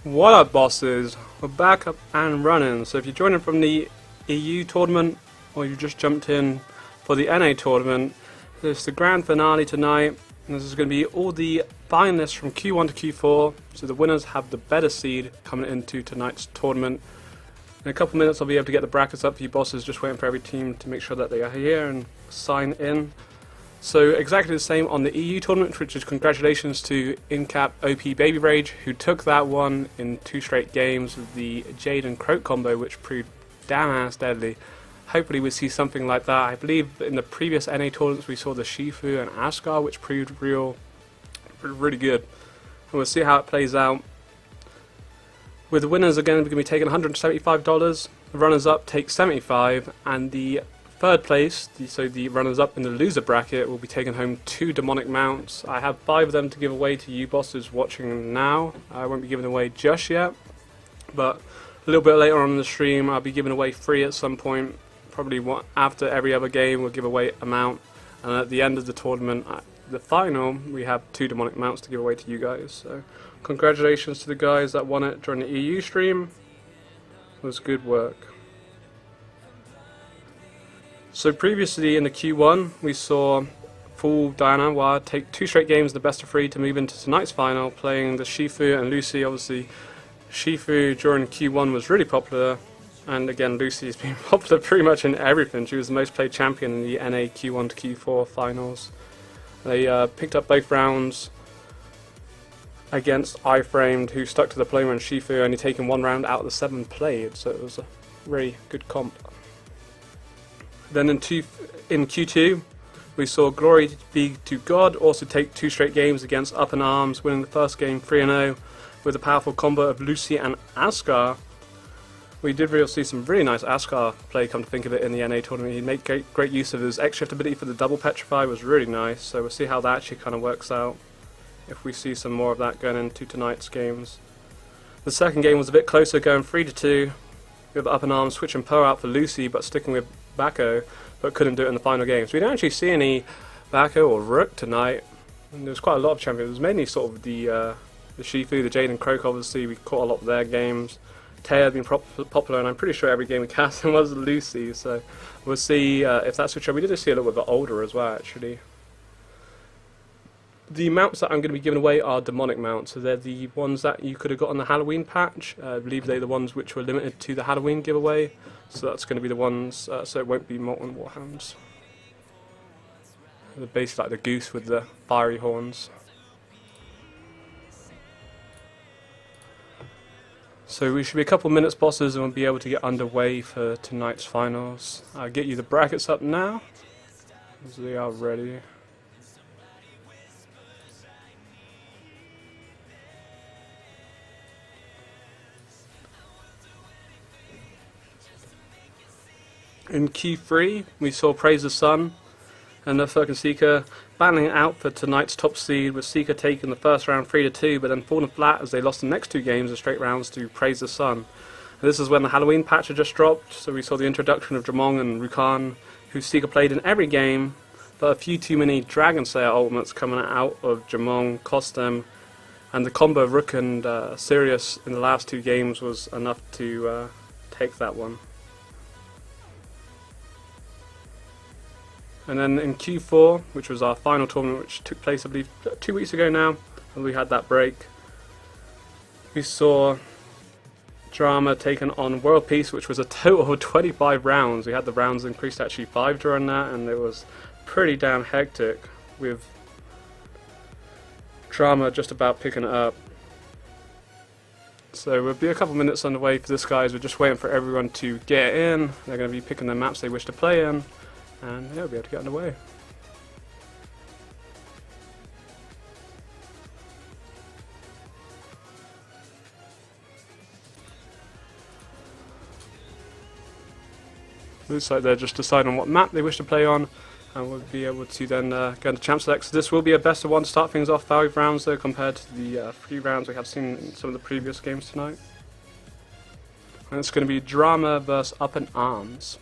What up, bosses? We're back up and running. So if you're joining from the EU tournament or you just jumped in for the NA tournament, this is the grand finale tonight. And this is going to be all the finalists from Q1 to Q4. So the winners have the better seed coming into tonight's tournament. In a couple minutes I'll be able to get the brackets up for you bosses, just waiting for every team to make sure that they are here and sign in. So exactly the same on the EU tournament, which is congratulations to InCap OP Baby Rage, who took that one in 2 straight games with the Jade and Croak combo, which proved damn ass deadly. Hopefully we see something like that. I believe in the previous NA tournaments we saw the Shifu and Ascar, which proved really good. And we'll see how it plays out. With the winners again, we're going to be taking $175, the runners-up take $75, and the third place, so the runners-up in the loser bracket, will be taking home 2 demonic mounts. I have 5 of them to give away to you bosses watching now. I won't be giving away just yet, but a little bit later on in the stream I'll be giving away 3 at some point. Probably after every other game we'll give away a mount, and at the end of the tournament, the final, we have 2 demonic mounts to give away to you guys. So congratulations to the guys that won it during the EU stream. It was good work. So previously in the Q1 we saw Full Diana take 2 straight games in the best of 3 to move into tonight's final, playing the Shifu and Lucy. Obviously Shifu during Q1 was really popular, and again Lucy has been popular pretty much in everything. She was the most played champion in the NA Q1 to Q4 finals. They picked up both rounds against iFramed, who stuck to the play when Shifu only taking 1 round out of the 7 played, so it was a really good comp. Then in Q2 we saw Glory Be to God also take 2 straight games against Up in Arms, winning the first game 3-0 with a powerful combo of Lucy and Ascar. We did really see some really nice Ascar play, come to think of it, in the NA tournament. He made great use of his X-Shift ability for the double petrify, was really nice, so we'll see how that actually kind of works out, if we see some more of that going into tonight's games. The second game was a bit closer, going 3-2, with Up in Arms switching Poe out for Lucy, but sticking with Bako, but couldn't do it in the final game. So we don't actually see any Bako or Rook tonight. And there's quite a lot of champions. It was mainly sort of the Shifu, the Jade and Croak. Obviously we caught a lot of their games. Taya had been popular, and I'm pretty sure every game we cast was Lucy, so we'll see if that's switch up. We did see a little bit older as well, actually. The mounts that I'm going to be giving away are demonic mounts, so they're the ones that you could have got on the Halloween patch. I believe they're the ones which were limited to the Halloween giveaway, so that's going to be the ones, so it won't be Molten Warhounds. They're basically like the goose with the fiery horns. So we should be a couple minutes bosses and we'll be able to get underway for tonight's finals. I'll get you the brackets up now, as they are ready. In Q3 we saw Praise the Sun and the Furkin Seeker battling it out for tonight's top seed, with Seeker taking the first round 3-2, but then falling flat as they lost the next 2 games in straight rounds to Praise the Sun. And this is when the Halloween patch had just dropped, so we saw the introduction of Dramong and Rukan, who Seeker played in every game, but a few too many Dragon Slayer ultimates coming out of Dramong cost them, and the combo of Rook and Sirius in the last 2 games was enough to take that one. And then in Q4, which was our final tournament, which took place I believe 2 weeks ago now, and we had that break, we saw Drama taken on World Peace, which was a total of 25 rounds. We had the rounds increased to actually 5 during that, and it was pretty damn hectic, with Drama just about picking it up. So we'll be a couple minutes underway for this, guys. We're just waiting for everyone to get in. They're going to be picking the maps they wish to play in, and yeah, we'll be able to get underway. Looks like they're just deciding on what map they wish to play on, and we'll be able to then go into champ select. So this will be a best of 1 to start things off, 5 rounds though, compared to the 3 rounds we have seen in some of the previous games tonight. And it's going to be Drama versus Up in Arms.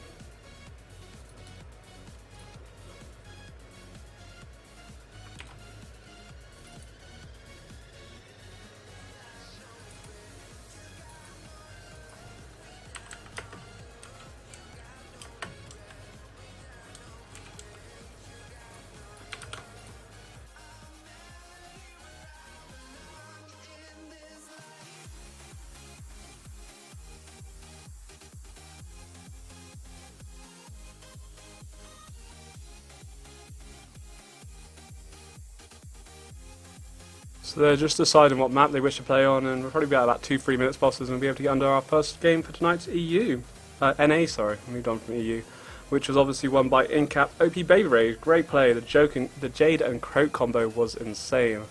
So they're just deciding what map they wish to play on, and we'll probably be at about 2-3 minutes, bosses, and we'll be able to get under our first game for tonight's NA, sorry, moved on from EU, which was obviously won by Incap OP Baby Rage. Great play. The Jade and Croak combo was insane.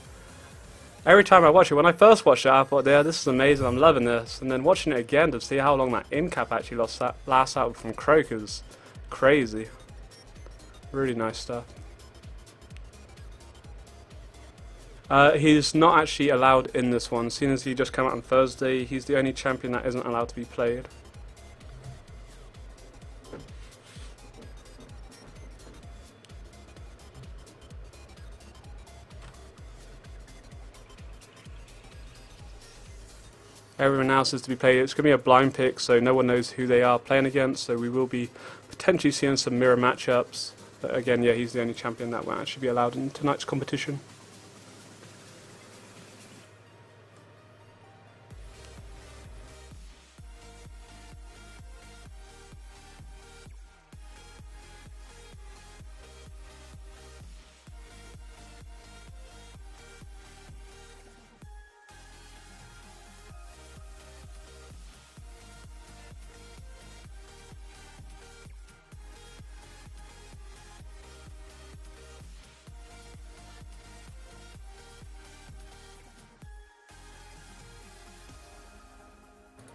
Every time I watch it, when I first watched it, I thought, yeah, this is amazing, I'm loving this. And then watching it again to see how long that Incap actually lasts out from Croak is crazy. Really nice stuff. He's not actually allowed in this one. Seeing as he just came out on Thursday, he's the only champion that isn't allowed to be played. Everyone else is to be played. It's going to be a blind pick, so no one knows who they are playing against, so we will be potentially seeing some mirror matchups. But again, yeah, he's the only champion that won't actually be allowed in tonight's competition.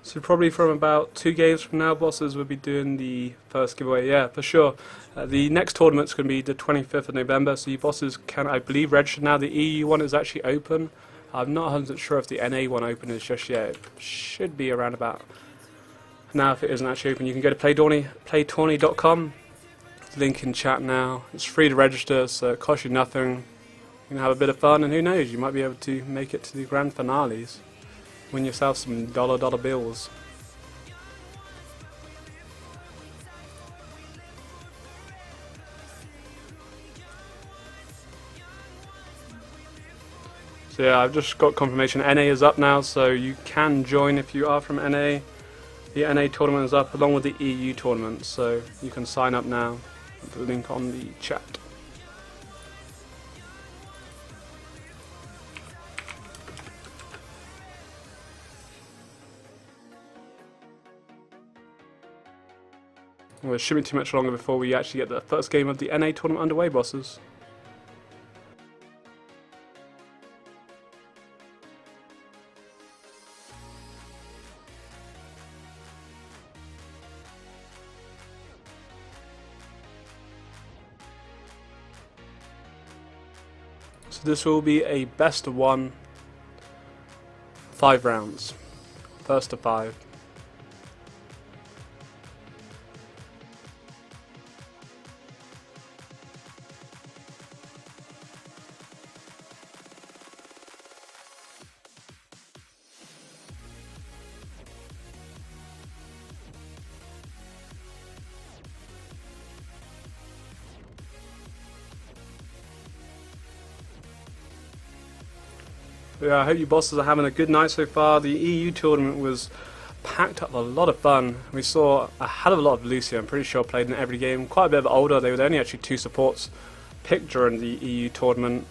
So probably from about 2 games from now, bosses will be doing the first giveaway. Yeah, for sure. The next tournament's going to be the 25th of November, so you bosses can, I believe, register now. The EU one is actually open. I'm not 100% sure if the NA one open is just yet. It should be around about now. If it isn't actually open, you can go to Playtourney.com. Link in chat now. It's free to register, so it costs you nothing. You can have a bit of fun, and who knows, you might be able to make it to the grand finales. Win yourself some dollar bills. So yeah, I've just got confirmation NA is up now, so you can join if you are from NA. The NA tournament is up along with the EU tournament, so you can sign up now. The link on the chat. Well, it shouldn't be too much longer before we actually get the first game of the NA tournament underway, bosses. So this will be a best of 1, 5 rounds. First to 5. Yeah, I hope you bosses are having a good night so far. The EU tournament was packed up, a lot of fun. We saw a hell of a lot of Lucia. I'm pretty sure played in every game. Quite a bit of older. They were only actually 2 supports picked during the EU tournament.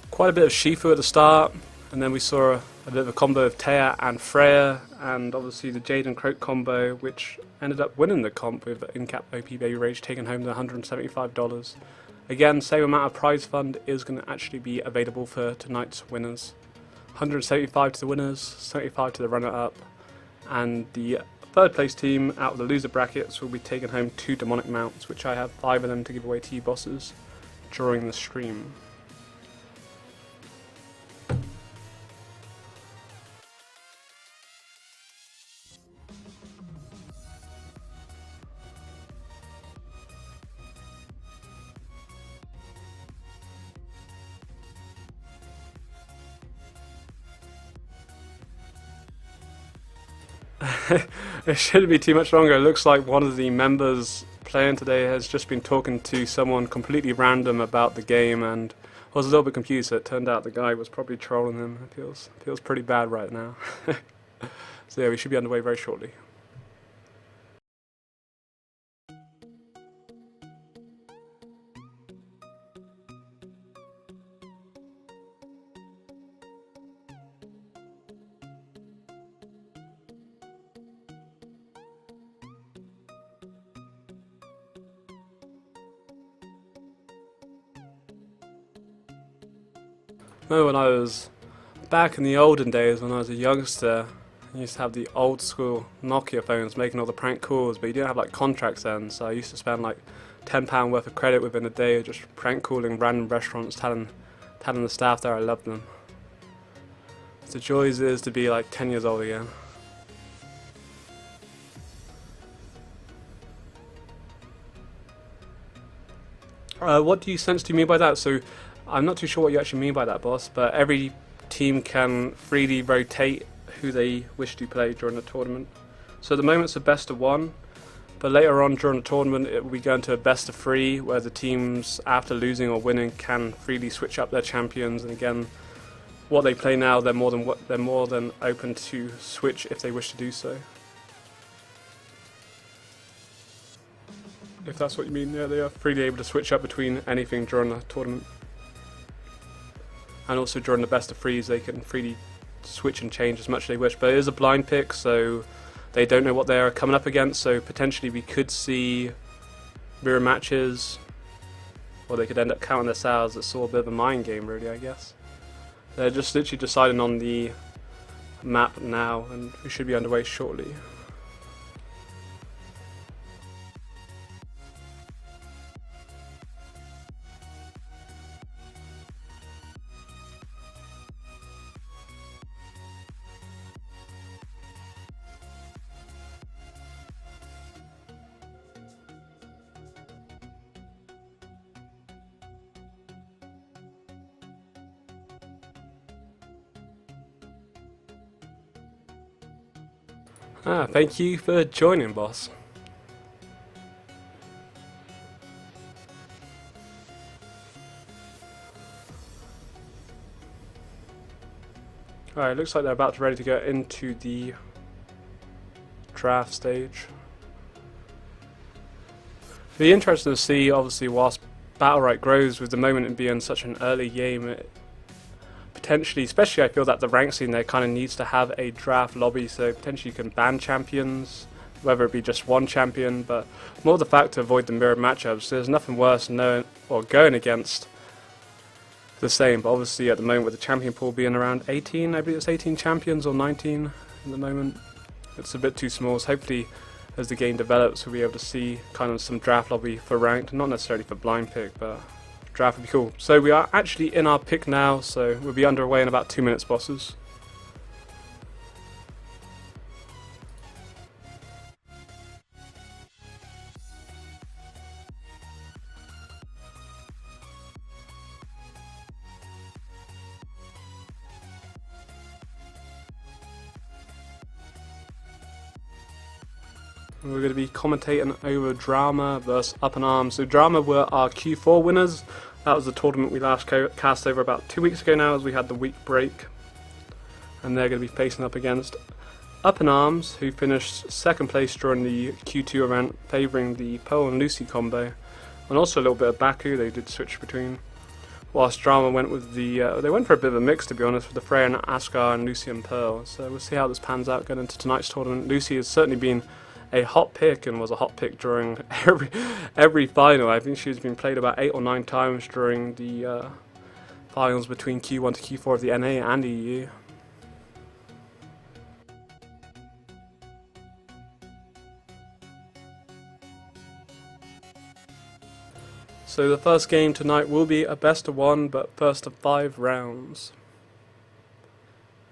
Quite a bit of Shifu at the start, and then we saw a bit of a combo of Taya and Freya, and obviously the Jade and Croak combo, which ended up winning the comp with Incap OP Baby Rage taking home the $175. Again, same amount of prize fund is going to actually be available for tonight's winners. 175 to the winners, 75 to the runner-up, and the third place team out of the loser brackets will be taking home 2 demonic mounts, which I have 5 of them to give away to you bosses during the stream. It shouldn't be too much longer. It looks like one of the members playing today has just been talking to someone completely random about the game and was a little bit confused. So it turned out the guy was probably trolling him. It feels pretty bad right now. So yeah, we should be underway very shortly. No, when I was back in the olden days, when I was a youngster, I used to have the old school Nokia phones making all the prank calls, but you didn't have like contracts then, so I used to spend like £10 worth of credit within a day just prank calling random restaurants, telling the staff there I loved them. It's the joys it is to be like 10 years old again. What do you mean by that? So I'm not too sure what you actually mean by that, boss, but every team can freely rotate who they wish to play during the tournament. So at the moment it's a best of one, but later on during the tournament it will be going to a best of three, where the teams after losing or winning can freely switch up their champions, and again what they play now they're more than open to switch if they wish to do so. If that's what you mean, yeah, they are freely able to switch up between anything during the tournament. And also during the best of threes they can freely switch and change as much as they wish, but it is a blind pick, so they don't know what they're coming up against, so potentially we could see mirror matches, or they could end up counting their sales. It's all a bit of a mind game really, I guess. They're just literally deciding on the map now, and we should be underway shortly. Thank you for joining, boss. Alright, looks like they're about to ready to go into the draft stage. It'll be interesting to see, obviously, whilst Battlerite grows, with the moment it being such an early game, potentially, especially I feel that the rank scene there kind of needs to have a draft lobby, so potentially you can ban champions, whether it be just one champion, but more the fact to avoid the mirror matchups. There's nothing worse than going against the same, but obviously at the moment with the champion pool being around 18, I believe it's 18 champions or 19 at the moment, it's a bit too small, so hopefully as the game develops we'll be able to see kind of some draft lobby for ranked, not necessarily for blind pick, but draft would be cool. So we are actually in our pick now, so we'll be underway in about 2 minutes, bosses. We're going to be commentating over Drama versus Up in Arms. So Drama were our Q4 winners. That was the tournament we last cast over about 2 weeks ago now, as we had the week break. And they're going to be facing up against Up in Arms, who finished second place during the Q2 event, favouring the Pearl and Lucy combo. And also a little bit of Baku, they did switch between. Whilst Drama went with the, they went for a bit of a mix, to be honest, with the Freya and Ascar and Lucy and Pearl. So we'll see how this pans out going into tonight's tournament. Lucy has certainly been a hot pick and was a hot pick during every final. I think she's been played about 8 or 9 times during the finals between Q1 to Q4 of the NA and EU. So the first game tonight will be a best of 1, but first of 5 rounds.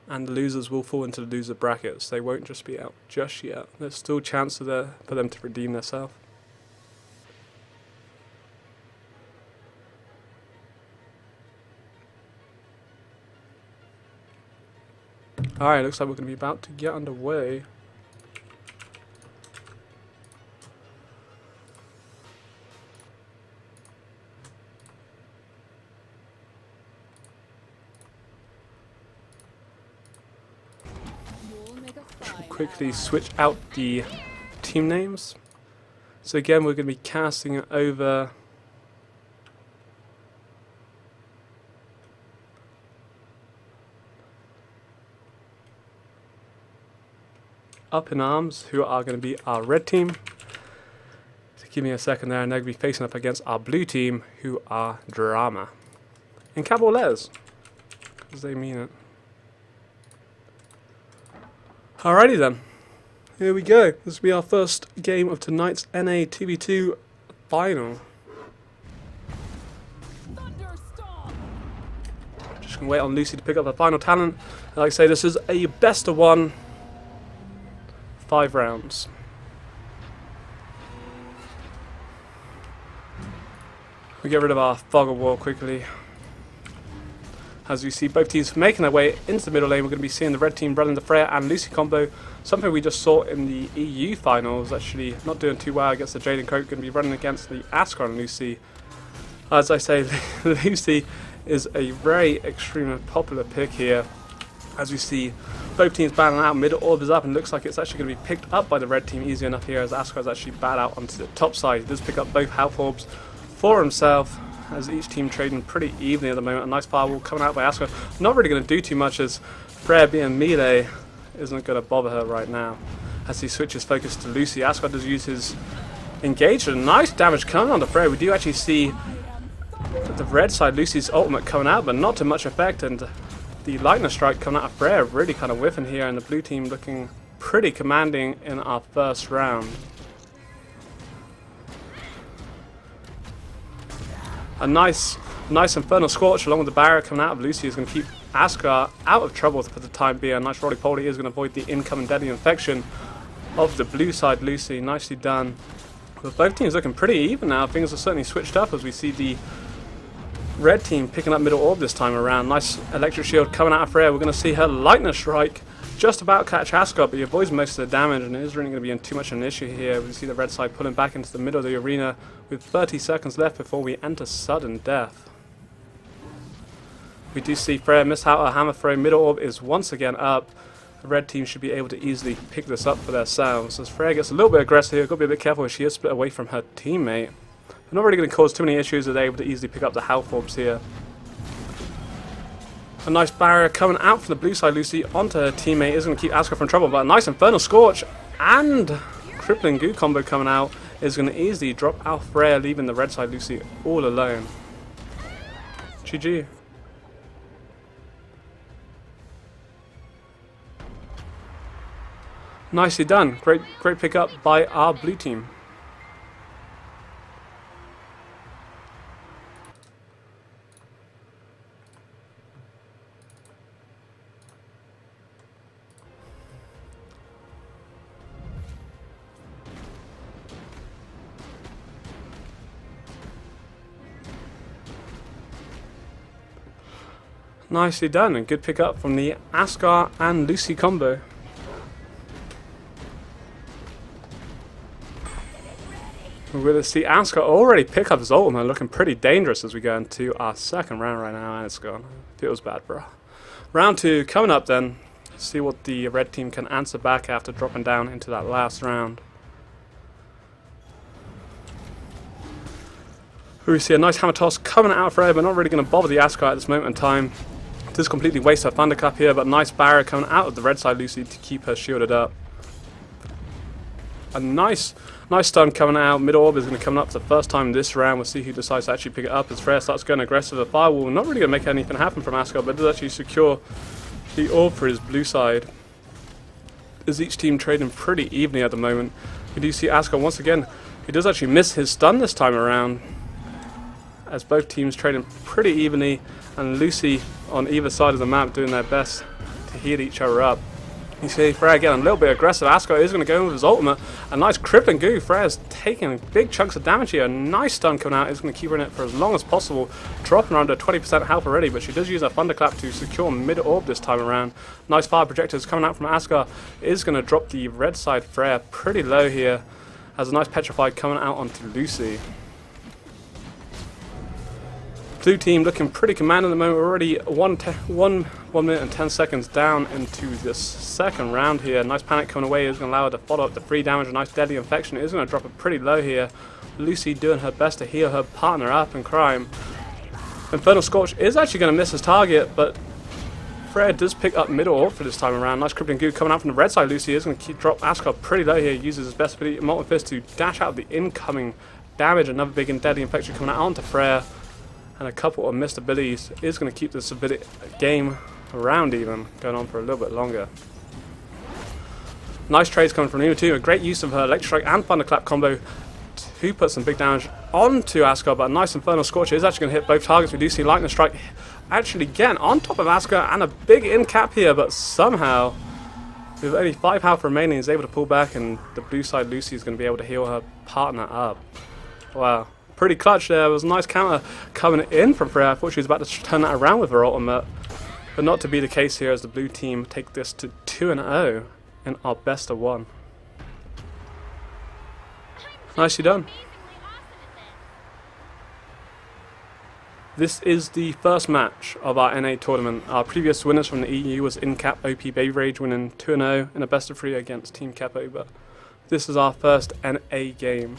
And the losers will fall into the loser brackets. They won't just be out just yet. There's still a chance there for them to redeem themselves. Alright, looks like we're going to be about to get underway. Quickly switch out the team names. So again, we're going to be casting it over Up in Arms, who are going to be our red team. So give me a second there, and they're going to be facing up against our blue team, who are Drama. In capital letters. because they mean it. Alrighty then. Here we go. This will be our first game of tonight's NA 2v2 final. Just gonna wait on Lucy to pick up her final talent. And like I say, this is a best of 1, 5 rounds. We get rid of our fog of war quickly. As you see both teams making their way into the middle lane, we're going to be seeing the red team running the Freya and Lucy combo. Something we just saw in the EU finals, actually not doing too well against the Jade and Coke, going to be running against the Asuka and Lucy. As I say, Lucy is a very extremely popular pick here. As we see both teams battling out, middle orb is up, and looks like it's actually going to be picked up by the red team easy enough here, as Asuka is actually batted out onto the top side. He does pick up both health orbs for himself, as each team trading pretty evenly at the moment. A nice firewall coming out by Asuka. Not really going to do too much, as Freya being melee isn't going to bother her right now. As he switches focus to Lucy, Asuka does use his engage. Nice damage coming on to Freya. We do actually see the red side, Lucy's ultimate coming out, but not to much effect. And the lightning strike coming out of Freya really kind of whiffing here, and the blue team looking pretty commanding in our first round. A nice Infernal Scorch along with the barrier coming out of Lucy is going to keep Asuka out of trouble for the time being. A nice roly-poly is going to avoid the incoming deadly infection of the blue side Lucy. Nicely done. But both teams looking pretty even now. Things are certainly switched up as we see the red team picking up middle orb this time around. Nice electric shield coming out of Freya. We're going to see her lightning strike just about catch Asuka, but he avoids most of the damage, and it is really going to be in too much of an issue here. We see the red side pulling back into the middle of the arena with 30 seconds left before we enter sudden death. We do see Freya miss out her hammer throw. Middle orb is once again up. The red team should be able to easily pick this up for themselves. As Freya gets a little bit aggressive here, got to be a bit careful as she is split away from her teammate. But not really going to cause too many issues as they're able to easily pick up the health orbs here. A nice barrier coming out from the blue side. Lucy onto her teammate is going to keep Asuka from trouble, but a nice Infernal Scorch and Crippling Goo combo coming out is going to easily drop out Freya, leaving the red side Lucy all alone. GG. Nicely done. Great pickup by our blue team. Nicely done, and good pickup from the Asuka and Lucy combo. We're going to see Asuka already pick up his ultimate, looking pretty dangerous as we go into our second round right now, and it's gone. Feels bad, bro. Round 2 coming up then. See what the red team can answer back after dropping down into that last round. We see a nice hammer toss coming out of Freya, but not really going to bother the Asuka at this moment in time. Does completely waste her thunderclap here, but nice barrier coming out of the red side Lucy to keep her shielded up. A nice stun coming out. Mid orb is going to come up for the first time this round. We'll see who decides to actually pick it up as Freya starts going aggressive. The firewall not really going to make anything happen from Asuka, but does actually secure the orb for his blue side. As each team trading pretty evenly at the moment. We do see Asuka once again. He does actually miss his stun this time around, as both teams trading pretty evenly, and Lucy on either side of the map doing their best to heal each other up. You see Freya again a little bit aggressive. Asuka is going to go in with his ultimate. A nice crippling goo. Freya's taking big chunks of damage here. A nice stun coming out. Is going to keep her in it for as long as possible. Dropping her under 20% health already, but she does use her thunderclap to secure mid orb this time around. Nice fire projectors coming out from Asuka. Is going to drop the red side Freya pretty low here. Has a nice petrified coming out onto Lucy. Blue team looking pretty commanding at the moment. We're already 1 minute and 10 seconds down into this second round here. Nice panic coming away is going to allow her to follow up the 3 damage. A nice deadly infection is going to drop it pretty low here. Lucy doing her best to heal her partner up in crime. Infernal Scorch is actually going to miss his target, but Freya does pick up middle orb for this time around. Nice crippling goo coming out from the red side. Lucy is going to drop Asuka pretty low here. Uses his best ability, Molten Fist, to dash out the incoming damage. Another big and deadly infection coming out onto Freya. and a couple of missed abilities is going to keep this game around even, going on for a little bit longer. Nice trades coming from Nina too, a great use of her Electric Strike and Thunderclap combo to put some big damage onto Asuka, but a nice Infernal Scorcher is actually going to hit both targets. We do see Lightning Strike actually again on top of Asuka, and a big in cap here, but somehow with only 5 health remaining is able to pull back, and the blue side Lucy is going to be able to heal her partner up. Wow, pretty clutch there. It was a nice counter coming in from Freya. I thought she was about to turn that around with her ultimate, but not to be the case here as the blue team take this to 2-0 in our best of 1. Nicely done. This is the first match of our NA tournament. Our previous winners from the EU was InCap OP Baby Rage, winning 2-0 in a best of 3 against Team Capo, but this is our first NA game.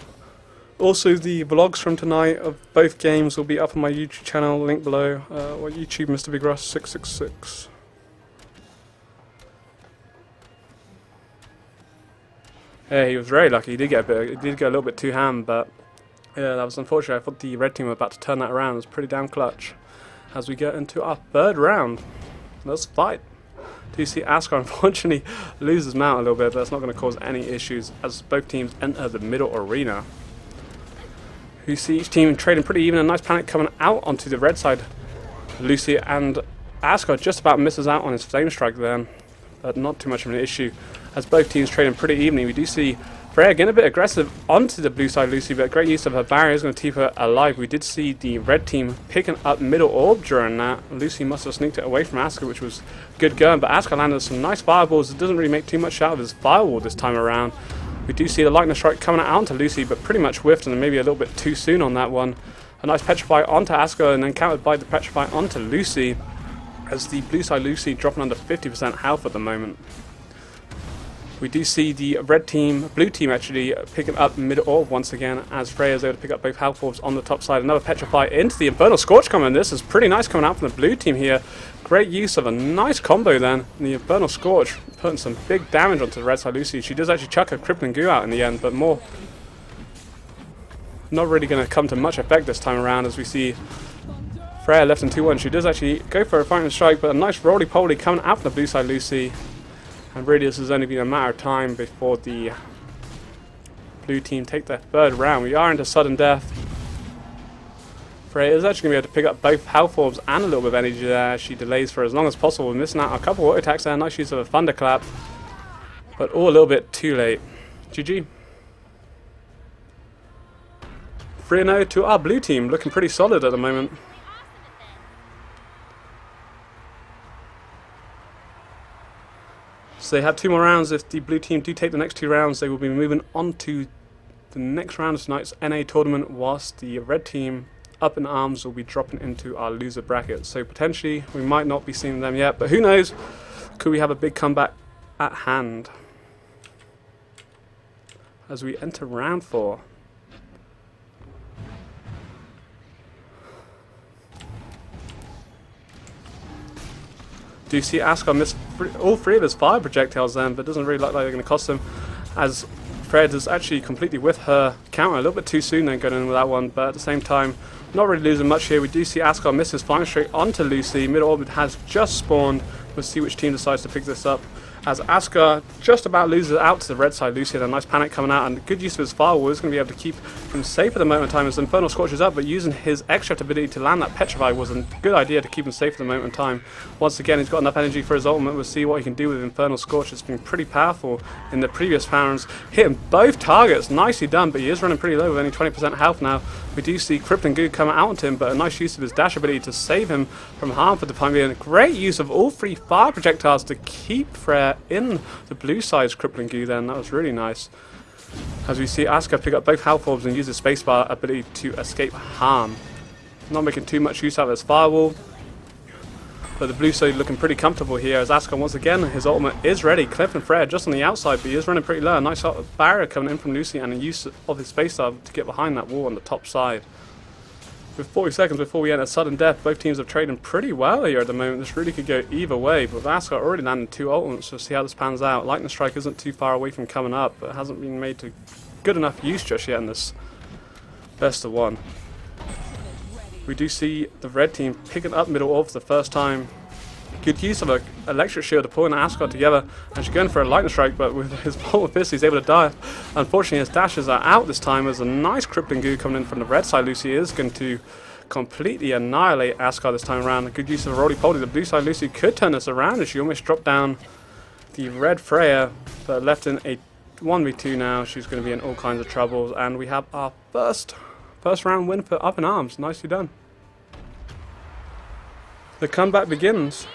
Also, the vlogs from tonight of both games will be up on my YouTube channel, link below, or YouTube Mr. Big Russ 666. Yeah, he was very lucky. He did get a little bit too ham, but yeah, that was unfortunate. I thought the red team were about to turn that around. It was pretty damn clutch. As we get into our 3rd round, let's fight. Do you see Asuka unfortunately loses mount a little bit, but that's not going to cause any issues as both teams enter the middle arena. You see each team trading pretty even. A nice panic coming out onto the red side. Lucy and Asuka just about misses out on his flame strike then, but not too much of an issue as both teams trading pretty evenly. We do see Freya getting a bit aggressive onto the blue side Lucy, but great use of her barrier is going to keep her alive. We did see the red team picking up middle orb during that. Lucy must have sneaked it away from Asuka, which was good going, but Asuka landed some nice fireballs. It doesn't really make too much out of his firewall this time around. We do see the lightning strike coming out onto Lucy, but pretty much whiffed and maybe a little bit too soon on that one. A nice petrify onto Asuka and then countered by the petrify onto Lucy, as the blue side Lucy dropping under 50% health at the moment. We do see the blue team actually picking up mid orb once again, as Freya is able to pick up both health orbs on the top side. Another petrify into the Infernal Scorch coming. This is pretty nice coming out from the blue team here. Great use of a nice combo then. And the Infernal Scorch putting some big damage onto the red side Lucy. She does actually chuck her crippling goo out in the end, but more not really going to come to much effect this time around, as we see Freya left in 2-1. She does actually go for a fighting strike, but a nice roly-poly coming out from the blue side Lucy. And really this has only been a matter of time before the blue team take their 3rd round. We are into sudden death. Freya is actually going to be able to pick up both health orbs and a little bit of energy there. She delays for as long as possible, missing out a couple of auto attacks there. Nice use of a thunderclap, but all a little bit too late. GG. 3-0 to our blue team, looking pretty solid at the moment. So they have 2 more rounds. If the blue team do take the next 2 rounds, they will be moving on to the next round of tonight's NA tournament, whilst the red team up in arms will be dropping into our loser bracket. So potentially we might not be seeing them yet, but who knows? Could we have a big comeback at hand as we enter round 4? Do you see Asuka miss all 3 of his fire projectiles then, but doesn't really look like they're going to cost him, as Fred is actually completely with her counter a little bit too soon then going in with that one, but at the same time not really losing much here. We do see Asuka miss his flying straight onto Lucy. Mid orbit has just spawned. We'll see which team decides to pick this up, as Asuka just about loses out to the red side Lucy, and a nice panic coming out, and good use of his firewall is going to be able to keep him safe at the moment in time as Infernal Scorch is up, but using his extra ability to land that petrify was a good idea to keep him safe at the moment in time. Once again, he's got enough energy for his ultimate. We'll see what he can do with Infernal Scorch. It's been pretty powerful in the previous rounds, hitting both targets. Nicely done, but he is running pretty low with only 20% health now. We do see Crippling Goo coming out onto him, but a nice use of his dash ability to save him from harm for the time being. Great use of all 3 fire projectiles to keep Freya in the blue side's Crippling Goo then. That was really nice. As we see Asuka pick up both health orbs and use his spacebar ability to escape harm. Not making too much use out of his firewall, but the blue side looking pretty comfortable here as Asuka once again, his ultimate is ready. Clipping Freya just on the outside, but he is running pretty low. A nice sort of barrier coming in from Lucy and a use of his spacebar to get behind that wall on the top side. With 40 seconds before we enter sudden death, both teams are trading pretty well here at the moment. This really could go either way, but Asuka already landed 2 ultimates, so see how this pans out. Lightning Strike isn't too far away from coming up, but hasn't been made to good enough use just yet in this best of 1. We do see the red team picking up middle orb for the first time. Good use of an electric shield to pull in Asgard together, and she's going for a lightning strike, but with his Bolt of Fist he's able to dive. Unfortunately his dashes are out this time, as a nice crippling goo coming in from the red side. Lucy is going to completely annihilate Asgard this time around. A good use of a roly-poly. The blue side Lucy could turn this around, as she almost dropped down the red Freya, but left in a 1v2 now. She's going to be in all kinds of troubles, and we have our first round win for Up in Arms. Nicely done. The comeback begins.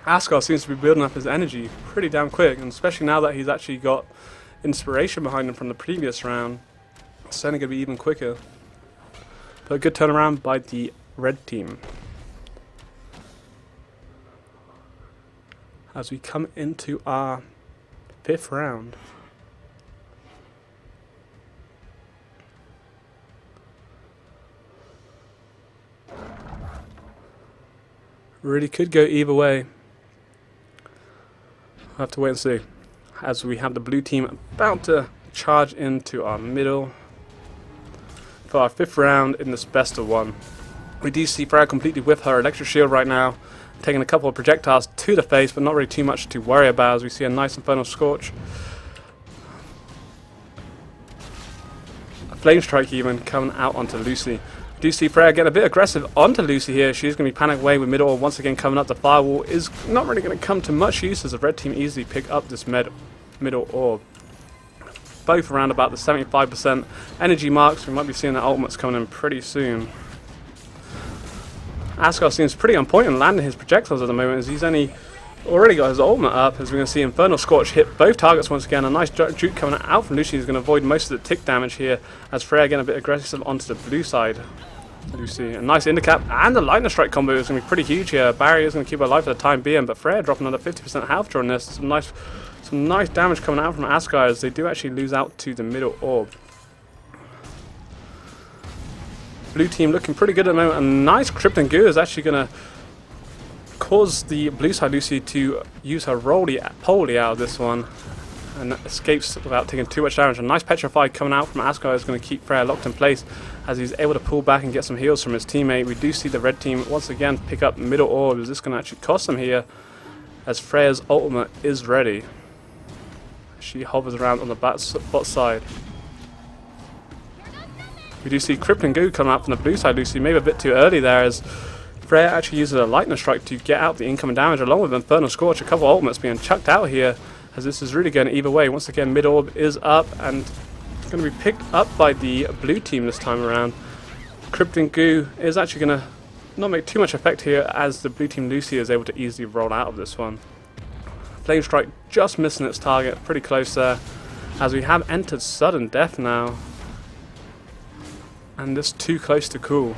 Asgard seems to be building up his energy pretty damn quick, and especially now that he's actually got inspiration behind him from the previous round, it's certainly going to be even quicker. But a good turnaround by the red team. As we come into our 5th round. Really could go either way. We'll have to wait and see. As we have the blue team about to charge into our middle for our 5th round in this best of 1. We do see Freya completely with her electric shield right now, taking a couple of projectiles to the face, but not really too much to worry about, as we see a nice Infernal Scorch. A Flame Strike even coming out onto Lucy. Do see Freya getting a bit aggressive onto Lucy here. She's going to be panic away with middle orb once again coming up. The firewall is not really going to come to much use, as the red team easily pick up this middle orb. Both around about the 75% energy marks. We might be seeing the ultimates coming in pretty soon. Asgard seems pretty on point and landing his projectiles at the moment, as he's already got his ultimate up, as we're going to see Infernal Scorch hit both targets once again. A nice juke coming out from Lucy is going to avoid most of the tick damage here, as Freya getting a bit aggressive onto the blue side. Lucy, a nice Intercap and the lightning strike combo is going to be pretty huge here. Barry is going to keep her alive for the time being, but Freya dropping another 50% health during this. Some nice damage coming out from Asgard, as they do actually lose out to the middle orb. Blue team looking pretty good at the moment. A nice Krypton Goo is actually going to cause the blue side Lucy to use her roly-poly out of this one, and escapes without taking too much damage. A nice Petrify coming out from Asgard is going to keep Freya locked in place, as he's able to pull back and get some heals from his teammate. We do see the red team once again pick up middle orb. Is this going to actually cost them here, as Freya's ultimate is ready? She hovers around on the bot side. We do see Crippling Goo come out from the blue side Lucy, maybe a bit too early there, as Freya actually uses a lightning strike to get out the incoming damage, along with Infernal Scorch. A couple of ultimates being chucked out here, as this is really going either way. Once again, mid orb is up, and it's going to be picked up by the blue team this time around. Crippling Goo is actually going to not make too much effect here, as the blue team Lucy is able to easily roll out of this one. Flame Strike just missing its target, pretty close there, as we have entered sudden death now, and this too close to cool.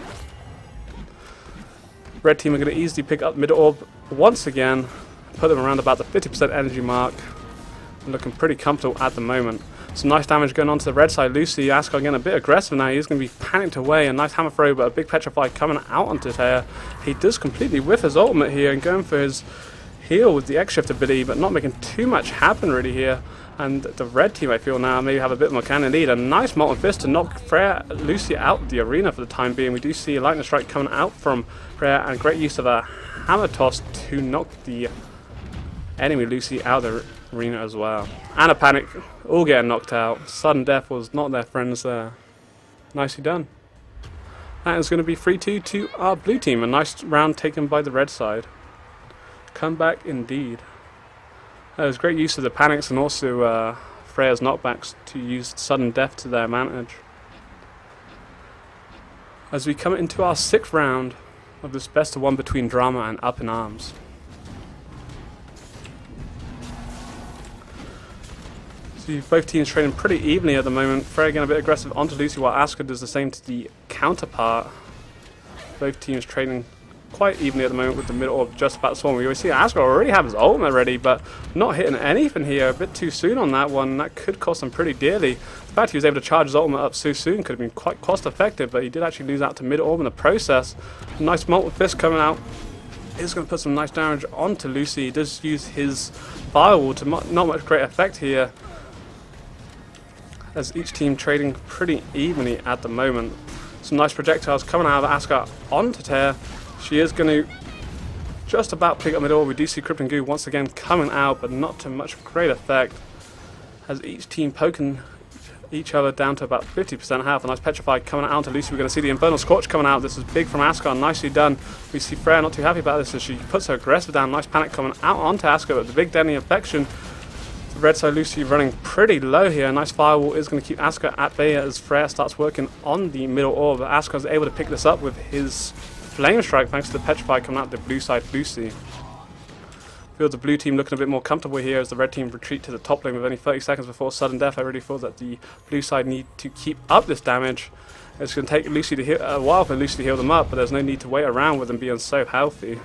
Red team are going to easily pick up mid orb once again, put them around about the 50% energy mark, and looking pretty comfortable at the moment. Some nice damage going on to the red side. Lucy, Asgard getting a bit aggressive now. He's going to be panicked away. A nice hammer throw, but a big Petrify coming out onto Taya. He does completely whiff his ultimate here and going for his heal with the X-Shift ability, but not making too much happen really here. And the red team, I feel now, maybe have a bit more cannon lead. A nice Molten Fist to knock Freya Lucy out of the arena for the time being. We do see a lightning strike coming out from Freya, and great use of a hammer toss to knock the enemy Lucy out of the arena as well. And a panic, all getting knocked out. Sudden death was not their friends there. Nicely done. That is going to be 3-2 to our blue team. A nice round taken by the red side. Comeback indeed. That was great use of the panics and also Freya's knockbacks to use sudden death to their advantage. As we come into our 6th round of this best of 1 between Drama and Up in Arms. See, both teams trading pretty evenly at the moment. Freya getting a bit aggressive onto Lucy, while Asuka does the same to the counterpart. Both teams trading quite evenly at the moment, with the middle orb just about to spawn. We see Asuka already have his ultimate ready, but not hitting anything here. A bit too soon on that one. That could cost him pretty dearly. The fact he was able to charge his ultimate up so soon could have been quite cost effective, but he did actually lose out to mid orb in the process. A nice Molten Fist coming out. He's going to put some nice damage onto Lucy. He does use his firewall to not much great effect here, as each team trading pretty evenly at the moment. Some nice projectiles coming out of Asuka onto Tear. She is going to just about pick up middle. We do see Crypt and Goo once again coming out, but not to much great effect, as each team poking each other down to about 50% health. A nice Petrify coming out onto Lucy. We're going to see the Infernal Scorch coming out. This is big from Asuka, nicely done. We see Freya not too happy about this as she puts her aggressive down. Nice panic coming out onto Asuka, but the big deadly infection. The red side Lucy running pretty low here. A nice firewall is going to keep Asuka at bay as Freya starts working on the middle orb. Asuka is able to pick this up with his Flame Strike thanks to the Petrify coming out the blue side Lucy. Feel the blue team looking a bit more comfortable here as the red team retreat to the top lane with only 30 seconds before sudden death. I really feel that the blue side need to keep up this damage. It's going to take Lucy to a while for Lucy to heal them up, but there's no need to wait around with them being so healthy.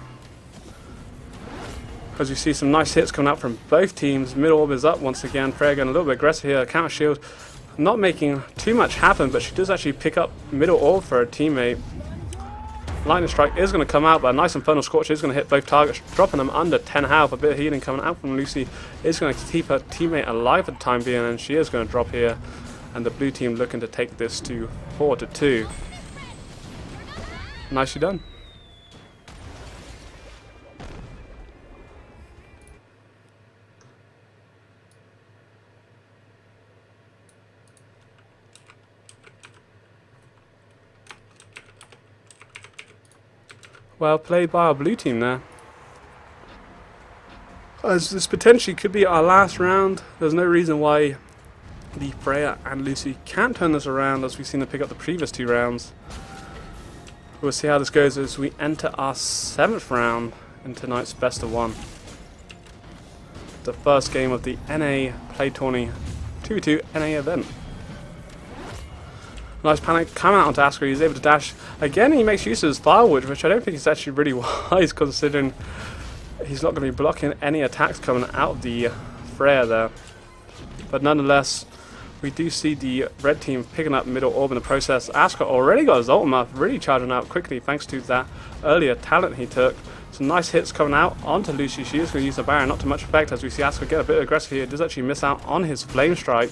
As you see some nice hits coming out from both teams. Middle orb is up once again. Freya getting a little bit aggressive here. Counter shield not making too much happen, but she does actually pick up middle orb for her teammate. Lightning Strike is going to come out, but a nice Infernal Scorch is going to hit both targets, dropping them under 10 health. A bit of healing coming out from Lucy is going to keep her teammate alive for the time being, and she is going to drop here. And the blue team looking to take this to 4-2. Nicely done. Well played by our blue team there. As this potentially could be our last round, there's no reason why the Freya and Lucy can't turn this around as we've seen them pick up the previous 2 rounds. We'll see how this goes as we enter our 7th round in tonight's best of 1. The first game of the NA Playtourney 2v2 NA event. Nice panic coming out onto Asuka. He's able to dash. Again, he makes use of his Firewood, which I don't think is actually really wise considering he's not going to be blocking any attacks coming out of the Freya there. But nonetheless, we do see the red team picking up middle orb in the process. Asuka already got his ultimate, really charging out quickly thanks to that earlier talent he took. Some nice hits coming out onto Lucy. She is going to use the barrier, not to much effect as we see Asuka get a bit aggressive here. Does actually miss out on his Flame Strike.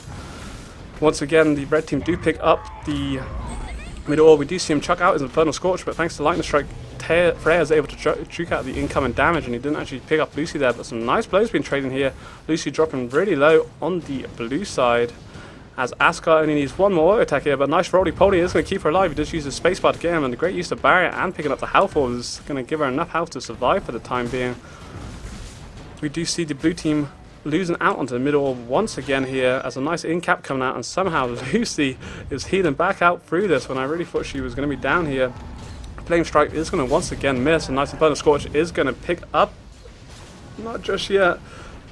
Once again, the red team do pick up the middle orb. We do see him chuck out his Infernal Scorch, but thanks to Lightning Strike, Freya is able to juke out the incoming damage, and he didn't actually pick up Lucy there, but some nice blows being traded here. Lucy dropping really low on the blue side, as Asuka only needs one more auto attack here, but nice roly-poly is going to keep her alive. He does use his spacebar to get him, and the great use of barrier and picking up the health orb is going to give her enough health to survive for the time being. We do see the blue team losing out onto the middle orb once again here as a nice in-cap coming out, and somehow Lucy is healing back out through this when I really thought she was going to be down here. Flame Strike is going to once again miss, and nice Infernal Scorch is going to pick up, not just yet,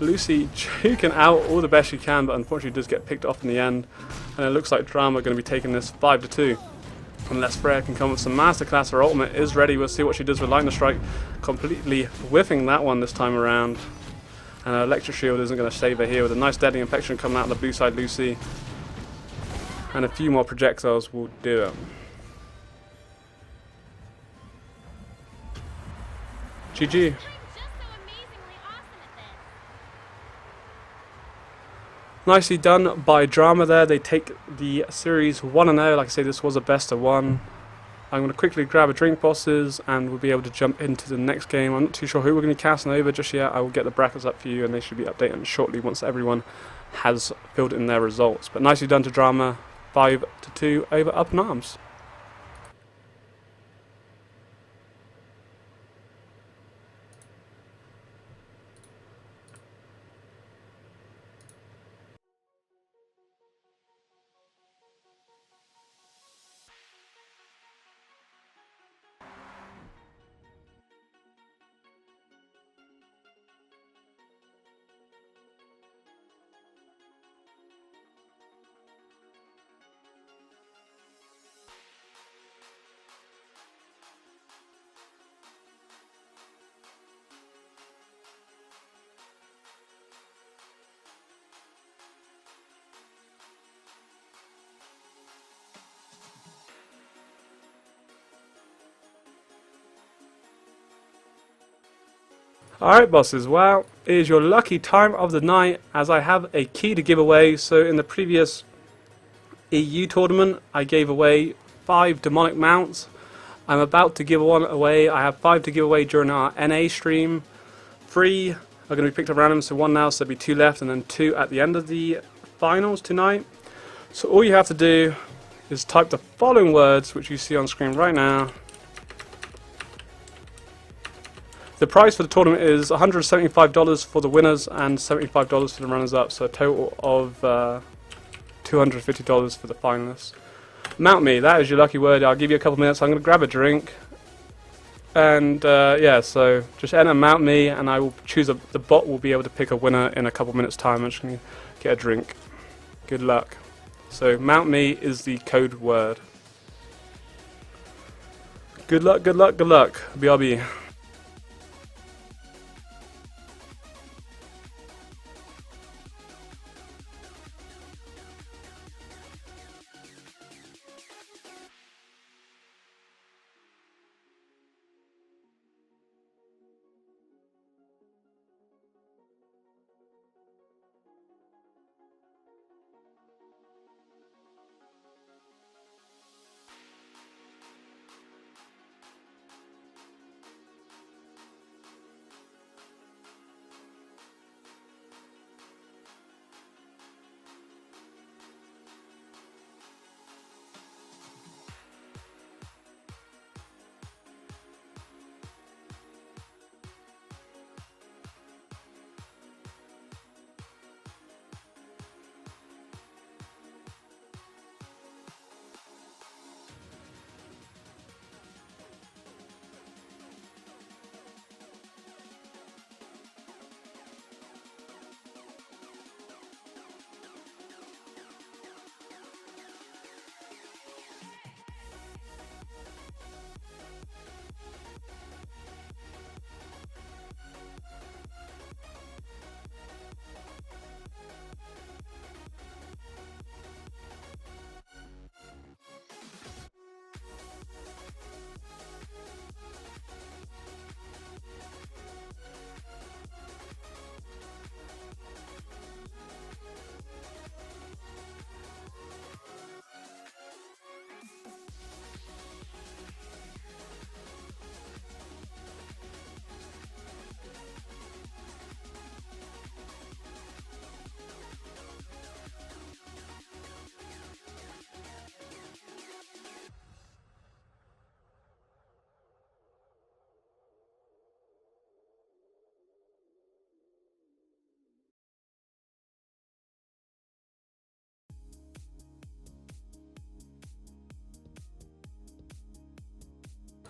Lucy juking out all the best she can, but unfortunately does get picked off in the end, and it looks like Drama are going to be taking this 5-2. Unless Freya can come with some masterclass, her ultimate is ready. We'll see what she does with Lightning Strike, completely whiffing that one this time around. And her Electric Shield isn't going to save her here with a nice deadly infection coming out of the blue side Lucy. And a few more projectiles will do it. GG. Nicely done by Drama there. They take the series 1-0. Like I say, this was a best of 1. I'm going to quickly grab a drink, bosses, and we'll be able to jump into the next game. I'm not too sure who we're going to be casting over just yet. I will get the brackets up for you, and they should be updated shortly once everyone has filled in their results. But nicely done to Drama. 5-2 over Up in Arms. Alright bosses, well, it is your lucky time of the night as I have a key to give away. So in the previous EU tournament, I gave away 5 demonic mounts. I'm about to give one away. I have 5 to give away during our NA stream. 3 are going to be picked up random, so 1 now, so there'll be 2 left, and then 2 at the end of the finals tonight. So all you have to do is type the following words, which you see on screen right now. The prize for the tournament is $175 for the winners and $75 for the runners-up, so a total of $250 for the finalists. Mount me, that is your lucky word. I'll give you a couple minutes. I'm going to grab a drink. And yeah, so just enter mount me, and I will choose the bot will be able to pick a winner in a couple minutes time. I'm just going to get a drink. Good luck. So mount me is the code word. Good luck, good luck, good luck. BRB.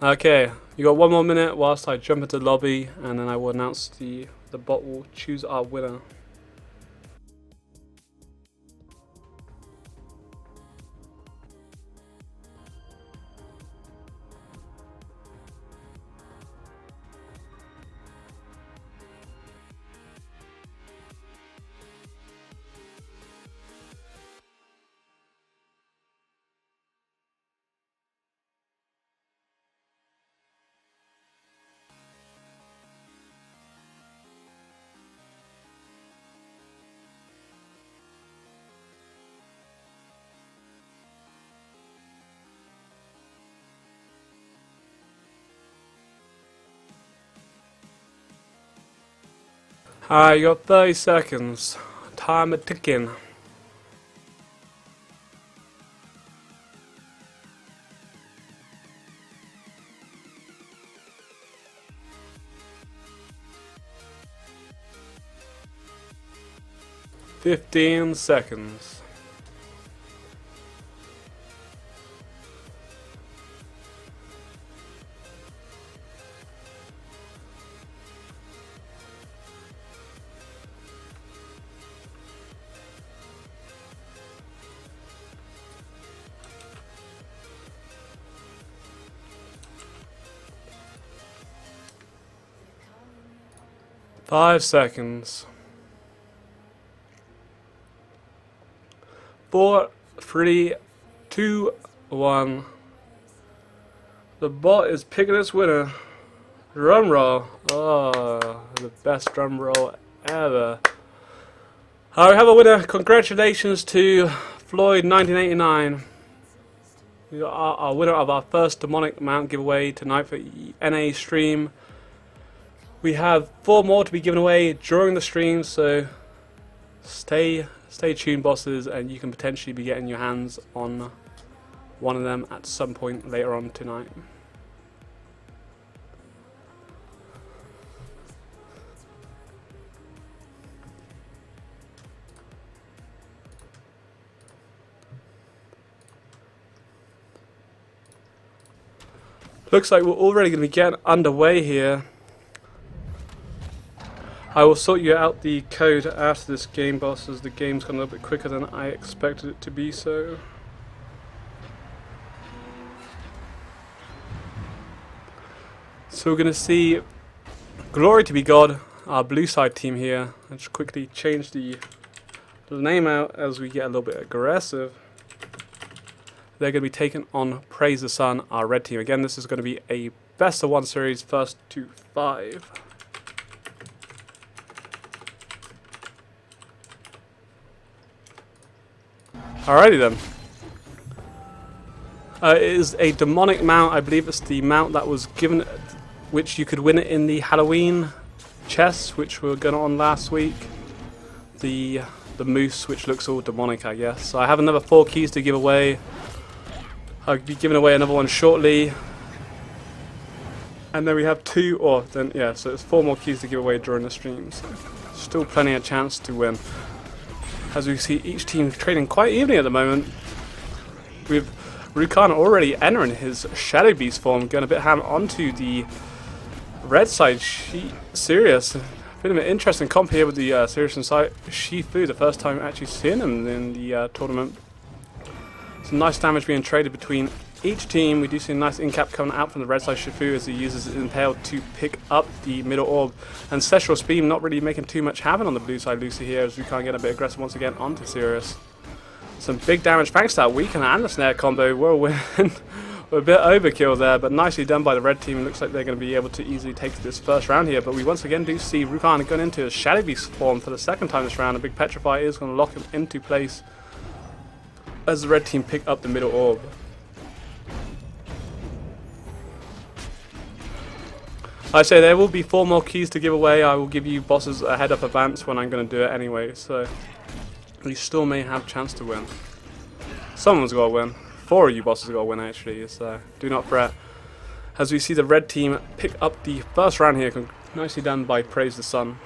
Okay, you got 1 more minute whilst I jump into the lobby, and then I will announce the bot will choose our winner. Alright, you got 30 seconds. Time a ticking. "15 seconds. "5 seconds. 4, 3, 2, 1. The bot is picking its winner. Drum roll. Oh, the best drum roll ever. I have a winner. Congratulations to Floyd 1989. We got our winner of our first demonic mount giveaway tonight for NA stream. We have 4 more to be given away during the stream, so stay tuned, bosses, and you can potentially be getting your hands on one of them at some point later on tonight. Looks like we're already going to be getting underway here. I will sort you out the code after this game, boss, as the game's gone a little bit quicker than I expected it to be so. So we're going to see Glory to be God, our blue side team here. I'll just quickly change the name out as we get a little bit aggressive. They're going to be taking on Praise the Sun, our red team. Again, this is going to be a best of 1 series, first to 5. Alrighty then. It is a demonic mount. I believe it's the mount that was given, which you could win it in the Halloween chests, which were going on last week. The moose, which looks all demonic, I guess. So I have another 4 keys to give away. I'll be giving away another one shortly. And then we have 2, so it's 4 more keys to give away during the stream. So still plenty of chance to win. As we see each team trading quite evenly at the moment. With Rukan already entering his Shadow Beast form, going a bit ham onto the red side. Sirius. Bit of an interesting comp here with the Sirius inside Shifu, the first time actually seeing him in the tournament. Some nice damage being traded between each team. We do see a nice in-cap coming out from the red side Shifu as he uses his Impale to pick up the middle orb. Ancestral Beam not really making too much happen on the blue side Lucy here as we can't get a bit aggressive once again onto Sirius. Some big damage thanks to that weaken and the snare combo. We're a bit overkill there, but nicely done by the red team. It looks like they're going to be able to easily take this first round here, but we once again do see Rukan going into a Shadow Beast form for the second time this round. A big Petrify is going to lock him into place as the red team pick up the middle orb. I say there will be 4 more keys to give away. I will give you bosses a head up advance when I'm going to do it anyway, so you still may have a chance to win. Someone's got to win. 4 of you bosses got to win actually, so do not fret. As we see the red team pick up the first round here, nicely done by Praise the Sun.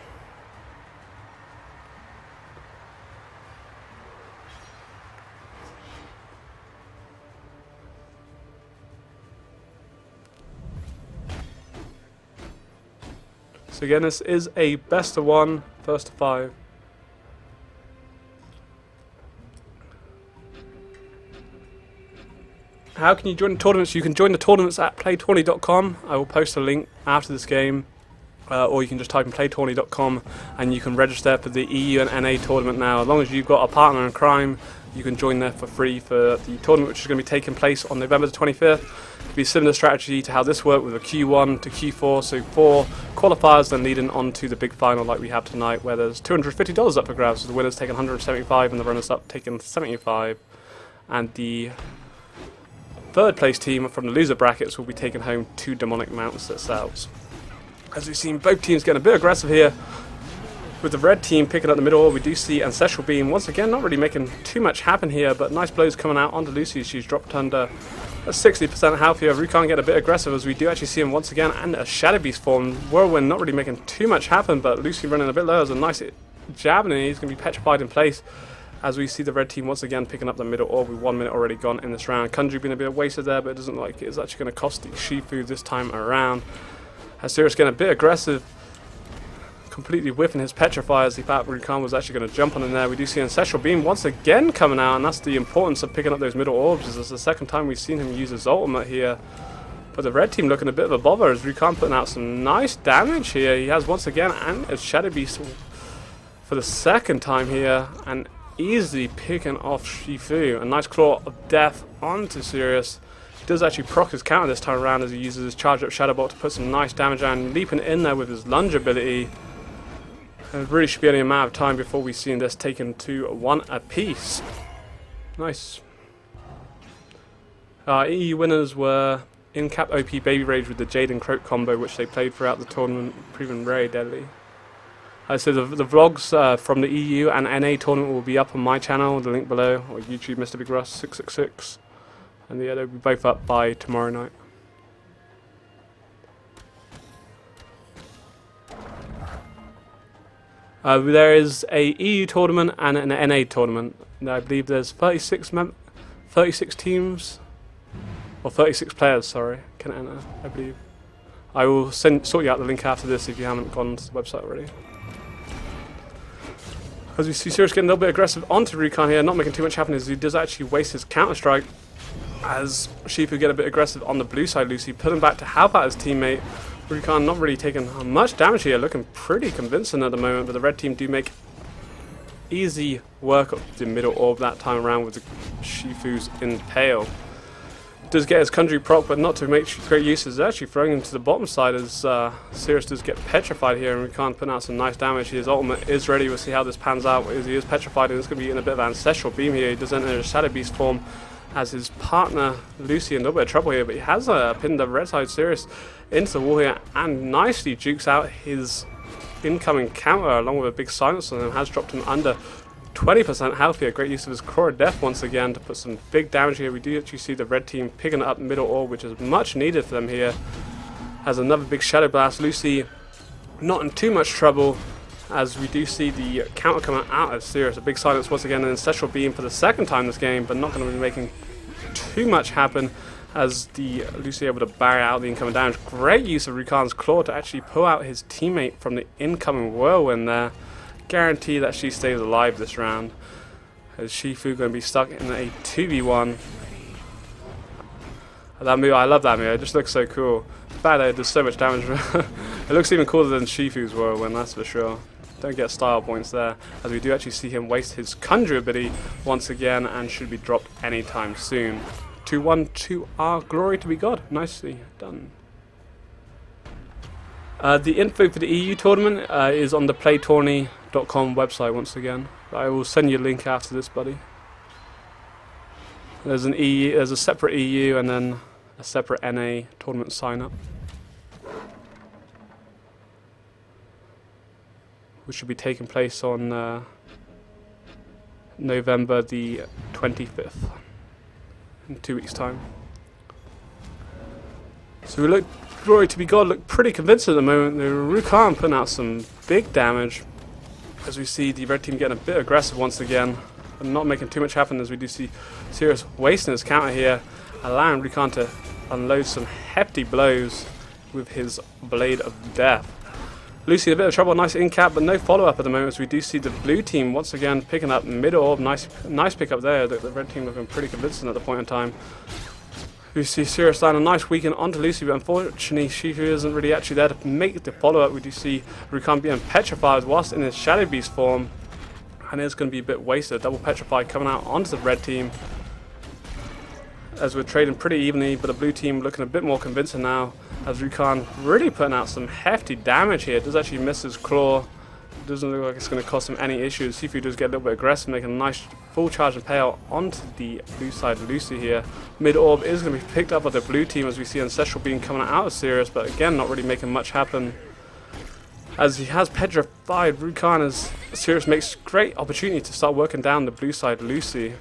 So again, this is a best of 1, first to 5. How can you join the tournaments? You can join the tournaments at Playtourney.com. I will post a link after this game. Or you can just type in Playtourney.com and you can register for the EU and NA tournament now. As long as you've got a partner in crime, you can join there for free for the tournament, which is going to be taking place on November the 25th. It'll be a similar strategy to how this worked with a Q1 to Q4, so 4 qualifiers then leading on to the big final like we have tonight, where there's $250 up for grabs. So the winner's taking 175 and the runners up taking 75. And the third place team from the loser brackets will be taking home 2 demonic mounts themselves. As we've seen, both teams getting a bit aggressive here. With the red team picking up the middle, we do see Ancestral Beam once again not really making too much happen here, but nice blows coming out onto Lucy. She's dropped under a 60% health here. Rukan get a bit aggressive as we do actually see him once again, and a Shadow Beast form. Whirlwind not really making too much happen, but Lucy running a bit low as a nice jab, and he's going to be petrified in place. As we see the red team once again picking up the middle orb with 1 minute already gone in this round. Kunju being a bit wasted there, but it doesn't look like it's actually going to cost the Shifu this time around. As Sirius getting a bit aggressive, completely whiffing his Petrify as he thought Rukan was actually going to jump on in there. We do see Ancestral Beam once again coming out, and that's the importance of picking up those middle orbs. This is the second time we've seen him use his ultimate here. But the red team looking a bit of a bother as Rukan putting out some nice damage here. He has once again and a Shadow Beast for the second time here, and easily picking off Shifu. A nice Claw of Death onto Sirius. He does actually proc his counter this time around as he uses his charge up Shadow Bolt to put some nice damage on, leaping in there with his lunge ability. And it really should be only a matter of time before we see this taken to 1 apiece. Nice. EU winners were in-cap OP Baby Rage with the Jade and Croak combo, which they played throughout the tournament, proving very deadly. So the vlogs from the EU and NA tournament will be up on my channel, the link below, or YouTube Mr. Big Russ 666, and yeah, they'll be both up by tomorrow night. There is a EU tournament and an NA tournament. I believe there's 36 teams, or 36 players, sorry, can enter, I believe. I will sort you out the link after this if you haven't gone to the website already. As we see Sirius getting a little bit aggressive onto Recon here, not making too much happen as he does actually waste his counter-strike. As Shifu get a bit aggressive on the blue side, Lucy pulling back to help out his teammate. Recon not really taking much damage here, looking pretty convincing at the moment, but the red team do make easy work of the middle orb that time around with the Shifu's Impale. Does get his Kundry proc, but not to make great use. Is actually throwing him to the bottom side as Sirius does get petrified here, and Recon putting out some nice damage. His ultimate is ready. We'll see how this pans out as he is petrified, and it's going to be in a bit of an ancestral beam here. He does enter a Shadow Beast form as his partner Lucy in a little bit of trouble here, but he has pinned the red side Sirius into the wall here and nicely jukes out his incoming counter along with a big silence on him. Has dropped him under 20% health here. Great use of his Core of Death once again to put some big damage here. We do actually see the red team picking up middle orb, which is much needed for them here. Has another big Shadow Blast. Lucy not in too much trouble as we do see the counter coming out of Sirius. A big silence once again, an ancestral beam for the second time this game, but not going to be making too much happen as the Lucy able to barrier out the incoming damage. Great use of Recon's Claw to actually pull out his teammate from the incoming whirlwind there. Guarantee that she stays alive this round. As Shifu going to be stuck in a 2v1. That move, I love that move. It just looks so cool. Bad though, it does so much damage. It looks even cooler than Shifu's whirlwind, that's for sure. Don't get style points there, as we do actually see him waste his Conjure ability once again and should be dropped anytime soon. 2-1 to our glory to be God. Nicely done. The info for the EU tournament is on the Playtourney.com website once again. I will send you a link after this, buddy. There's an EU, there's a separate EU and then a separate NA tournament sign up, which should be taking place on November the 25th, in 2 weeks' time. So we look, glory to be God, look pretty convincing at the moment. The Rukan putting out some big damage as we see the red team getting a bit aggressive once again, and not making too much happen as we do see Sirius wasting his counter here, allowing Rukan to unload some hefty blows with his Blade of Death. Lucy in a bit of trouble, nice in-cap, but no follow-up at the moment as we do see the blue team once again picking up middle orb. Nice pick up there. The red team looking pretty convincing at the point in time. We see Sirius land a nice weekend onto Lucy, but unfortunately Shifu isn't really actually there to make the follow-up. We do see Rukan being petrified whilst in his Shadow Beast form, and it's going to be a bit wasted. Double Petrify coming out onto the red team as we're trading pretty evenly, but the blue team looking a bit more convincing now as Rukan really putting out some hefty damage here. Does actually miss his claw. Doesn't look like it's going to cost him any issues. Shifu does get a little bit aggressive, making a nice full charge and payout onto the blue side Lucy here. Mid orb is going to be picked up by the blue team as we see Ancestral Beam coming out of Sirius, but again not really making much happen as he has petrified Rukan as Sirius makes great opportunity to start working down the blue side Lucy.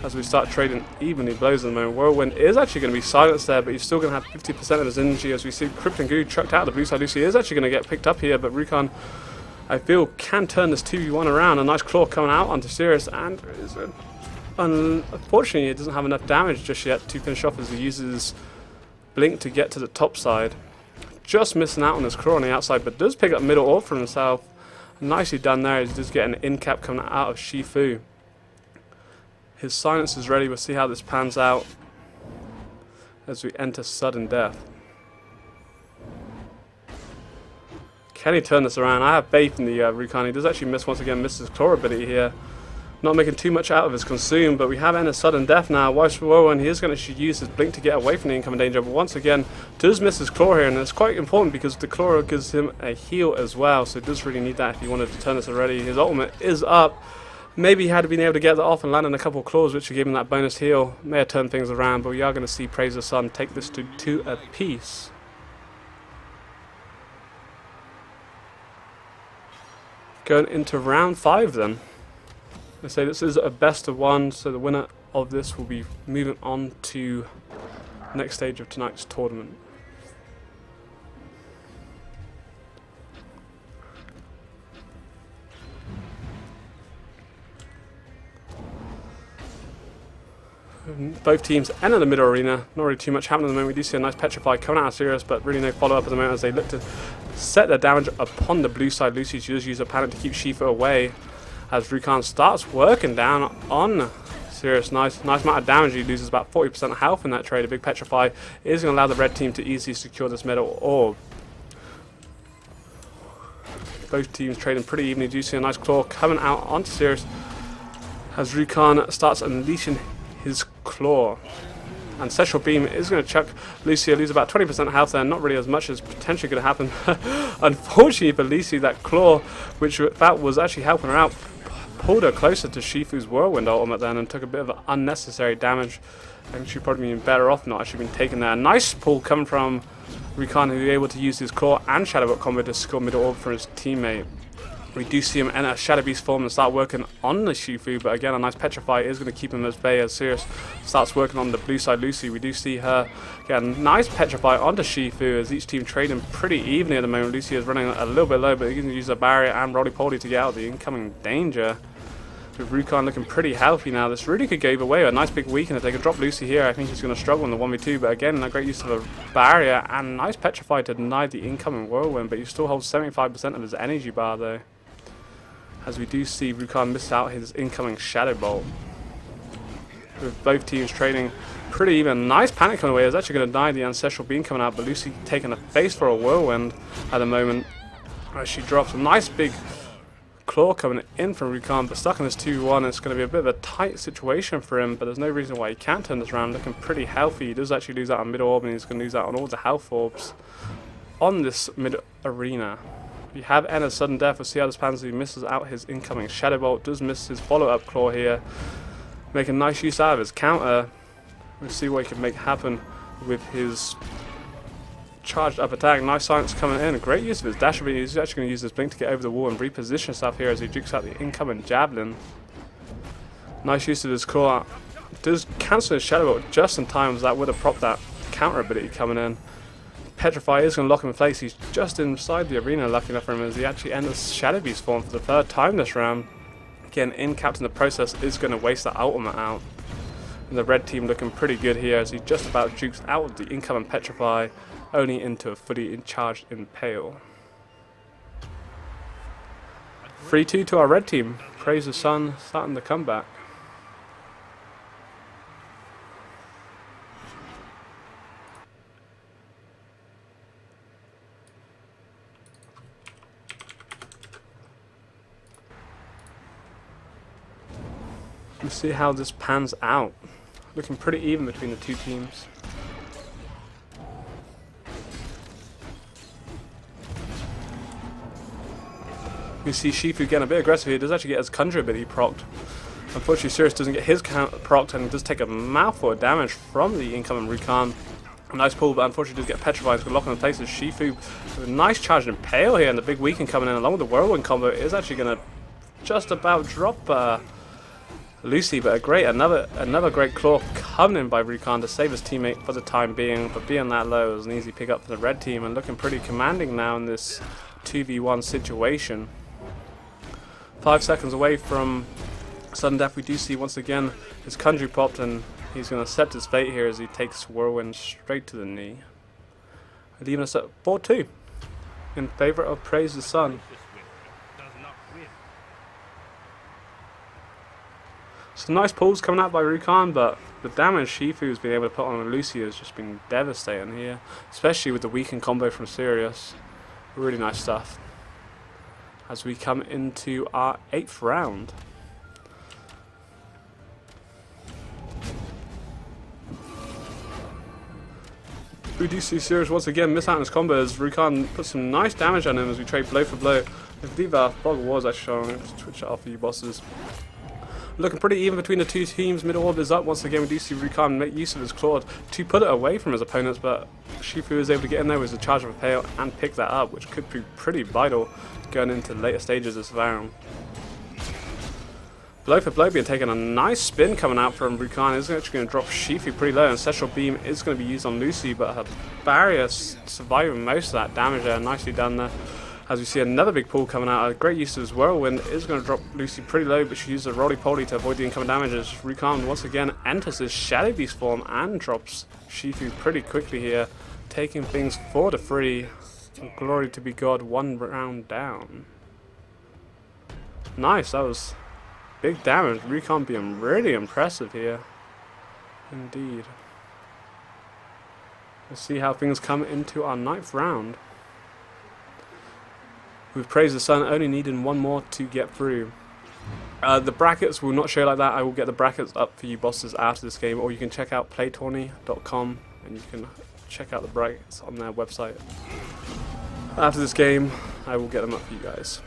As we start trading evenly blows at the moment. Whirlwind is actually going to be silenced there, but he's still going to have 50% of his energy as we see Krypton Goo chucked out. The blue side Lucy is actually going to get picked up here, but Rukan, I feel, can turn this 2v1 around. A nice claw coming out onto Sirius, and unfortunately it doesn't have enough damage just yet to finish off as he uses Blink to get to the top side. Just missing out on his claw on the outside, but does pick up middle orb for himself. Nicely done there. He does get an in-cap coming out of Shifu. His silence is ready. We'll see how this pans out as we enter sudden death. Can he turn this around? I have faith in the Rukan. He does actually miss once again, misses his claw ability here. Not making too much out of his consume, but we have entered sudden death now. Whilst Rowan, he is going to use his blink to get away from the incoming danger, but once again does miss his claw here, and it's quite important because the claw gives him a heal as well, so he does really need that if he wanted to turn this already. His ultimate is up. Maybe had he been able to get that off and land in a couple of claws, which would give him that bonus heal, may have turned things around, but we are going to see Praise the Sun take this to 2 apiece. Going into round 5 then. I say this is a best of 1, so the winner of this will be moving on to the next stage of tonight's tournament. Both teams enter the middle arena. Not really too much happening at the moment. We do see a nice Petrify coming out of Sirius, but really no follow-up at the moment as they look to set their damage upon the blue side. Lucy does use a panic to keep Shifu away as Rukan starts working down on Sirius. Nice amount of damage. He loses about 40% health in that trade. A big Petrify is going to allow the red team to easily secure this middle orb. Both teams trading pretty evenly. You do see a nice claw coming out onto Sirius as Rukan starts unleashing his claw. Ancestral Beam is going to chuck Lucia, lose about 20% health there, not really as much as potentially going to happen. Unfortunately for Lucy, that claw, which that was actually helping her out, pulled her closer to Shifu's Whirlwind ultimate then and took a bit of unnecessary damage. I think she'd probably been better off not actually been taken there. Nice pull coming from Rukan, who was able to use his claw and Shadow Bolt combo to score middle orb for his teammate. We do see him enter Shadow Beast form and start working on the Shifu, but again a nice Petrify is going to keep him at bay as Sirius starts working on the blue side Lucy. We do see her get a nice Petrify onto Shifu as each team trading pretty evenly at the moment. Lucy is running a little bit low, but he can use a barrier and roly-poly to get out of the incoming danger. With Rukan looking pretty healthy now, this really could go either way. A nice big weaken if they could drop Lucy here. I think he's going to struggle in the 1v2, but again a great use of a barrier and nice Petrify to deny the incoming Whirlwind, but he still holds 75% of his energy bar though. As we do see Rukan miss out his incoming Shadow Bolt. With both teams trading pretty even. Nice panic coming away. It's actually going to deny the Ancestral Beam coming out, but Lucy taking a face for a Whirlwind at the moment. As she drops a nice big claw coming in from Rukan, but stuck in this 2-1. It's going to be a bit of a tight situation for him, but there's no reason why he can't turn this around. Looking pretty healthy. He does actually lose out on mid orb, and he's going to lose out on all the health orbs on this mid arena. We have entered sudden death. We'll see how this pans. He misses out his incoming Shadow Bolt, does miss his follow-up claw here, making nice use out of his counter. We'll see what he can make happen with his charged up attack. Nice silence coming in. A great use of his dash ability. He's actually going to use his blink to get over the wall and reposition himself here as he jukes out the incoming javelin. Nice use of his claw. Does cancel his Shadow Bolt just in time as that would have propped that counter ability coming in. Petrify is going to lock him in place. He's just inside the arena, lucky enough for him, as he actually enters Shadow Beast form for the 3rd time this round. Again, in captain the process is going to waste that ultimate out. And the red team looking pretty good here as he just about jukes out of the incoming Petrify, only into a fully charged Impale. 3-2 to our red team. Praise the Sun starting the comeback. Let's see how this pans out. Looking pretty even between the two teams. We see Shifu getting a bit aggressive here. He does actually get his Conjure ability procced. Unfortunately, Sirius doesn't get his procced and does take a mouthful of damage from the incoming Rukan. A nice pull, but unfortunately does get petrified. He's going to lock in place as Shifu with a nice charged Impale here, and the big weaken coming in along with the Whirlwind combo is actually going to just about drop Lucy, but another great claw coming in by Rukan to save his teammate for the time being, but being that low was an easy pick up for the red team and looking pretty commanding now in this 2v1 situation. 5 seconds away from sudden death. We do see once again his Conjure popped, and he's going to accept his fate here as he takes Whirlwind straight to the knee, leaving us at 4-2 in favour of Praise the Sun. Some nice pulls coming out by Rukan, but the damage Shifu's been able to put on Lucy has just been devastating here, especially with the weakened combo from Sirius. Really nice stuff. As we come into our 8th round. We do see Sirius once again miss out on his combo as Rukan puts some nice damage on him as we trade blow for blow. I believe our Fog was actually showing. Let's switch it off for you bosses. Looking pretty even between the two teams. Middle orb is up once again. We do see Rukan make use of his claw to put it away from his opponents, but Shifu is able to get in there with the charge of a pail and pick that up, which could be pretty vital going into the later stages of this round. Blow for blow being taken, a nice spin coming out from Rukan is actually going to drop Shifu pretty low, and Ancestral Beam is going to be used on Lucy, but her barrier surviving most of that damage there, nicely done there. As we see another big pull coming out, a great use of his Whirlwind is going to drop Lucy pretty low, but she uses a Roly-Poly to avoid the incoming damages. Rukan once again enters his Shadow Beast form and drops Shifu pretty quickly here, taking things 4-3. Glory to be God, 1 round down. Nice, that was big damage. Rukan being really impressive here. Indeed. We'll see how things come into our 9th round. With Praise the Sun only needing 1 more to get through. The brackets will not show like that. I will get the brackets up for you bosses after this game, or you can check out Playtourney.com and you can check out the brackets on their website. After this game, I will get them up for you guys.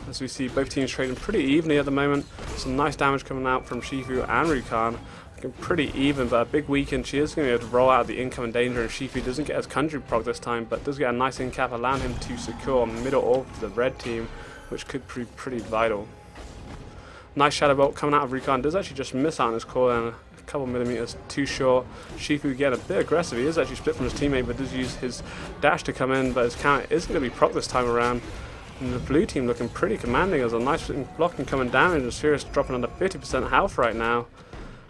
As we see both teams trading pretty evenly at the moment. Some nice damage coming out from Shifu and Rukan. Looking pretty even, but a big weaken. She is going to be able to roll out of the incoming danger, and Shifu doesn't get his Conjuring proc this time, but does get a nice in cap, allowing him to secure middle orb for the red team, which could prove pretty vital. Nice Shadow Bolt coming out of Rukan. Does actually just miss out on his core and a couple millimeters too short. Shifu getting a bit aggressive. He is actually split from his teammate, but does use his dash to come in, but his counter isn't going to be proc this time around. And the blue team looking pretty commanding as a nice block and coming damage, and Sirius dropping under 50% health right now.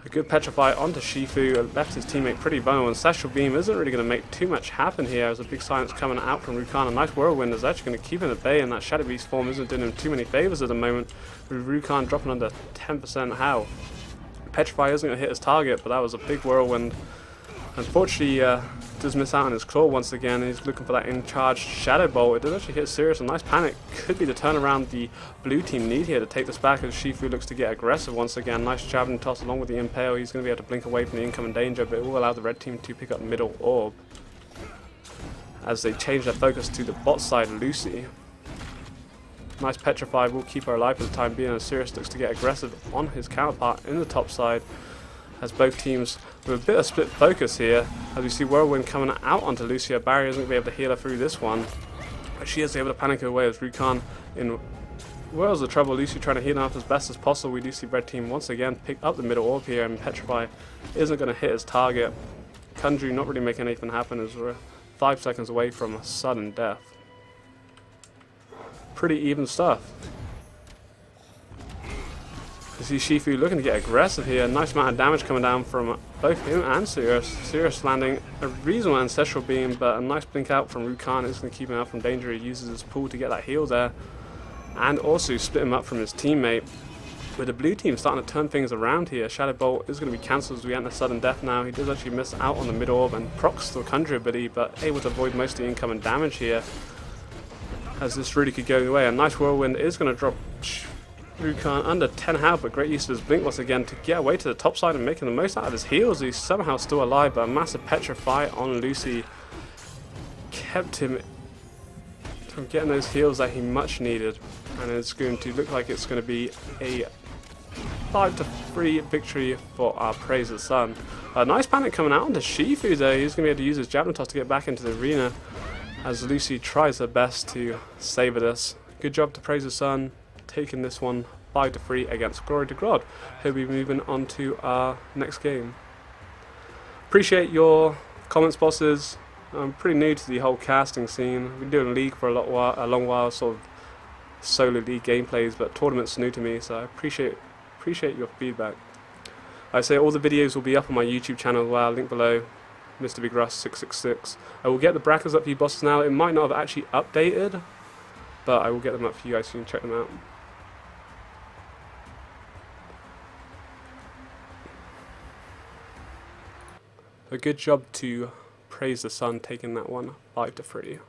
A good Petrify onto Shifu, left his teammate pretty vulnerable, and Ancestral Beam isn't really going to make too much happen here as a big silence coming out from Rukan. A nice Whirlwind is actually going to keep him at bay, and that Shadow Beast form isn't doing him too many favours at the moment, with Rukan dropping under 10% health. Petrify isn't going to hit his target, but that was a big Whirlwind. Unfortunately, does miss out on his claw once again. He's looking for that in-charge Shadow Bolt. It does actually hit Sirius. A nice panic could be the turnaround the blue team need here to take this back, as Shifu looks to get aggressive once again. Nice javelin toss along with the Impale. He's going to be able to blink away from the incoming danger, but it will allow the red team to pick up middle orb as they change their focus to the bot side, Lucy. Nice Petrify will keep her alive for the time being, as Sirius looks to get aggressive on his counterpart in the top side, as both teams with a bit of split focus here. As we see Whirlwind coming out onto Lucia. Barry isn't going to be able to heal her through this one, but she is able to panic her away as Rukan in worlds of trouble. Lucy trying to heal her up as best as possible. We do see red team once again pick up the middle orb here, and Petrify isn't going to hit his target. Conjuring not really making anything happen as we're 5 seconds away from a sudden death. Pretty even stuff. You see Shifu looking to get aggressive here. Nice amount of damage coming down from both him and Sirius. Sirius landing a reasonable Ancestral Beam, but a nice blink out from Rukan is going to keep him out from danger. He uses his pull to get that heal there, and also split him up from his teammate. With the blue team starting to turn things around here, Shadow Bolt is going to be cancelled as we enter sudden death now. He does actually miss out on the mid orb and procs the Conjure ability, but able to avoid most of the incoming damage here, as this really could go away. A nice Whirlwind is going to drop Rukan under 10 health, but great use of his blink once again to get away to the top side and making the most out of his heals. He's somehow still alive, but a massive Petrify on Lucy kept him from getting those heals that he much needed, and it's going to look like it's going to be a 5-3 victory for our Praise the Sun. A nice panic coming out onto Shifu there. He's going to be able to use his javelin toss to get back into the arena as Lucy tries her best to savour this. Good job to Praise the Sun, taking this one 5-3 against Glory to God. He'll be moving on to our next game. Appreciate your comments, bosses. I'm pretty new to the whole casting scene. I've been doing League for a long while, sort of solo League gameplays, but tournaments are new to me, so I appreciate your feedback. I say all the videos will be up on my YouTube channel as well, link below, Mr. Big Russ 666. I will get the brackets up for you bosses now. It might not have actually updated, but I will get them up for you guys so you can check them out. A good job to Praise the Sun taking that one 5-3.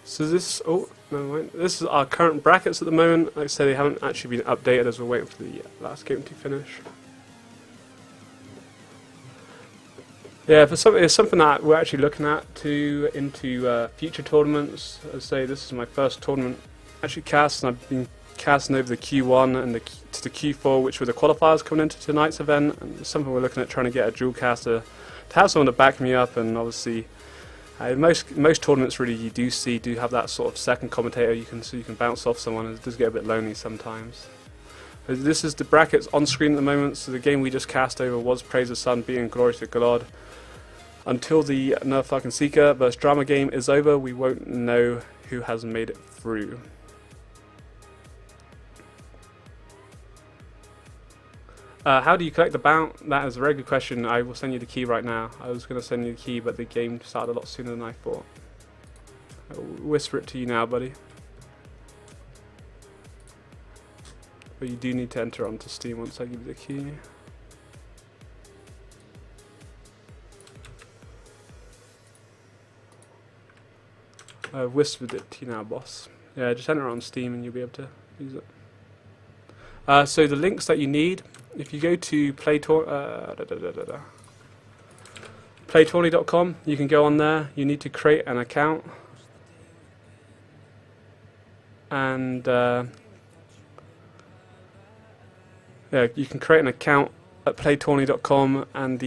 So this, oh, never mind. This is our current brackets at the moment. Like I say, they haven't actually been updated as we're waiting for the last game to finish. Yeah, it's something that we're actually looking at into future tournaments. As I say, this is my first tournament actually cast, and I've been casting over the Q1 and to the Q4, which were the qualifiers coming into tonight's event. And it's something we're looking at, trying to get a dual caster to have someone to back me up, and obviously. Most tournaments really you do have that sort of second commentator so you can bounce off someone. It does get a bit lonely sometimes. This is the brackets on screen at the moment. So the game we just cast over was Praise the Sun beating Glory to God. Until the Nerf fucking Seeker vs Drama game is over, we won't know who has made it through. How do you collect the bounce? That is a very good question. I will send you the key right now. I was going to send you the key, but the game started a lot sooner than I thought. I'll whisper it to you now, buddy. But you do need to enter onto Steam once I give you the key. I've whispered it to you now, boss. Yeah, just enter on Steam and you'll be able to use it. So the links that you need, if you go to Playtourney.com, you can go on there. You need to create an account, and yeah, you can create an account at Playtourney.com, and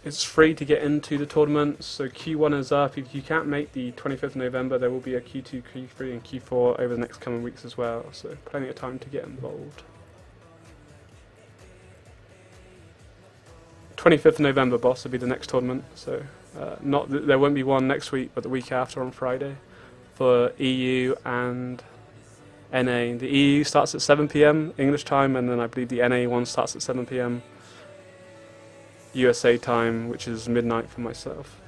it's free to get into the tournaments. So Q1 is up. If you can't make the 25th of November, there will be a Q2, Q3, and Q4 over the next coming weeks as well. So plenty of time to get involved. 25th of November, boss, will be the next tournament. So there won't be one next week, but the week after on Friday for EU and NA. The EU starts at 7 PM English time, and then I believe the NA one starts at 7 PM USA time, which is midnight for myself.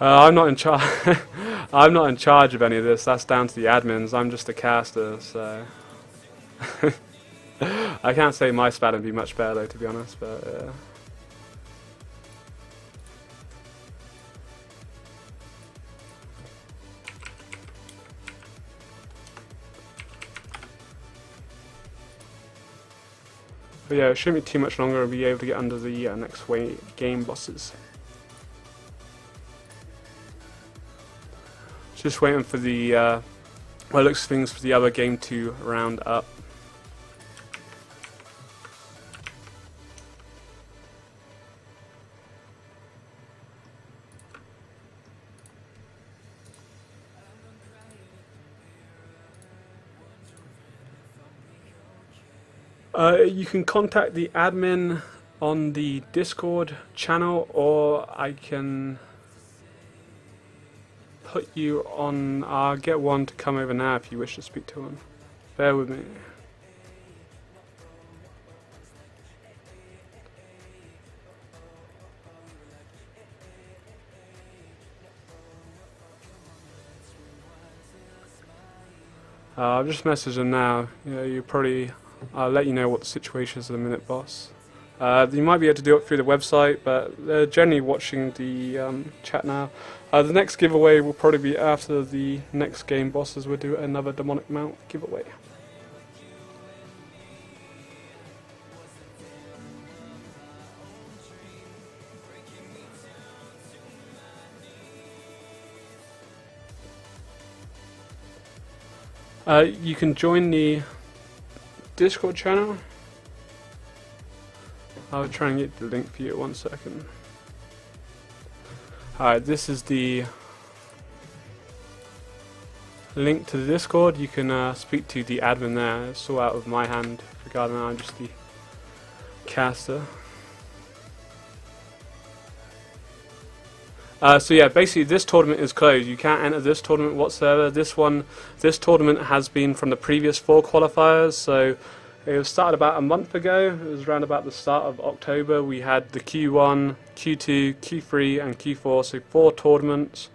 I'm not in charge. I'm not in charge of any of this. That's down to the admins. I'm just a caster, so. I can't say my spat would be much better though, to be honest, but but yeah, it shouldn't be too much longer. I'll be able to get under the next game bosses. Just waiting for the well, it looks things for the other game to round up. You can contact the admin on the Discord channel, or I can put you on. I'll get one to come over now if you wish to speak to him. Bear with me. I've just messaged him now. You probably. I'll let you know what the situation is in a minute, boss. You might be able to do it through the website, but they're generally watching the chat now. The next giveaway will probably be after the next game bosses. We'll do another demonic mount giveaway. You can join the Discord channel. I'll try and get the link for you. 1 second. Alright, this is the link to the Discord. You can speak to the admin there. It's all out of my hand regarding that. I'm just the caster. So yeah, basically this tournament is closed. You can't enter this tournament whatsoever. This tournament has been from the previous 4 qualifiers. So it was started about a month ago. It was around about the start of October. We had the Q1, Q2, Q3 and Q4, so 4 tournaments.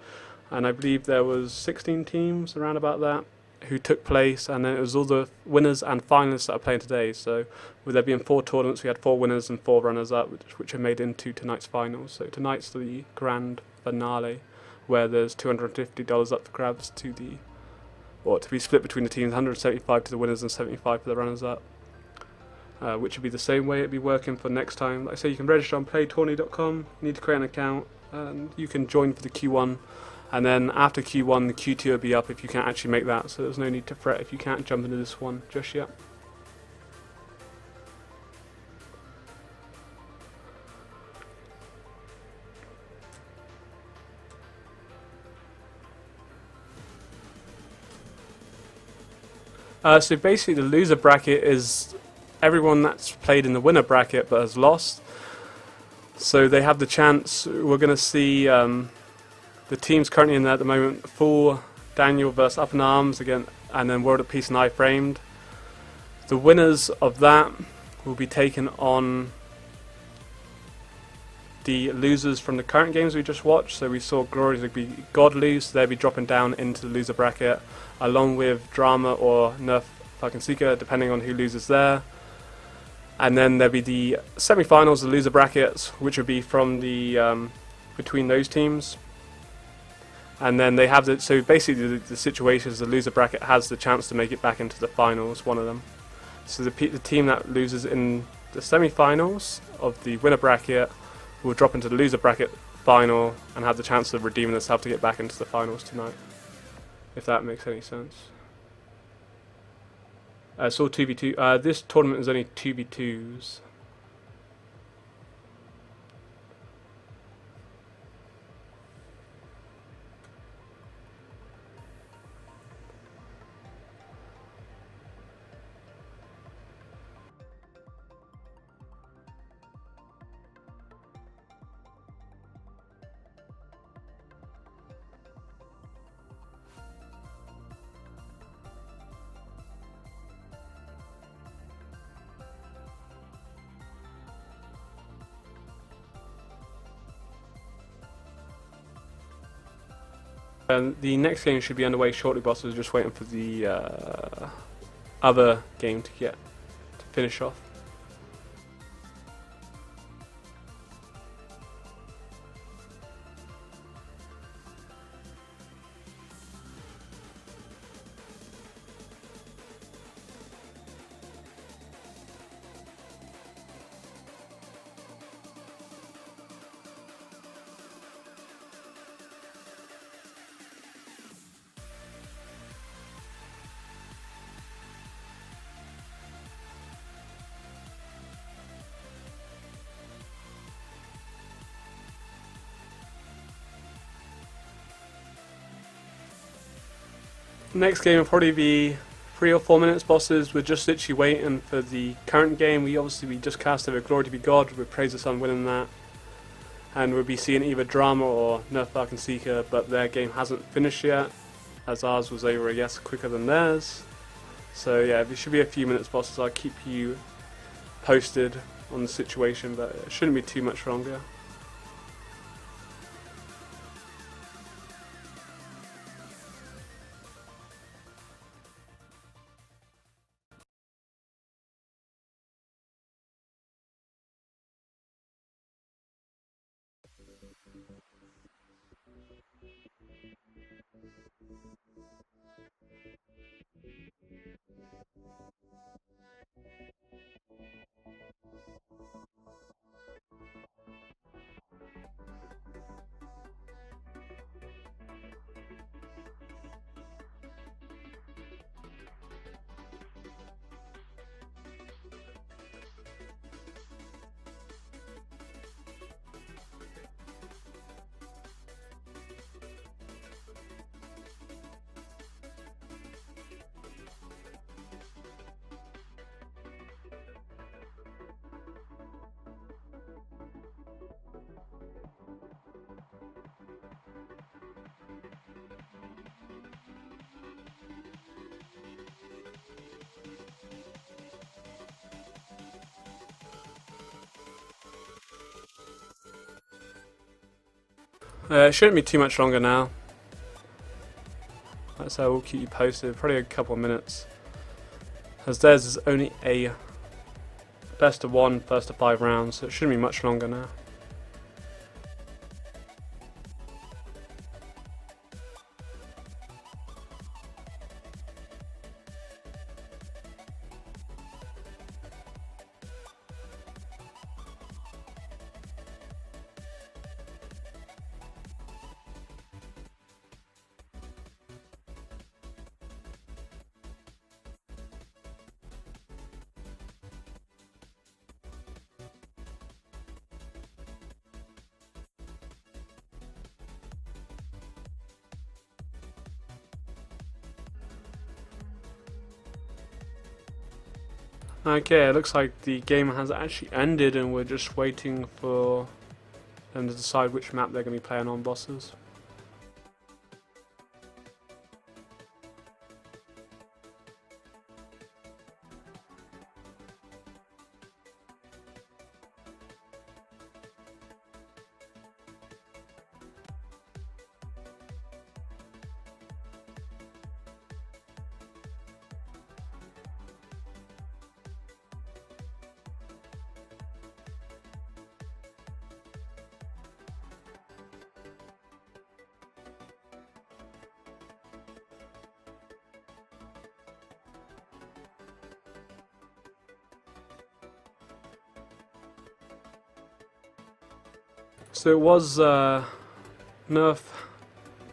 And I believe there was 16 teams around about that. who took place, and then it was all the winners and finalists that are playing today. So with there being 4 tournaments, we had 4 winners and 4 runners-up, which are made into tonight's finals. So tonight's the grand finale, where there's $250 up for grabs to be split between the teams, 175 to the winners and 75 for the runners-up. Which would be the same way it'd be working for next time. Like I say, you can register on Playtourney.com. You need to create an account, and you can join for the Q1. And then after Q1, the Q2 will be up if you can't actually make that. So there's no need to fret if you can't jump into this one just yet. So basically, the loser bracket is everyone that's played in the winner bracket but has lost. So they have the chance. We're going to see the teams currently in there at the moment: Full, Daniel versus Up in Arms again, and then World at Peace and I Framed. The winners of that will be taken on the losers from the current games we just watched. So we saw Glory to be God lose, so they'll be dropping down into the loser bracket, along with Drama or Nerf Falcon Seeker, depending on who loses there. And then there'll be the semi-finals, the loser brackets, which would be from the between those teams. And then they have so basically the situation is the loser bracket has the chance to make it back into the finals, one of them. So the team that loses in the semi-finals of the winner bracket will drop into the loser bracket final and have the chance of redeeming themselves to get back into the finals tonight, if that makes any sense. It's all 2v2. This tournament is only 2v2s. The next game should be underway shortly, boss. We're just waiting for the other game to finish off. Next game will probably be 3 or 4 minutes, bosses. We're just literally waiting for the current game. We just cast over Glory to be God. We praise the Sun winning that. And we'll be seeing either Drama or Nerf Falcon Seeker, but their game hasn't finished yet, as ours was over, I guess, quicker than theirs. So yeah, there should be a few minutes, bosses. I'll keep you posted on the situation, but it shouldn't be too much longer. It shouldn't be too much longer now. tonight, so we'll keep you posted. Probably a couple of minutes, as theirs is only a best of 1, first of 5 rounds, so it shouldn't be much longer now. Okay, it looks like the game has actually ended and we're just waiting for them to decide which map they're going to be playing on, bosses. So it was Nerf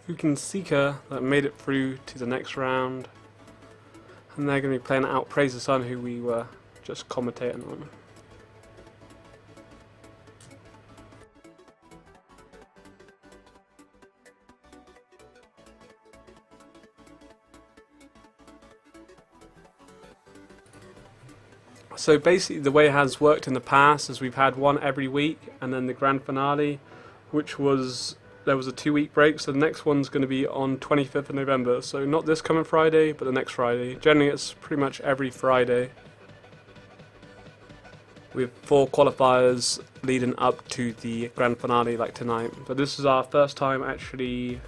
Fukin Seeker that made it through to the next round, and they're going to be playing out Praise the Sun, who we were just commentating on. So basically the way it has worked in the past is we've had one every week, and then the grand finale, which was, there was a 2-week break, so the next one's going to be on 25th of November, so not this coming Friday, but the next Friday. Generally it's pretty much every Friday, with 4 qualifiers leading up to the grand finale like tonight. But this is our first time actually,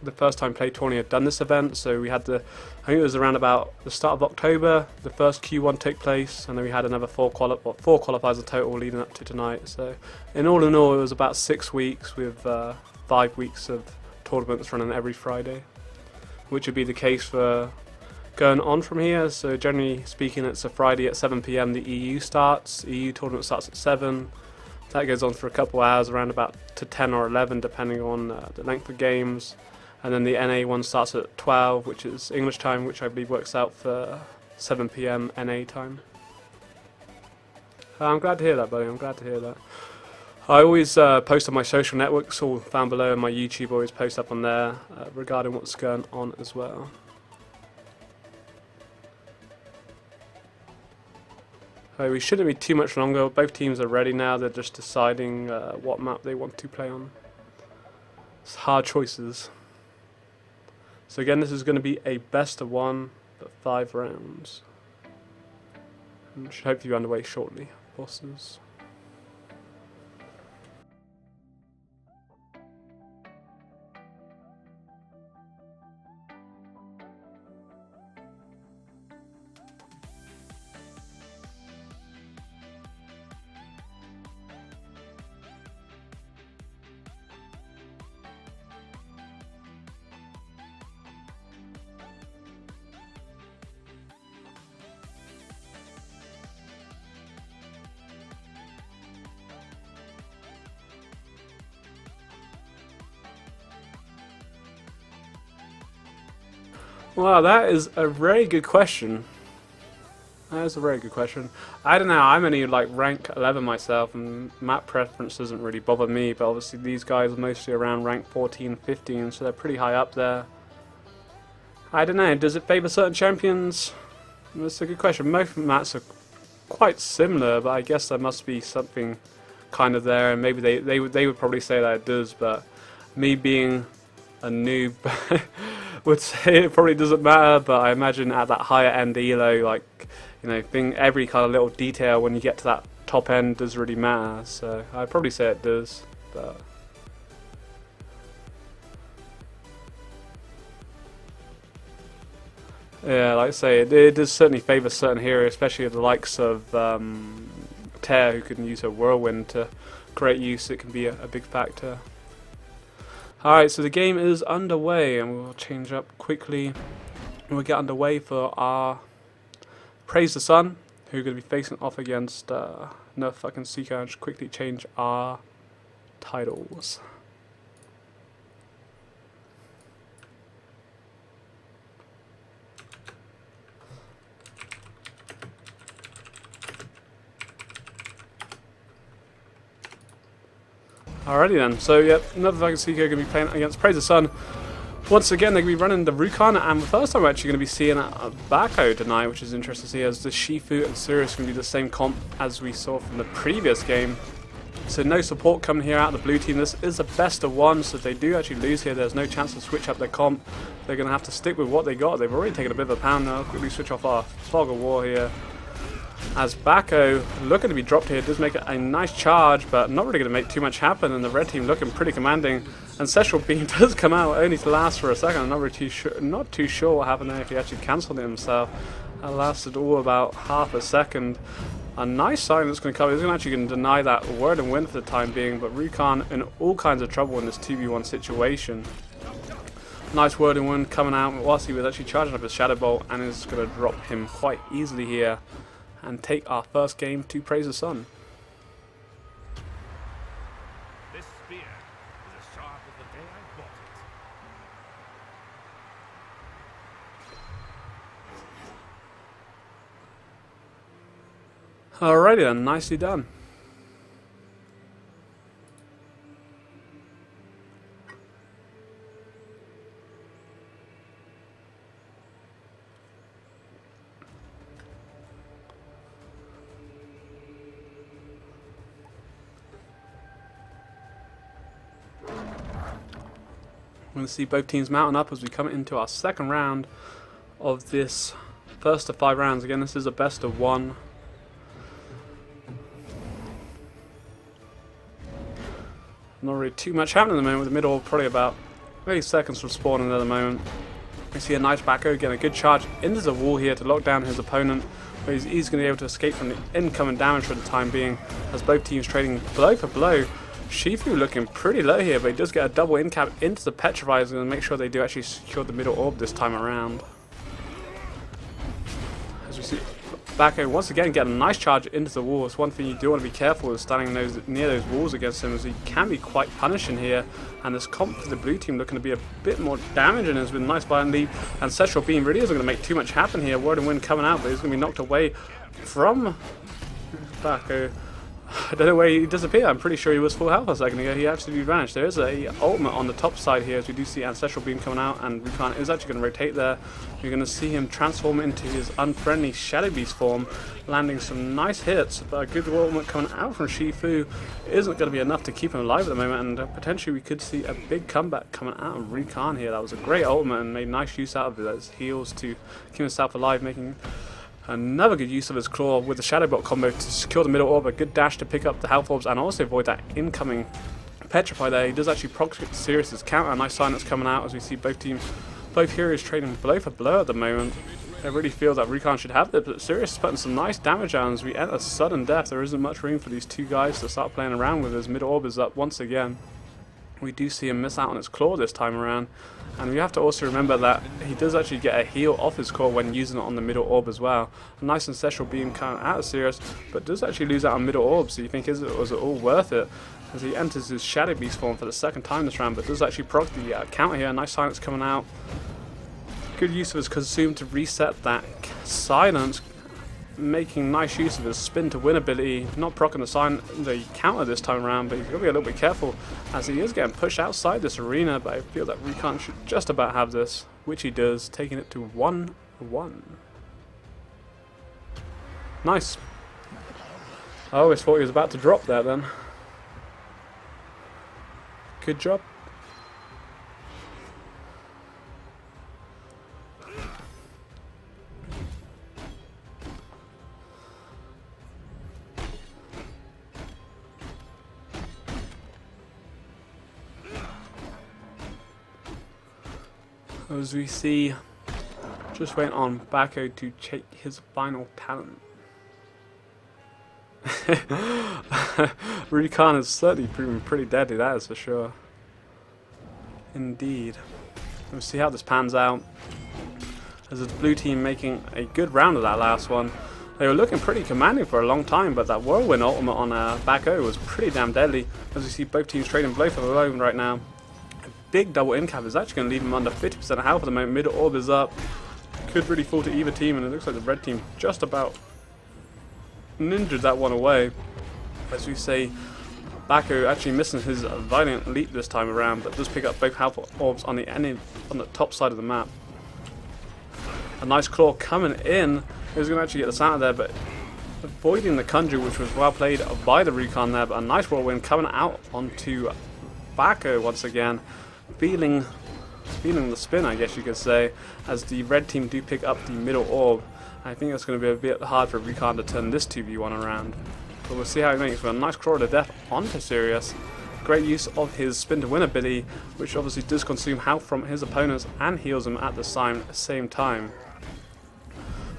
the first time Playtourney had done this event, so we had I think it was around about the start of October, the first Q1 took place, and then we had another 4 qualifiers in total leading up to tonight. So in all, it was about 6 weeks with 5 weeks of tournaments running every Friday, which would be the case for going on from here. So generally speaking, it's a Friday at 7 PM the EU starts. EU tournament starts at 7. That goes on for a couple of hours, around about to 10 or 11 depending on the length of games. And then the NA one starts at 12, which is English time, which I believe works out for 7 PM NA time. I'm glad to hear that, buddy. I'm glad to hear that. I always post on my social networks, all found below, and my YouTube always post up on there regarding what's going on as well. We shouldn't be too much longer. Both teams are ready now. They're just deciding what map they want to play on. It's hard choices. So again, this is going to be a best of 1, but 5 rounds. And should hopefully be underway shortly, bosses. Wow, that is a very good question. That is a very good question. I don't know, I'm only like rank 11 myself, and map preference doesn't really bother me, but obviously these guys are mostly around rank 14, 15, so they're pretty high up there. I don't know, does it favour certain champions? That's a good question. Most maps are quite similar, but I guess there must be something kind of there, and maybe they would probably say that it does, but me being a noob would say it probably doesn't matter, but I imagine at that higher end elo, like, you know, every kind of little detail when you get to that top end does really matter, so I'd probably say it does, but Yeah, like I say, it does certainly favour certain heroes, especially the likes of Tear, who can use her whirlwind to great use. It can be a big factor. Alright, so the game is underway, and we'll change up quickly. We'll get underway for our Praise the Sun, who are going to be facing off against No Fucking Seeker, and just quickly change our titles. Alrighty then, so yep, another Fucking Seeker going to be playing against Praise the Sun. Once again, they're going to be running the Rukon, and the first time we're actually going to be seeing a Bako tonight, which is interesting to see, as the Shifu and Sirius going to be the same comp as we saw from the previous game. So no support coming here out of the blue team. This is a best of one, so if they do actually lose here, there's no chance to switch up their comp. They're going to have to stick with what they got. They've already taken a bit of a pound now. Quickly switch off our Fog of War here. As Bako looking to be dropped here, does make a nice charge, but not really going to make too much happen, and the red team looking pretty commanding. Ancestral Beam does come out, only to last for a second. I'm not too sure what happened there, if he actually cancelled it himself. That lasted all about half a second. A nice sign that's going to come. He's actually going to deny that word and win for the time being, but Rukon in all kinds of trouble in this 2v1 situation. Nice word and win coming out whilst he was actually charging up his Shadow Bolt, and is going to drop him quite easily here and take our first game to Praise the Sun. This spear is as sharp as the day I bought it. Alrighty then, nicely done. We're going to see both teams mounting up as we come into our second round of this first of 5 rounds. Again, this is a best of 1. Not really too much happening at the moment, with the middle probably about 30 seconds from spawning at the moment. We see a nice Bako getting a good charge into the wall here to lock down his opponent, but he's going to be able to escape from the incoming damage for the time being, as both teams trading blow for blow. Shifu looking pretty low here, but he does get a double in cap into the Petrifiers and make sure they do actually secure the middle orb this time around. As we see Bako once again get a nice charge into the walls. One thing you do want to be careful is standing near those walls against him, as he can be quite punishing here. And this comp for the blue team looking to be a bit more damaging, as with a nice violent leap. Ancestral Beam really isn't going to make too much happen here. Word and Wind coming out, but he's going to be knocked away from Bako. I don't know where he disappeared. I'm pretty sure he was full health a second ago. He absolutely vanished. There is a ultimate on the top side here, as we do see Ancestral Beam coming out, and Rukon is actually going to rotate there. You're going to see him transform into his unfriendly Shadow Beast form, landing some nice hits, but a good ultimate coming out from Shifu isn't going to be enough to keep him alive at the moment, and potentially we could see a big comeback coming out of Rukon here. That was a great ultimate and made nice use out of those heals to keep himself alive, making another good use of his claw with the Shadow Bolt combo to secure the middle orb. A good dash to pick up the health orbs and also avoid that incoming Petrify there. He does actually proc Sirius's counter. A nice silence coming out as we see both heroes trading blow for blow at the moment. I really feel that Rukon should have it, but Sirius is putting some nice damage down as we enter sudden death. There isn't much room for these two guys to start playing around with. His middle orb is up once again. We do see him miss out on his claw this time around, and we have to also remember that he does actually get a heal off his claw when using it on the middle orb as well. A nice Ancestral Beam kind of out of Sirius, but does actually lose out on middle orb, so you think, was it all worth it? As he enters his Shadow Beast form for the second time this round, but does actually proc the counter here. Nice silence coming out. Good use of his consume to reset that silence, making nice use of his spin to win ability, not proccing the counter this time around, but he's going to be a little bit careful as he is getting pushed outside this arena. But I feel that Rukon should just about have this, which he does, taking it to 1-1. Nice. I always thought he was about to drop there then. Good job. As we see Just waiting on Bako to check his final talent. Rukan has certainly proven pretty deadly, that is for sure. Indeed. We'll see how this pans out. As the blue team making a good round of that last one. They were looking pretty commanding for a long time, but that whirlwind ultimate on Bako was pretty damn deadly. As you see both teams trading blow for the moment right now. A big double incap is actually going to leave him under 50% health at the moment. Middle orb is up. Could really fall to either team, and it looks like the red team just about ninjaed that one away. As we say, Bako actually missing his Valiant leap this time around, but does pick up both health orbs on the top side of the map. A nice claw coming in. He was going to actually get the sound there, but avoiding the Conjure, which was well played by the Recon there. But a nice whirlwind coming out onto Bako once again, feeling the spin, I guess you could say, as the red team do pick up the middle orb. I think it's going to be a bit hard for Recon to turn this 2v1 around. But we'll see how he makes with a nice claw to death onto Sirius. Great use of his spin to win ability, which obviously does consume health from his opponents and heals them at the same time.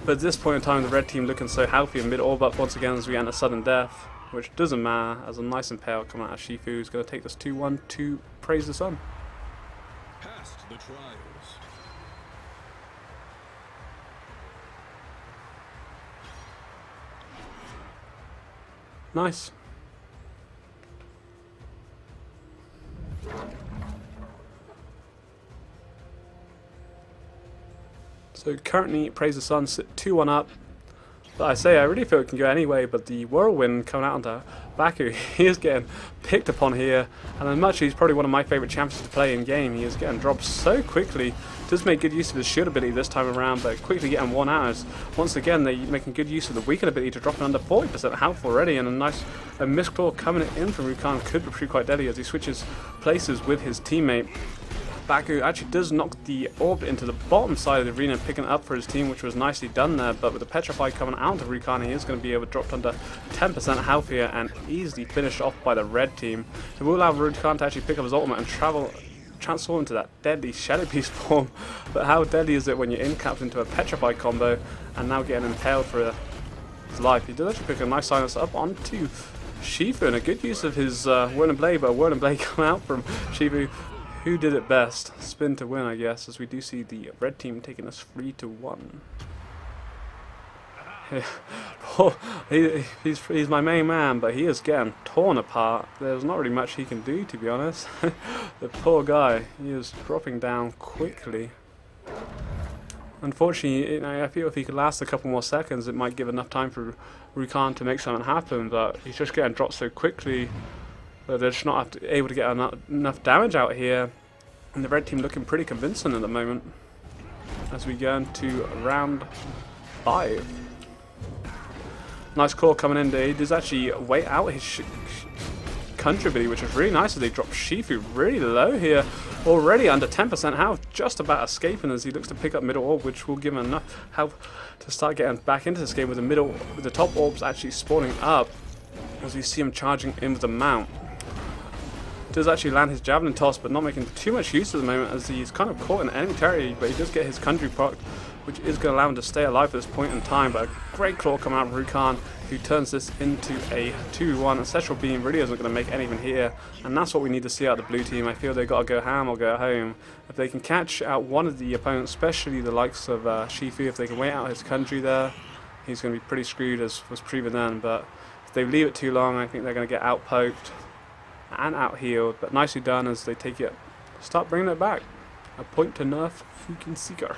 But at this point in time, the red team looking so healthy and mid orb up once again as we enter sudden death, which doesn't matter, as a nice impale coming out of Shifu who's going to take this 2-1 to Praise the Sun. Past the trials. Nice. So currently Praise the Sun sit 2-1 up. But I say I really feel it can go anyway, but the whirlwind coming out onto Baku, he is getting picked upon here, and as much as he's probably one of my favourite champions to play in game, he is getting dropped so quickly. Does make good use of his shield ability this time around, but quickly getting one out as once again they're making good use of the weaken ability to drop it under 40% health already, and a missed claw coming in from Rukan could be quite deadly as he switches places with his teammate. Baku actually does knock the orb into the bottom side of the arena, picking it up for his team, which was nicely done there. But with the Petrify coming out of Rukan, he is going to be able to drop under 10% health here and easily finished off by the red team. It will allow Rukan to actually pick up his ultimate and transform into that deadly Shadow Beast form. But how deadly is it when you're incapped into a Petrify combo and now getting impaled for his life? He does actually pick a nice silence up onto Shifu, and a good use of his Whirling Blade, but a Whirling Blade coming out from Shifu. Who did it best? Spin to win, I guess, as we do see the red team taking us 3-1. He's my main man, but he is getting torn apart. There's not really much he can do, to be honest. The poor guy, he is dropping down quickly. Unfortunately, I feel if he could last a couple more seconds, it might give enough time for Rukan to make something happen, but he's just getting dropped so quickly. But they're just not able to get enough damage out here. And the red team looking pretty convincing at the moment. As we go into round 5. Nice claw coming in there. He does actually wait out his country ability, which is really nice as they drop Shifu really low here. Already under 10% health, just about escaping as he looks to pick up middle orb, which will give him enough health to start getting back into this game with the top orbs actually spawning up. As we see him charging in with the mount. Does actually land his javelin toss, but not making too much use at the moment as he's kind of caught in enemy territory, but he does get his country proc, which is going to allow him to stay alive at this point in time. But a great claw coming out of Rukan, who turns this into a 2-1. Ancestral Beam really isn't going to make anything here, and that's what we need to see out of the blue team. I feel they've got to go ham or go home. If they can catch out one of the opponents, especially the likes of Shifu, if they can wait out his country there, he's going to be pretty screwed, as was proven then. But if they leave it too long, I think they're going to get out-poked and out-healed, but nicely done as they take it, start bringing it back. A point to nerf Fukin Seeker.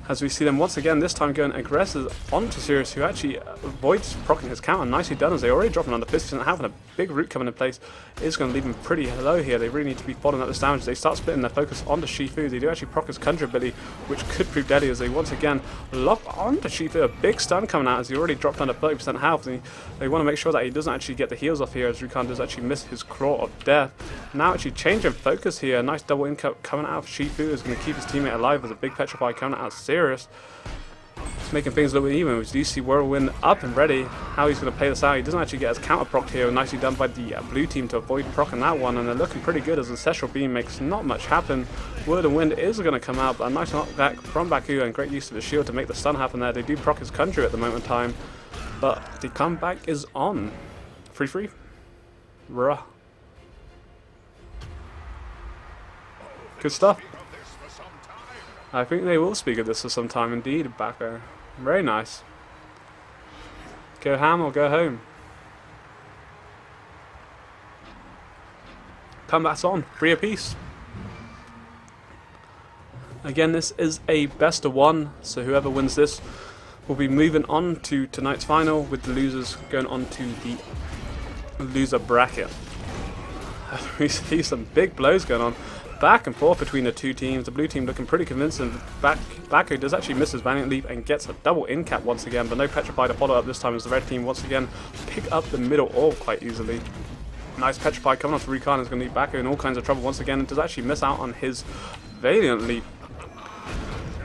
As we see them once again, this time going aggressive onto Sirius, who actually avoids proccing his counter. Nicely done as they already dropping under 50% health, and a big root coming in place is going to leave them pretty low here. They really need to be following up this damage. They start splitting their focus onto Shifu. They do actually proc his conjure ability, which could prove deadly as they once again lock onto Shifu. A big stun coming out as he already dropped under 30% health. They want to make sure that he doesn't actually get the heals off here, as Rukan does actually miss his claw of death. Now actually changing focus here. Nice double incap coming out of Shifu is going to keep his teammate alive with a big Petrify coming out of Sirius. making things a little bit even. We do see Whirlwind up and ready. How he's going to play this out. He doesn't actually get his counter proc here. Nicely done by the blue team to avoid procking that one, and they're looking pretty good as Ancestral Beam makes not much happen. Word and Wind is going to come out, but a nice knockback from Baku and great use of the shield to make the stun happen there. They do proc his Conjure at the moment in time, but the comeback is on. 3-3. Bruh. Good stuff. I think they will speak of this for some time indeed, Baku. Very nice. Go ham or go home. Comeback's on. 3 apiece. Again, this is a best of 1, so whoever wins this will be moving on to tonight's final, with the losers going on to the loser bracket. We see some big blows going on. Back and forth between the two teams. The blue team looking pretty convincing. Baku does actually miss his Valiant Leap and gets a double in cap once again, but no Petrify to follow up this time as the red team once again pick up the middle orb quite easily. Nice Petrify coming off the Recon is going to leave Baku in all kinds of trouble once again, and does actually miss out on his Valiant Leap.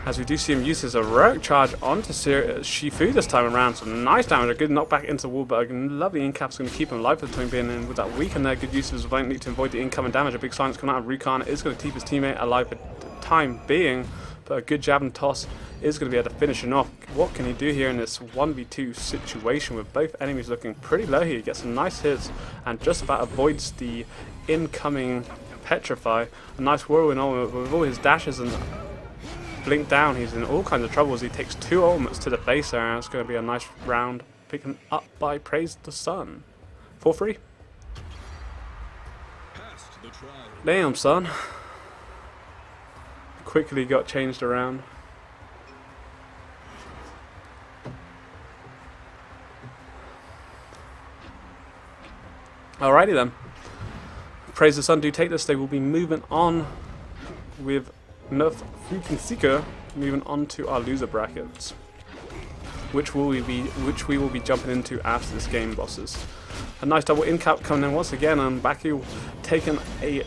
As we do see him use his heroic charge onto Shifu this time around. Some nice damage, a good knockback into the wall, but a lovely in-cap's going to keep him alive for the time being. And with that weaken there, good use of his Valiant Leap to avoid the incoming damage. A big silence coming out of Recon is going to keep his teammate alive for the time being, but a good jab and toss is going to be able to finish him off. What can he do here in this 1v2 situation with both enemies looking pretty low here? He gets some nice hits and just about avoids the incoming Petrify. A nice whirlwind on with all his dashes and blink down. He's in all kinds of trouble as he takes 2 ultimates to the face there, and it's going to be a nice round picking up by Praise the Sun. 4-3. Damn, son. Quickly got changed around. Alrighty then. Praise the Sun do take this. They will be moving on with Nerf Fukinsika, moving on to our loser brackets, which we will be jumping into after this game, bosses. A nice double in cap coming in once again, and Baku taking a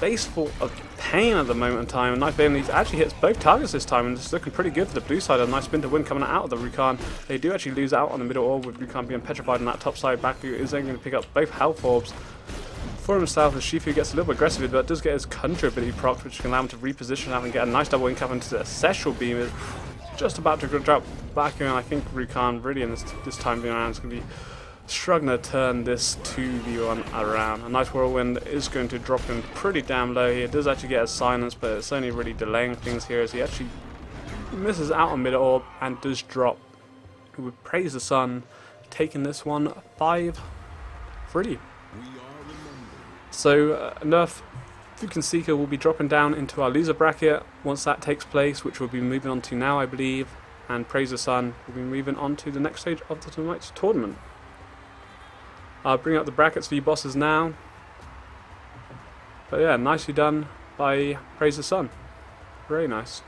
face full of pain at the moment in time. A nice Bailey actually hits both targets this time, and it's looking pretty good for the blue side. A nice spin to win coming out of the Recon. They do actually lose out on the middle orb with Recon being petrified on that top side. Baku is then going to pick up both health orbs for himself as Shifu gets a little bit aggressive, but does get his Conjure ability proc, which can allow him to reposition out and get a nice double in cap into the Ancestral Beam. Is just about to drop back in. I think Recon really in this time being around is going to be struggling to turn this 2v1 around. A nice Whirlwind is going to drop him pretty damn low here. It does actually get a silence, but it's only really delaying things here as he actually misses out on mid orb and does drop. We would Praise the Sun, taking this one 5-3. So Nerf Fukinsika will be dropping down into our loser bracket once that takes place, which we'll be moving on to now, I believe. And Praise the Sun will be moving on to the next stage of tonight's tournament. I'll bring up the brackets for you bosses now. But yeah, nicely done by Praise the Sun. Very nice.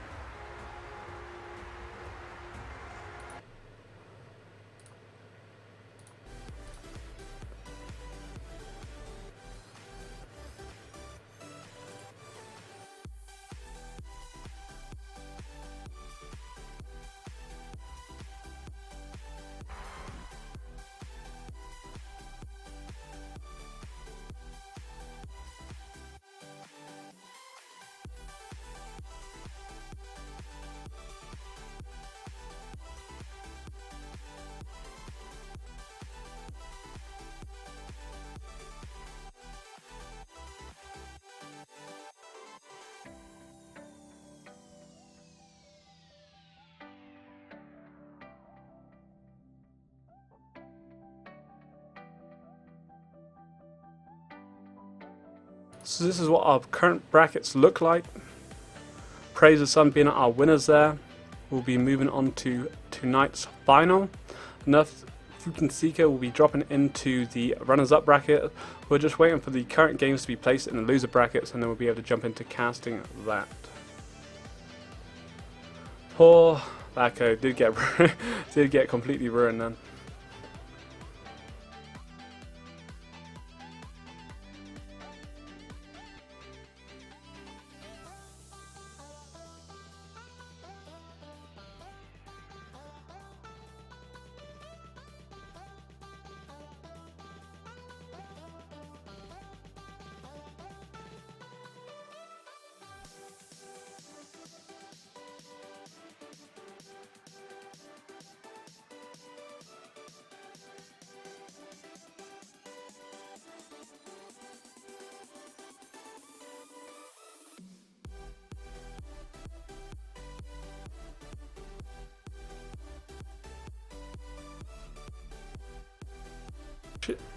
So this is what our current brackets look like. Praise the Sun being our winners there. We'll be moving on to tonight's final. Nerf Fukinsika will be dropping into the runners-up bracket. We're just waiting for the current games to be placed in the loser brackets, and then we'll be able to jump into casting that. Poor Baku did get completely ruined then.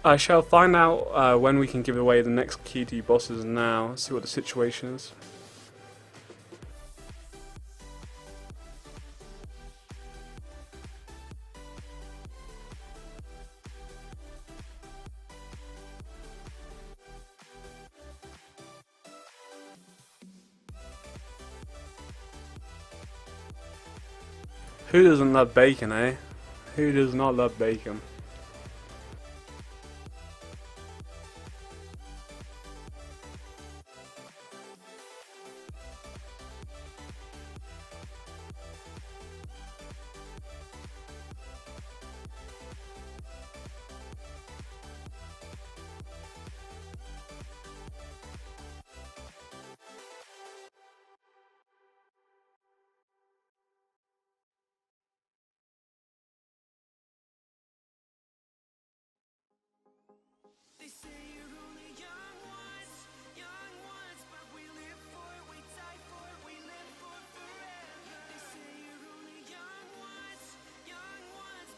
I shall find out when we can give away the next key to you bosses now, see what the situation is. Who doesn't love bacon, eh? Who does not love bacon? They say you're only young ones, but we live for it, we die for it, we live for forever. They say you're only young ones,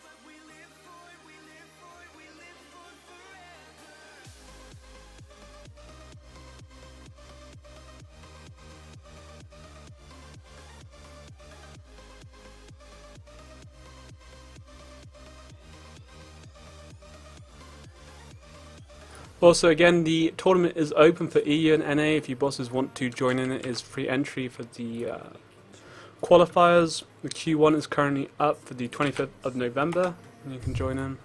but we live for it, we live for it, we live for forever. Also, again, the tournament is open for EU and NA. If you bosses want to join in, it is free entry for the qualifiers. The Q1 is currently up for the 25th of November, and you can join in.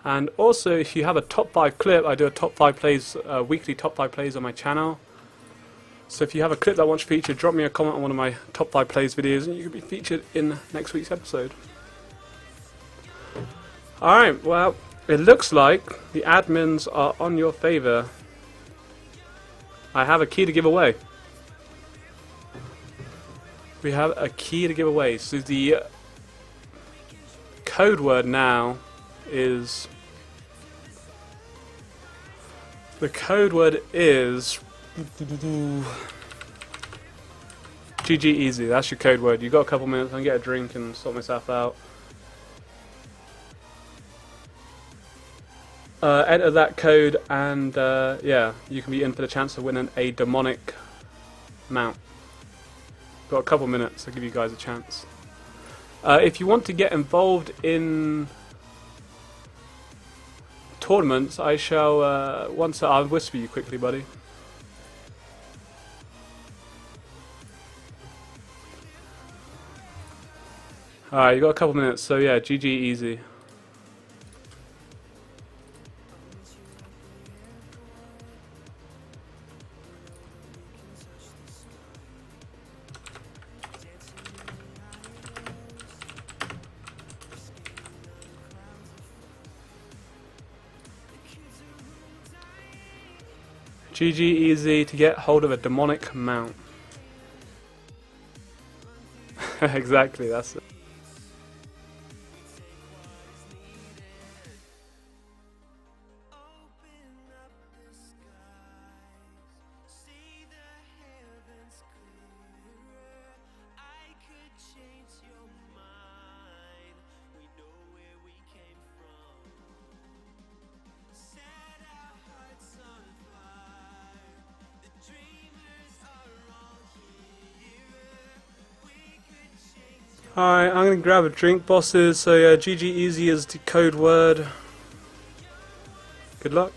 And also, if you have a top 5 clip, I do a top 5 plays, weekly top 5 plays on my channel. So if you have a clip that I want featured, drop me a comment on one of my top 5 plays videos and you can be featured in next week's episode. Alright, well, it looks like the admins are on your favour. I have a key to give away. We have a key to give away. So the code word now is... The code word is... GG easy, that's your code word. You got a couple minutes, I can get a drink and sort myself out. Enter that code and yeah, you can be in for the chance of winning a demonic mount. Got a couple minutes, I'll give you guys a chance. If you want to get involved in tournaments, I shall, I'll whisper you quickly, buddy. Alright, you got a couple minutes, so yeah, GG easy. GG easy to get hold of a demonic mount. Exactly, that's it. Alright, I'm gonna grab a drink, bosses. So yeah, GG easy is the code word. Good luck.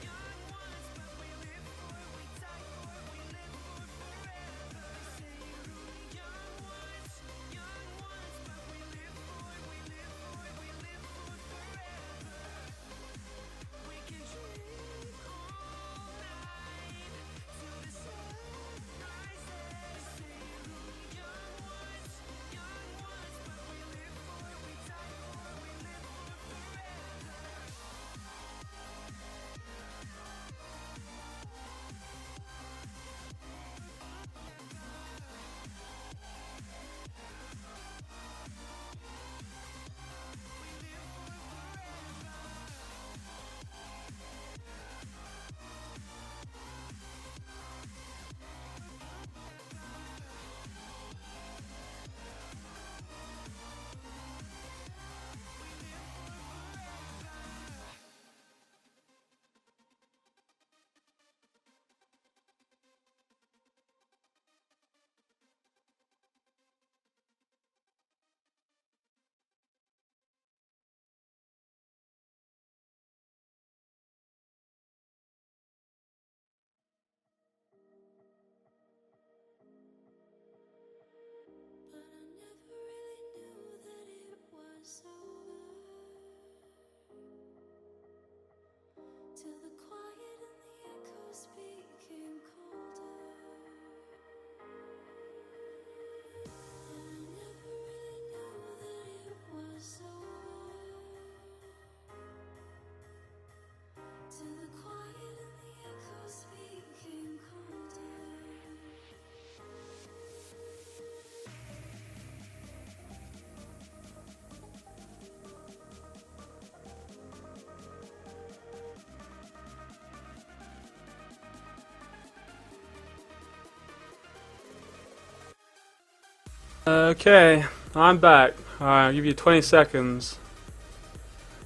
Okay, I'm back. Alright, I'll give you 20 seconds.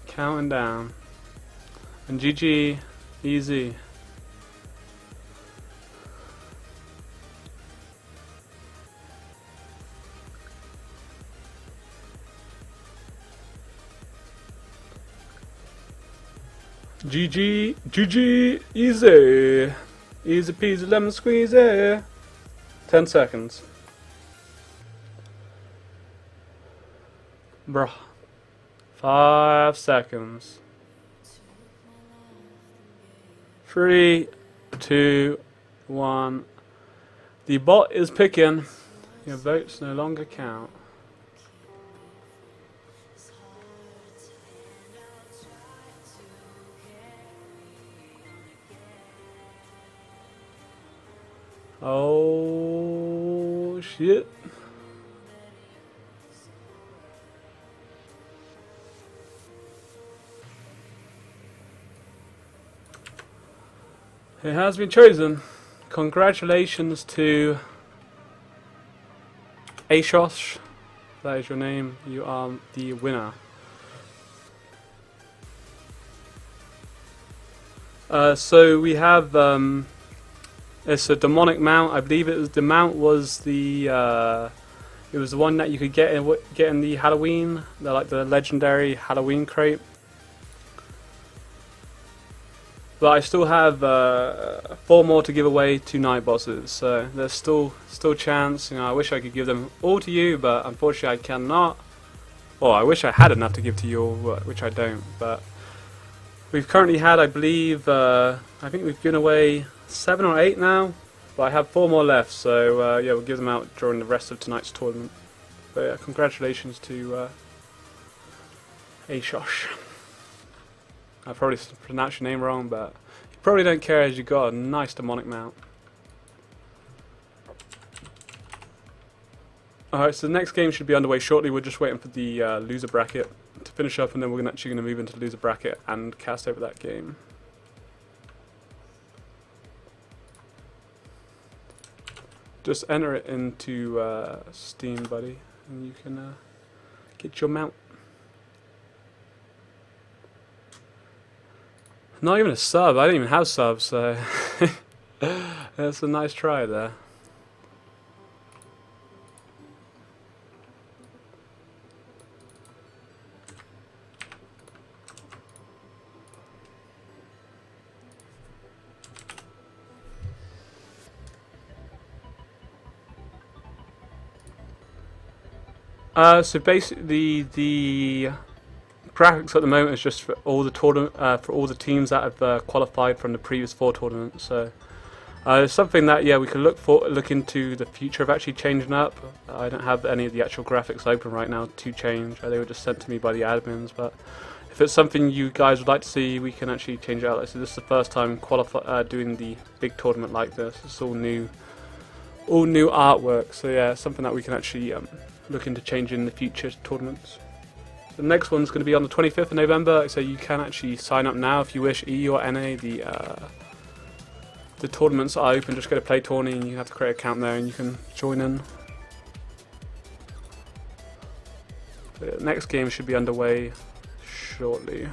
Counting down. And GG, easy. GG, GG, easy. Easy peasy lemon squeezy. 10 seconds. Bruh. 5 seconds. 3, 2, 1. The bot is picking. Your votes no longer count. Oh shit. It has been chosen. Congratulations to Ashosh. That is your name. You are the winner. So we have it's a demonic mount. I believe the mount was the it was the one that you could get in the Halloween, like the legendary Halloween crate. But I still have 4 more to give away to night bosses, so there's still chance. You know, I wish I could give them all to you, but unfortunately I cannot. Well, I wish I had enough to give to you all, which I don't. But we've currently had, I believe, I think we've given away 7 or 8 now, but I have 4 more left. So yeah, we'll give them out during the rest of tonight's tournament. But yeah, congratulations to Ashosh. I probably pronounced your name wrong, but you probably don't care as you got a nice demonic mount. Alright, so the next game should be underway shortly. We're just waiting for the loser bracket to finish up, and then we're actually going to move into the loser bracket and cast over that game. Just enter it into Steam, buddy, and you can get your mount. Not even a sub. I don't even have subs, so that's a nice try there. So basically, the graphics at the moment is just for all the for all the teams that have qualified from the previous 4 tournaments. So it's something that we could look into the future of actually changing up. I don't have any of the actual graphics open right now to change. They were just sent to me by the admins. But if it's something you guys would like to see, we can actually change it out. So this is the first time doing the big tournament like this. It's all new artwork. So yeah, it's something that we can actually look into changing in the future tournaments. The next one's going to be on the 25th of November, so you can actually sign up now if you wish. EU or NA, the tournaments are open. Just go to Playtourney and you have to create an account there and you can join in. The next game should be underway shortly.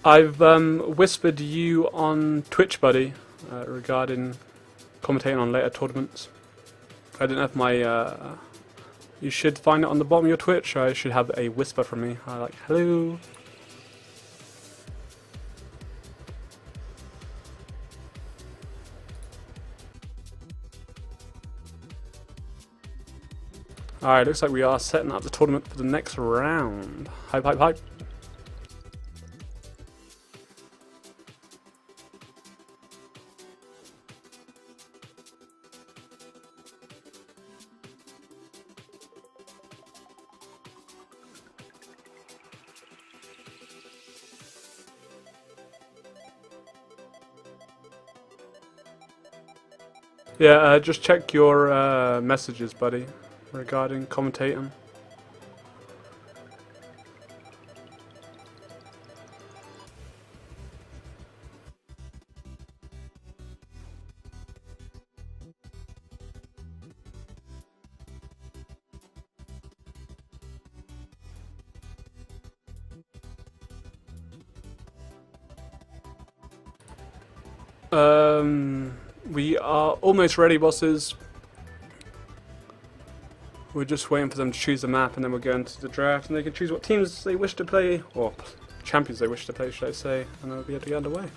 I've whispered you on Twitch, buddy, regarding commentating on later tournaments. I don't know if you should find it on the bottom of your Twitch, or I should have a whisper from me. Like, hello. Alright, looks like we are setting up the tournament for the next round. Hype, hype, hype. Yeah, just check your messages, buddy, regarding commentating. We are almost ready, bosses. We're just waiting for them to choose the map, and then we'll go into the draft, and they can choose what teams they wish to play, or champions they wish to play, should I say, and then we'll be able to get underway.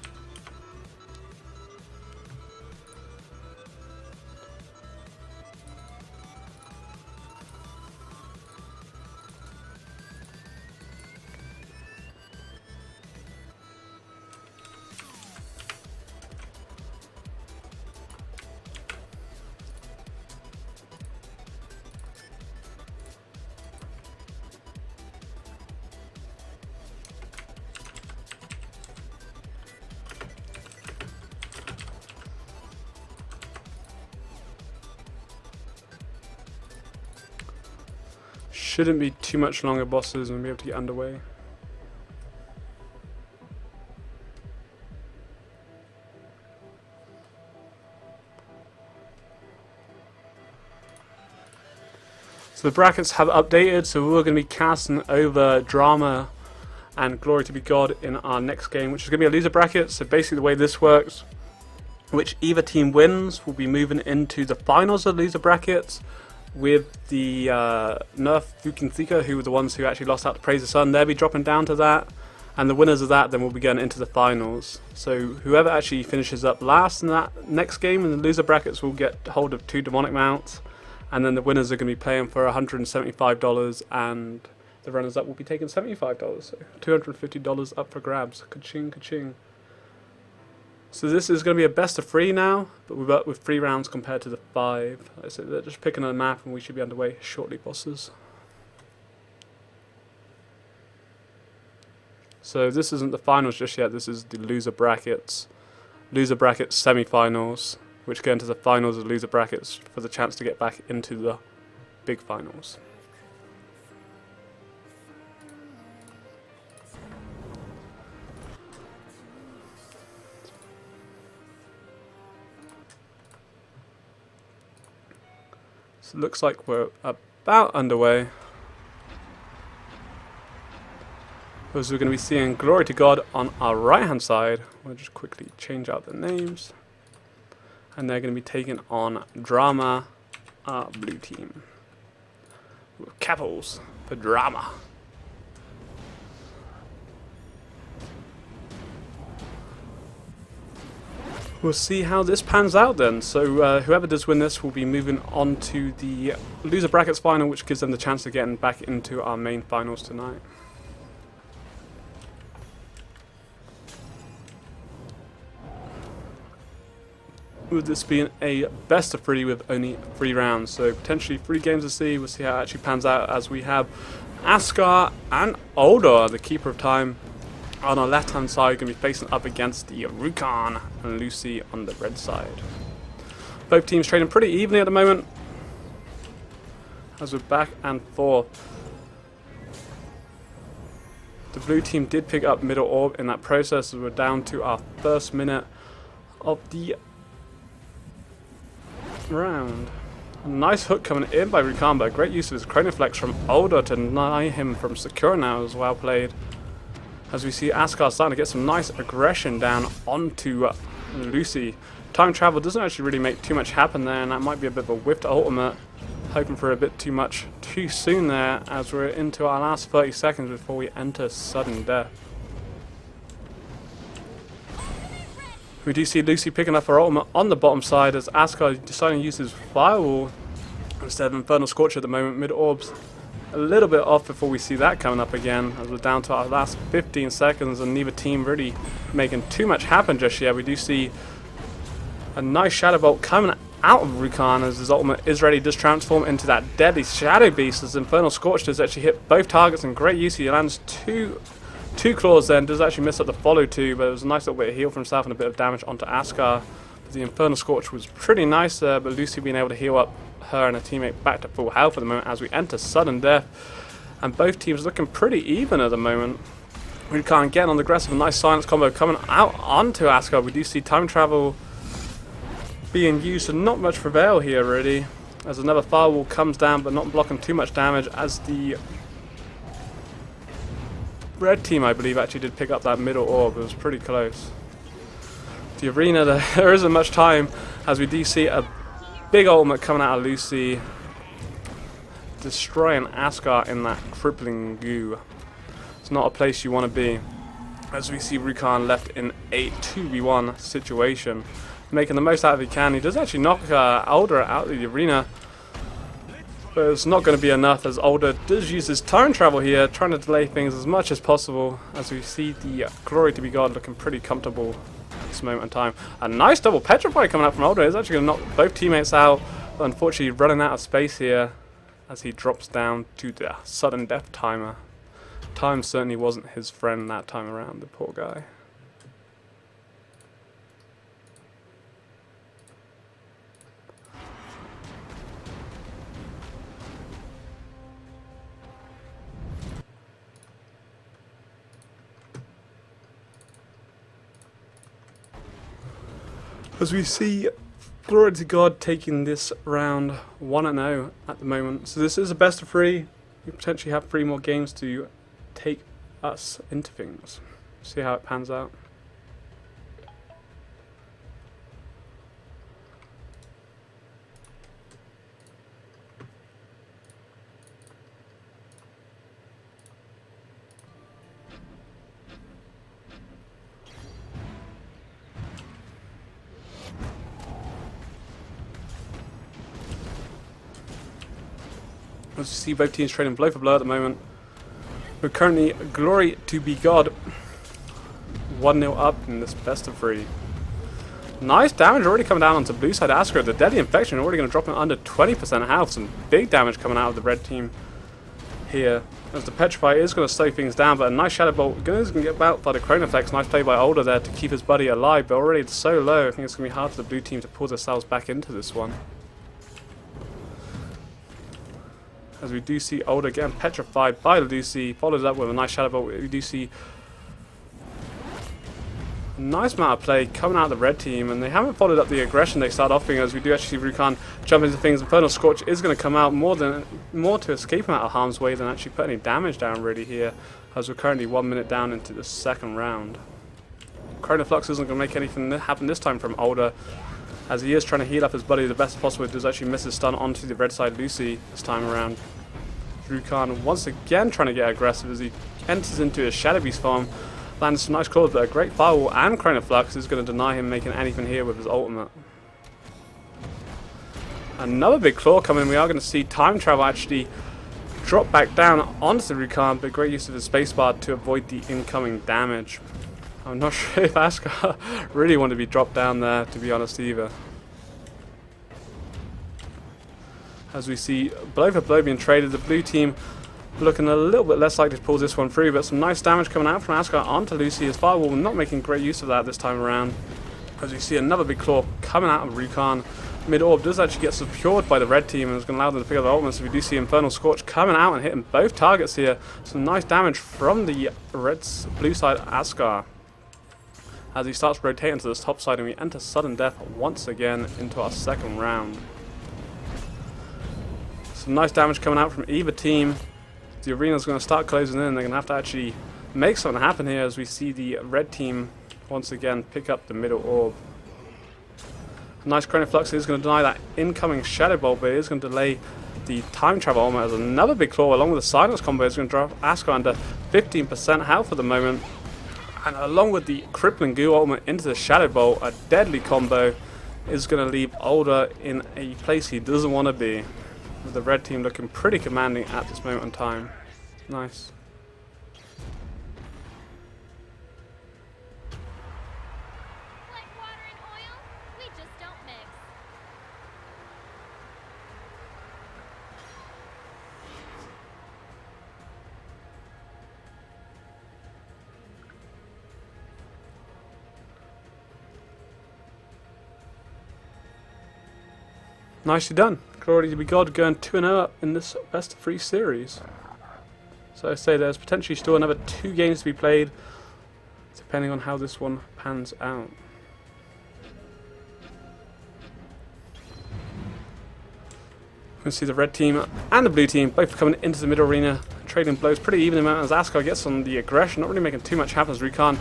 Shouldn't be too much longer, bosses, and we'll be able to get underway. So the brackets have updated, so we're going to be casting over Drama and Glory to be God in our next game, which is going to be a loser bracket. So basically the way this works, which either team wins will be moving into the finals of loser brackets, with the Nerf Fukinthika, who were the ones who actually lost out to Praise the Sun. They'll be dropping down to that, and the winners of that then will be going into the finals. So whoever actually finishes up last in that next game in the loser brackets will get hold of 2 demonic mounts, and then the winners are going to be playing for $175, and the runners up will be taking $75, so $250 up for grabs. Ka-ching, ka-ching. So this is going to be a best of 3 now, but with 3 rounds compared to the 5. So they're just picking a map, and we should be underway shortly, bosses. So this isn't the finals just yet. This is the loser brackets semi-finals, which go into the finals of loser brackets for the chance to get back into the big finals. So it looks like we're about underway. As we're going to be seeing Glory to God on our right hand side. We'll just quickly change out the names. And they're going to be taking on Drama, our blue team. With capitals for Drama. We'll see how this pans out then. So whoever does win this will be moving on to the loser brackets final, which gives them the chance of getting back into our main finals tonight. With this being a best of 3 with only 3 rounds, so potentially 3 games to see. We'll see how it actually pans out, as we have Askar and Older, the Keeper of Time, on our left hand side, going to be facing up against the Rukan and Lucy on the red side. Both teams trading pretty evenly at the moment, as we're back and forth. The blue team did pick up middle orb in that process, as we're down to our first minute of the round. A nice hook coming in by Rukamba. Great use of his Chronoflex from Older to deny him from secure now. As well played. As we see Askar starting to get some nice aggression down onto Lucy. Time travel doesn't actually really make too much happen there, and that might be a bit of a whiffed ultimate. Hoping for a bit too much too soon there, as we're into our last 30 seconds before we enter sudden death. We do see Lucy picking up her ultimate on the bottom side, as Askar deciding to use his Firewall instead of Infernal Scorcher at the moment. Mid orbs a little bit off before we see that coming up again, as we're down to our last 15 seconds and neither team really making too much happen just yet. We do see a nice Shadow Bolt coming out of Rukan, as his ultimate is ready to transform into that deadly Shadow Beast, as Infernal Scorch does actually hit both targets in great use. He lands two claws then, does actually miss up the follow 2, but it was a nice little bit of heal for himself and a bit of damage onto Askar. The Infernal Scorch was pretty nice there, but Lucy being able to heal up her and her teammate back to full health at the moment as we enter sudden death. And both teams looking pretty even at the moment. Rukan getting on the aggressive, a nice silence combo coming out onto Asgard. We do see time travel being used, so not much prevail here really. As another firewall comes down, but not blocking too much damage as the red team, I believe, actually did pick up that middle orb. It was pretty close. The arena, there isn't much time as we do see a big ultimate coming out of Lucy, destroying Asgard in that crippling goo. It's not a place you want to be. As we see Rukan left in a 2v1 situation, making the most out of he can. He does actually knock Alder out of the arena, but it's not going to be enough as Alder does use his time travel here, trying to delay things as much as possible. As we see the Glory to be God looking pretty comfortable at this moment in time. A nice double Petrify coming out from Alder. He's actually going to knock both teammates out, but unfortunately running out of space here as he drops down to the sudden death timer. Time certainly wasn't his friend that time around, the poor guy. As we see Glory to God taking this round 1-0 at the moment. So this is a best of 3. We potentially have 3 more games to take us into things. See how it pans out. As you see, both teams trading blow for blow at the moment. We're currently Glory to be God 1-0 up in this best of 3. Nice damage already coming down onto blue side Asgard. The Deadly Infection already going to drop him under 20% health. Some big damage coming out of the red team here. As the Petrify is going to slow things down, but a nice Shadow Bolt is going to get about by the Chronoflex. Nice play by Alder there to keep his buddy alive, but already it's so low, I think it's going to be hard for the blue team to pull themselves back into this one. As we do see Alder getting petrified by Lucy, follows up with a nice Shadow Bolt. We do see a nice amount of play coming out of the red team, and they haven't followed up the aggression they start offering. As we do actually see Rukan jump into things. Infernal Scorch is going to come out more to escape him out of harm's way than actually put any damage down really here, as we're currently 1 minute down into the second round. Chronoflux isn't going to make anything happen this time from Alder, as he is trying to heal up his buddy the best possible. He does actually miss his stun onto the red side Lucy this time around. Rukan once again trying to get aggressive as he enters into his Shadow Beast farm, lands some nice claws, but a great firewall and Chronoflux is going to deny him making anything here with his ultimate. Another big claw coming. We are going to see time travel actually drop back down onto Rukan, but great use of his spacebar to avoid the incoming damage. I'm not sure if Asgard really wanted to be dropped down there, to be honest, either. As we see blow for blow being traded, the blue team looking a little bit less likely to pull this one through, but some nice damage coming out from Asgard onto Lucy. His firewall not making great use of that this time around. As we see another big claw coming out of Rukan. Mid-orb does actually get secured by the red team and is going to allow them to pick up the ultimate. So we do see Infernal Scorch coming out and hitting both targets here. Some nice damage from the blue side Asgard, as he starts rotating to this top side, and we enter sudden death once again into our second round. Some nice damage coming out from either team. The arena's going to start closing in. They're going to have to actually make something happen here, as we see the red team once again pick up the middle orb. A nice Chronoflux is going to deny that incoming Shadow Bolt, but it is going to delay the time travel ultimate, as another big claw along with the silence combo is going to drop Asgard under 15% health at the moment. And along with the crippling goo ultimate into the Shadow Bolt, a deadly combo is going to leave Alder in a place he doesn't want to be, with the red team looking pretty commanding at this moment in time. Nice. Like water and oil, we just don't mix. Nicely done. Glory to be God, going 2-0 up in this best of 3 series. So I say there's potentially still another 2 games to be played, depending on how this one pans out. You can see the red team and the blue team both coming into the middle arena, trading blows pretty even amount as Ascar gets on the aggression, not really making too much happen as Rukan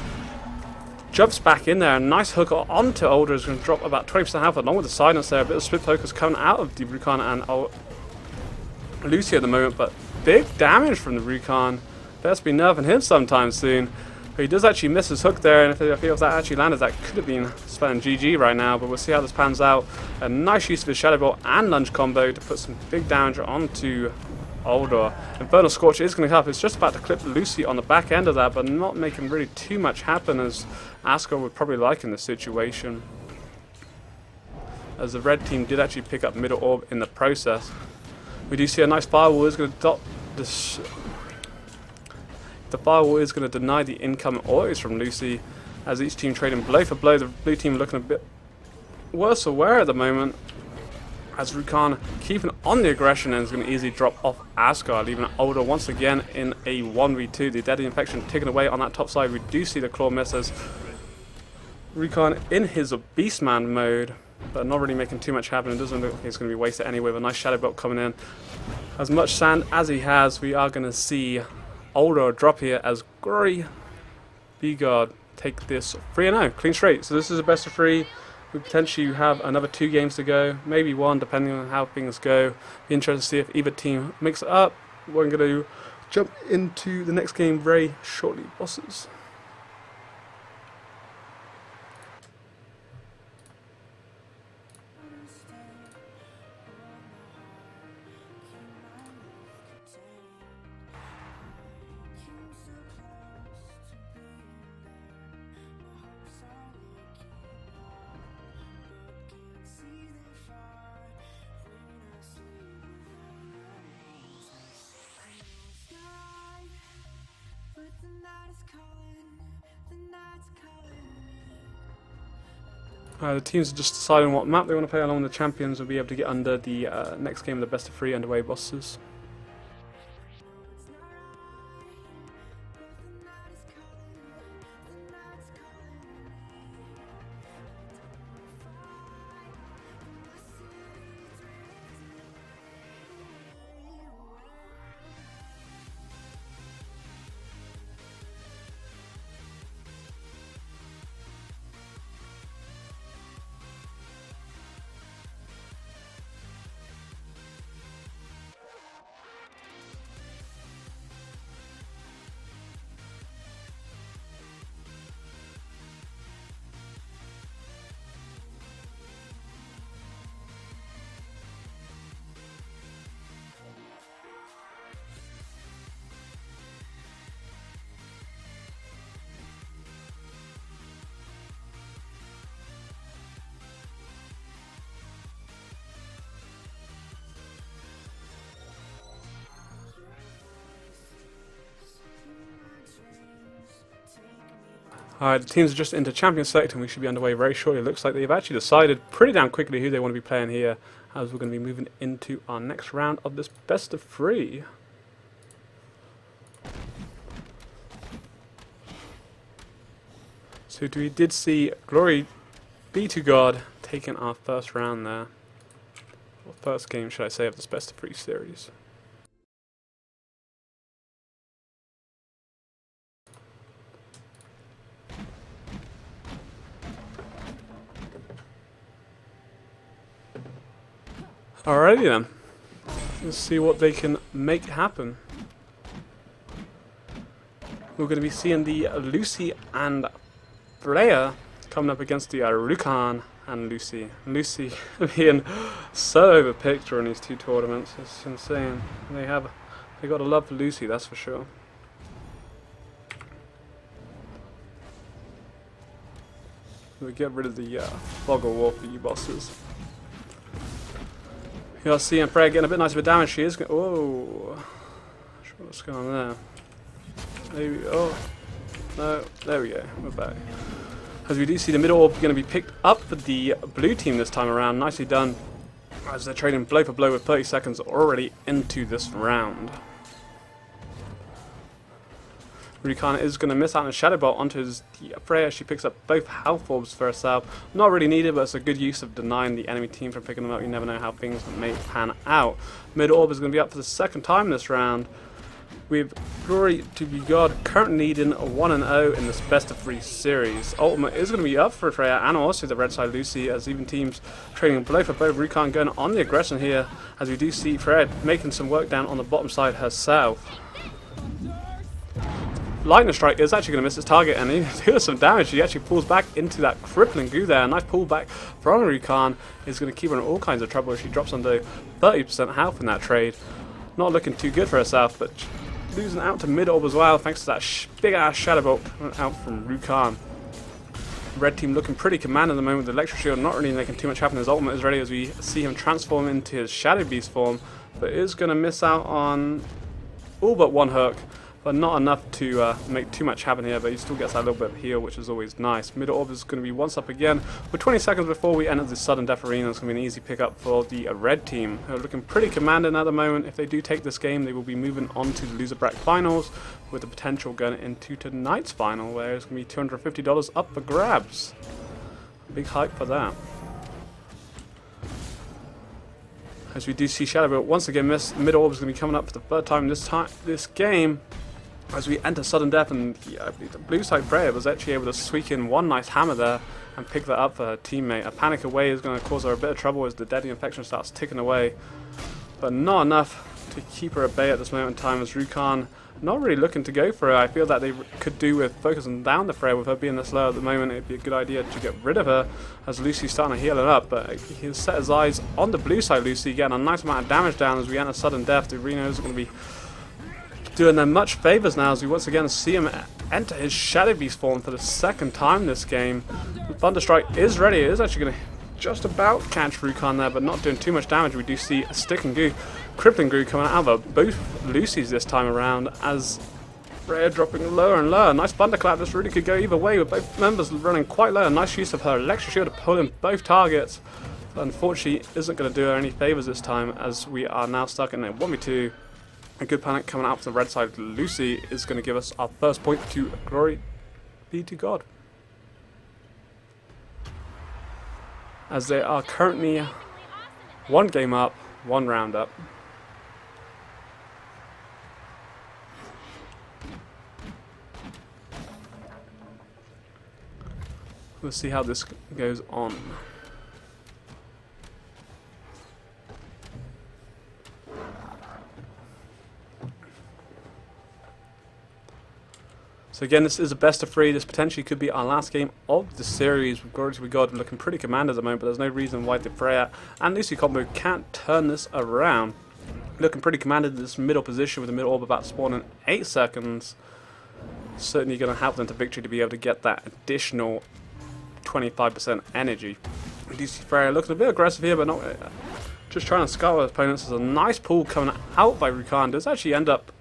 jumps back in there. A nice hook onto Older is going to drop about 20% health along with the silence there. A bit of split focus coming out of the Rukan and Lucy at the moment, but big damage from the Rukan. Best be nerfing him sometime soon. But he does actually miss his hook there, and if that actually landed, that could have been spelling GG right now, but we'll see how this pans out. A nice use of his Shadow Bolt and lunge combo to put some big damage onto Uldor. Infernal Scorch is going to help. It's just about to clip Lucy on the back end of that, but not making really too much happen as Ascar would probably like in this situation. As the red team did actually pick up middle orb in the process. We do see a nice firewall is going to dot this. The firewall is going to deny the incoming orders from Lucy, as each team trading blow for blow. The blue team looking a bit worse aware at the moment, as Rukan keeping on the aggression and is going to easily drop off Ascar, leaving Uldor once again in a 1v2. The Deadly Infection taken away on that top side. We do see the claw miss as Rukan in his Beastman mode, but not really making too much happen. It doesn't look like he's going to be wasted anyway with a nice Shadow Belt coming in. As much sand as he has, we are going to see Uldor drop here as Glory be God take this 3-0 clean straight. So this is a best of 3. We potentially have another 2 games to go, maybe 1 depending on how things go. Be interested to see if either team makes it up. We're going to jump into the next game very shortly, bosses. The teams are just deciding what map they want to play along. The champions will be able to get under the next game of the best of 3 underway bosses. Alright, the teams are just into champion select and we should be underway very shortly. It looks like they've actually decided pretty damn quickly who they want to be playing here, as we're going to be moving into our next round of this best of 3. So we did see Glory be to God taking our first round there. Or first game, should I say, of this best of 3 series. Alrighty then, let's see what they can make happen. We're going to be seeing the Lucy and Freya coming up against the Rukan and Lucy. Lucy being so overpicked during these 2 tournaments, it's insane. They got a love for Lucy, that's for sure. We'll get rid of the fog of war for you bosses. You'll see Freya getting a bit nice of a damage. She is going. Oh, not sure what's going on there. Maybe. Oh, no. There we go. We're back. As we do see the middle orb going to be picked up for the blue team this time around. Nicely done. as they're trading blow for blow with 30 seconds already into this round. Rukan is going to miss out on a Shadow Bolt onto his Freya. She picks up both health orbs for herself. Not really needed, but it's a good use of denying the enemy team from picking them up. You never know how things may pan out. Mid orb is going to be up for the second time this round, with Glory to be God currently needing a 1-0 in this best of 3 series. Ultimate is going to be up for Freya and also the red side Lucy, as even teams trading blow for blow. Rukan going on the aggression here, as we do see Freya making some work down on the bottom side herself. Lightning Strike is actually going to miss its target, and he deals some damage. He actually pulls back into that crippling goo there. A nice pullback from Rukan is going to keep her in all kinds of trouble as she drops under 30% health in that trade. Not looking too good for herself, but losing out to mid orb as well, thanks to that big ass Shadow Bolt coming out from Rukan. Red team looking pretty command at the moment with the Electric Shield, not really making too much happen. His ultimate is ready as we see him transform into his Shadow Beast form, but is going to miss out on all but one hook. But not enough to make too much happen here, but he still gets that little bit of heal, which is always nice. Mid orb is going to be once up again. With 20 seconds before we enter the sudden death arena, it's going to be an easy pickup for the red team, who are looking pretty commanding at the moment. If they do take this game, they will be moving on to the loser bracket finals, with the potential going into tonight's final, where it's going to be $250 up for grabs. Big hype for that. As we do see Shadow Bolt once again miss, mid orb is going to be coming up for the third time this game. As we enter sudden death, and I believe the blue side Freya was actually able to squeak in one nice hammer there and pick that up for her teammate. A panic away is going to cause her a bit of trouble as the deadly infection starts ticking away, but not enough to keep her at bay at this moment in time, as Rukan not really looking to go for her. I feel that they could do with focusing down the Freya. With her being this low at the moment, it'd be a good idea to get rid of her, as Lucy's starting to heal her up, but he'll set his eyes on the blue side Lucy, getting a nice amount of damage down as we enter sudden death. The arena is going to be doing them much favours now, as we once again see him enter his Shadow Beast form for the second time this game. Thunderstrike is ready. It is actually going to just about catch Rukan there, but not doing too much damage. We do see a sticking goo, crippling goo coming out of both Lucy's this time around, as Freya dropping lower and lower. Nice thunderclap. This really could go either way, with both members running quite low. Nice use of her electric shield to pull in both targets, but unfortunately isn't going to do her any favours this time, as we are now stuck in a 1v2. A good panic coming out from the red side. Lucy is going to give us our first point to Glory be to God, as they are currently one game up, one round up. We'll see how this goes on. So again, this is a best of 3. This potentially could be our last game of the series. With Glory to be God looking pretty commanded at the moment, but there's no reason why the Freya and Lucy combo can't turn this around. Looking pretty commanded in this middle position, with the middle orb about to spawn in 8 seconds. Certainly going to help them to victory to be able to get that additional 25% energy. We do see Freya looking a bit aggressive here, but not just trying to scout her opponents. There's a nice pull coming out by Rukan. Does actually end up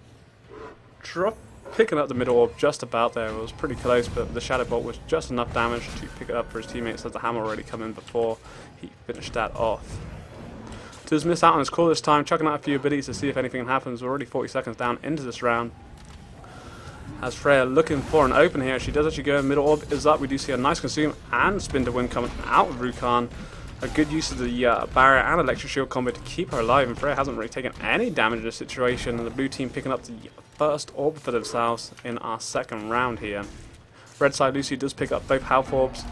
picking up the middle orb just about there. It was pretty close, but the Shadow Bolt was just enough damage to pick it up for his teammates, as the hammer already come in before he finished that off. Does miss out on his call this time, chucking out a few abilities to see if anything happens. We're already 40 seconds down into this round, as Freya looking for an open here. She does actually go. Middle orb is up. We do see a nice consume and spin to win coming out of Rukan. A good use of the barrier and electric shield combo to keep her alive, and Freya hasn't really taken any damage in this situation, and the blue team picking up the first orb for themselves in our second round here. Red side Lucy does pick up both health orbs.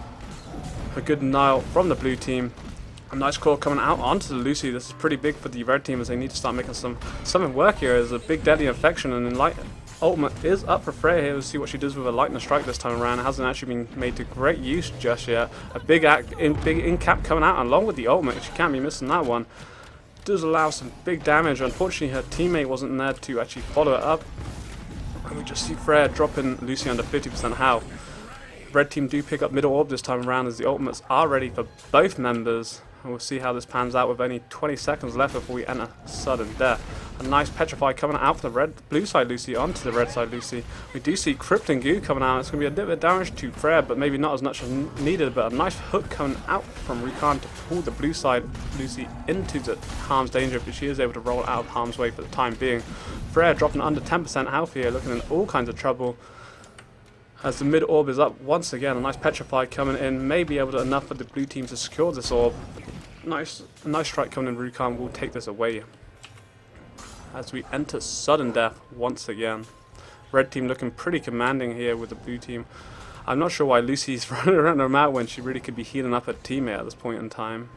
A good denial from the blue team. A nice claw coming out onto the Lucy. This is pretty big for the red team, as they need to start making something work here. There's a big deadly infection, and enlighten ultimate is up for Freya here. We'll see what she does with a lightning strike this time around. It hasn't actually been made to great use just yet. A big in cap coming out along with the ultimate. She can't be missing that one. Does allow some big damage. Unfortunately, her teammate wasn't there to actually follow it up, and we just see Freya dropping Lucy under 50% health. Red team do pick up middle orb this time around, as the ultimates are ready for both members, and we'll see how this pans out with only 20 seconds left before we enter sudden death. A nice Petrify coming out for the blue side Lucy onto the red side Lucy. We do see Crippling Goo coming out. It's going to be a little bit of damage to Freya, but maybe not as much as needed. But a nice hook coming out from Rukan to pull the blue side Lucy into the harm's danger, but she is able to roll out of harm's way for the time being. Freya dropping under 10% health here, looking in all kinds of trouble. As the mid orb is up once again, a nice Petrify coming in, may be able to enough for the blue team to secure this orb. A nice strike coming in, Rukan will take this away. As we enter sudden death once again. Red team looking pretty commanding here with the blue team. I'm not sure why Lucy's running around her mount when she really could be healing up her teammate at this point in time.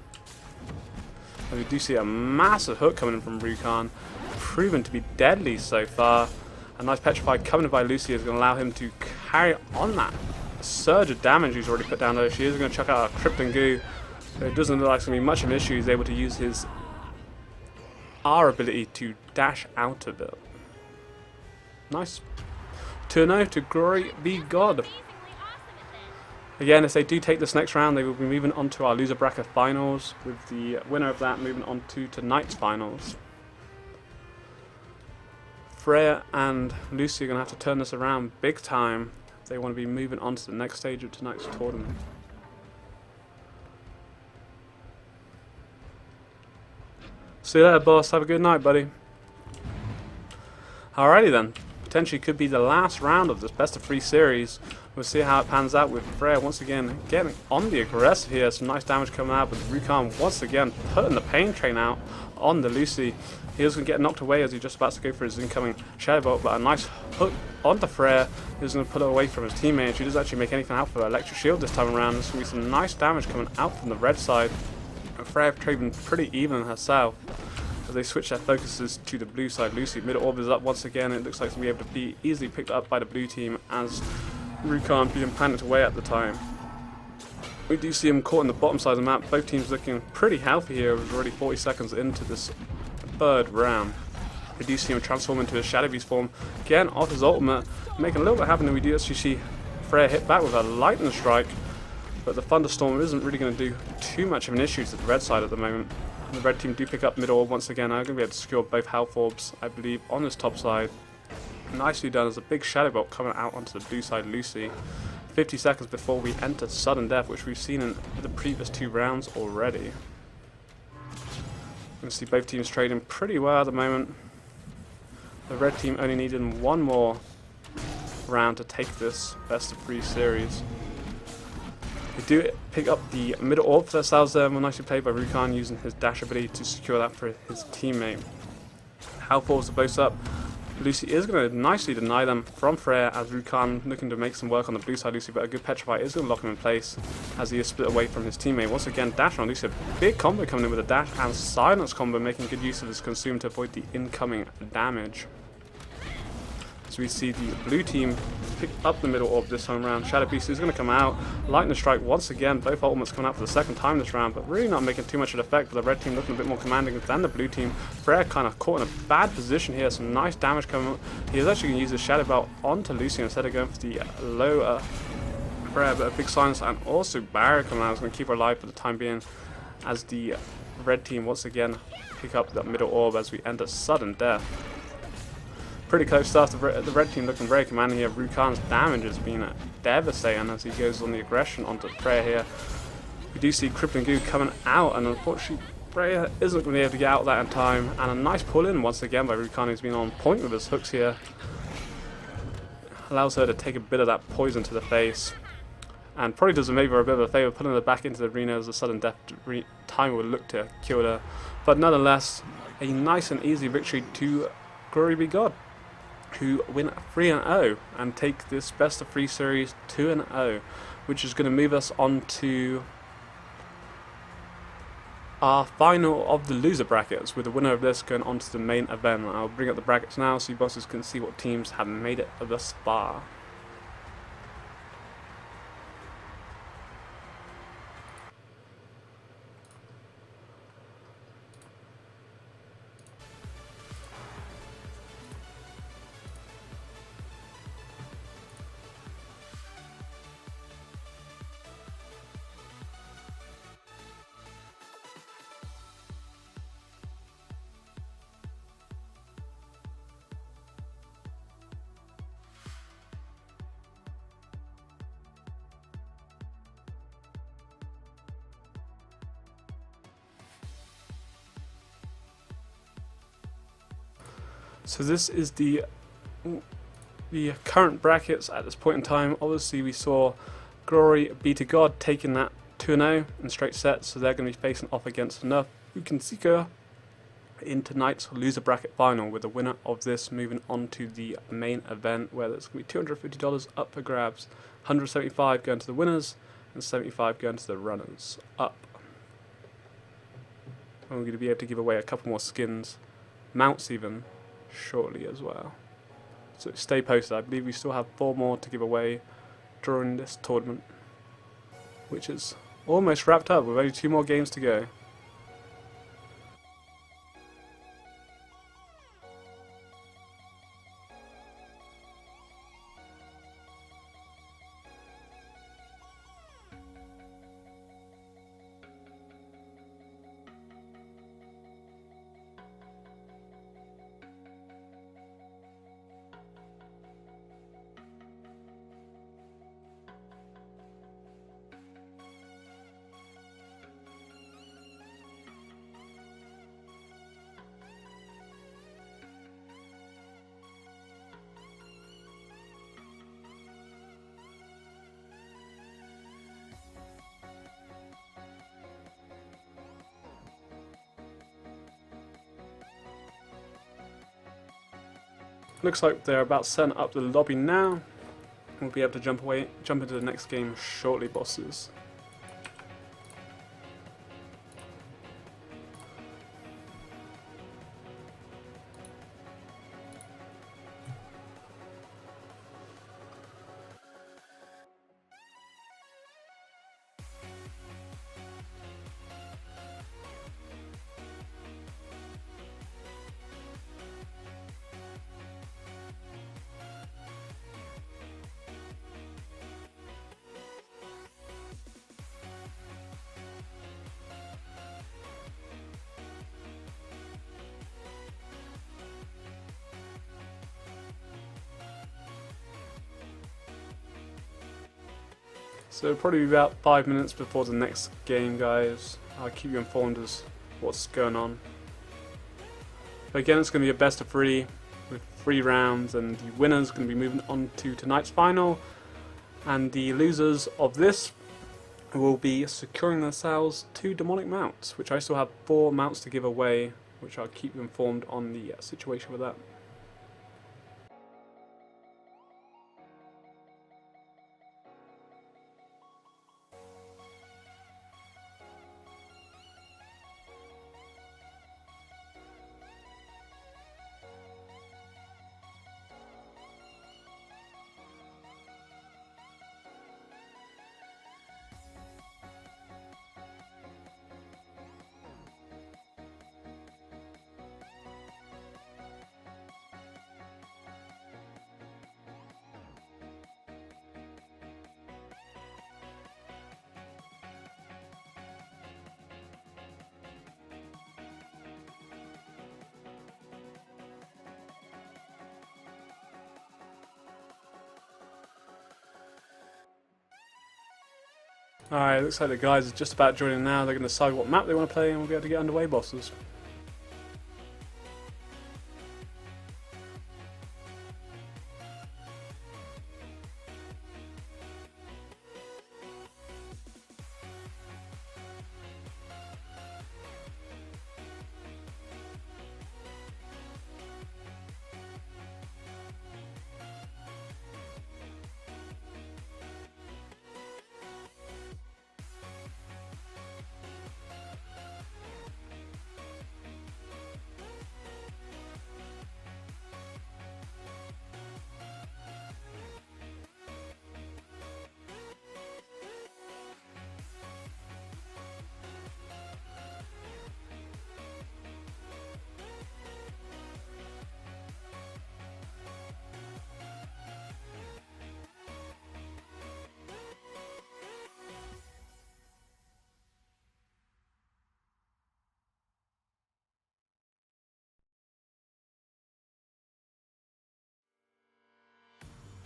And we do see a massive hook coming in from Rukan, proven to be deadly so far. A nice Petrify coming in by Lucy is going to allow him to carry on that surge of damage he's already put down there. She is going to chuck out a Krypton Goo. It doesn't look like it's going to be much of an issue. He's able to use his R ability to dash out of it. Nice. 2-0 to Glory be God. Amazingly awesome at this. Again, if they do take this next round, they will be moving on to our loser bracket finals, with the winner of that moving on to tonight's finals. Freya and Lucy are going to have to turn this around big time if they want to be moving on to the next stage of tonight's tournament. See you later, boss. Have a good night, buddy. Alrighty then. Potentially could be the last round of this best of 3 series. We'll see how it pans out with Freya once again getting on the aggressive here. Some nice damage coming out, with Rukan once again putting the pain train out on the Lucy. He was going to get knocked away as he's just about to go for his incoming Shadow Bolt, but a nice hook onto Freya. He was going to put it away from his teammate. She doesn't actually make anything out for her Electric Shield this time around. There's going to be some nice damage coming out from the red side. And Freya trading pretty even herself as they switch their focuses to the blue side. Lucy, mid orb is up once again. It looks like it's going to be able to be easily picked up by the blue team as Rukan being panicked away at the time. We do see him caught in the bottom side of the map. Both teams looking pretty healthy here. It was already 40 seconds into this third round. We do see him transform into his Shadow Beast form again off his ultimate, making a little bit happen. And we do actually see Freya hit back with a lightning strike, but the thunderstorm isn't really going to do too much of an issue to the red side at the moment. The red team do pick up mid orb once again. I'm going to be able to secure both health orbs, I believe, on this top side. Nicely done as a big Shadow Bolt coming out onto the blue side Lucy. 50 seconds before we enter sudden death, which we've seen in the previous 2 rounds already. You can see both teams trading pretty well at the moment. The red team only needing one more round to take this best of 3 series. They do pick up the middle orb for themselves there. Nicely played by Rukan using his dash ability to secure that for his teammate. Health orbs are both up. Lucy is going to nicely deny them from Freya as Rukan looking to make some work on the blue side Lucy, but a good Petrify is going to lock him in place as he is split away from his teammate. Once again, dash on Lucy. A big combo coming in with a dash and silence combo, making good use of his consume to avoid the incoming damage. As we see the blue team pick up the middle orb this time around. Shadow Beast is going to come out. Lightning Strike once again. Both ultimates coming out for the second time this round, but really not making too much of an effect. But the red team looking a bit more commanding than the blue team. Freya kind of caught in a bad position here. Some nice damage coming up. He is actually going to use his Shadow Belt onto Lucy instead of going for the lower Freya. But a big silence and also barrier coming out is going to keep her alive for the time being as the red team once again pick up that middle orb as we enter sudden death. Pretty close stuff. The red team looking very commanding here. Rukan's damage has been devastating as he goes on the aggression onto Freya here. We do see Crippling Goo coming out, and unfortunately Freya isn't going to be able to get out of that in time. And a nice pull in once again by Rukan, who's been on point with his hooks here. Allows her to take a bit of that poison to the face. And probably does maybe her a bit of a favour, putting her back into the arena as a sudden death time would look to kill her. But nonetheless, a nice and easy victory to Glory be God, who win 3-0 and take this best of 3 series 2-0, which is going to move us on to our final of the loser brackets, with the winner of this going on to the main event. I'll bring up the brackets now so you bosses can see what teams have made it thus far. So this is the current brackets at this point in time. Obviously we saw Glory be to God taking that 2-0 in straight sets, so they're going to be facing off against NA Playtourney in tonight's loser bracket final, with the winner of this moving on to the main event, where there's going to be $250 up for grabs, 175 going to the winners and 75 going to the runners up. And we're going to be able to give away a couple more skins, mounts even, shortly as well. So stay posted. I believe we still have 4 more to give away during this tournament, which is almost wrapped up with only 2 more games to go. Looks like they're about setting up the lobby now. We'll be able to jump into the next game shortly, bosses. So it'll probably be about 5 minutes before the next game, guys. I'll keep you informed as what's going on. But again, it's going to be a best of 3 with 3 rounds, and the winner's going to be moving on to tonight's final, and the losers of this will be securing themselves 2 demonic mounts, which I still have 4 mounts to give away, which I'll keep you informed on the situation with that. Alright, looks like the guys are just about joining now. They're going to decide what map they want to play, and we'll be able to get underway, bosses.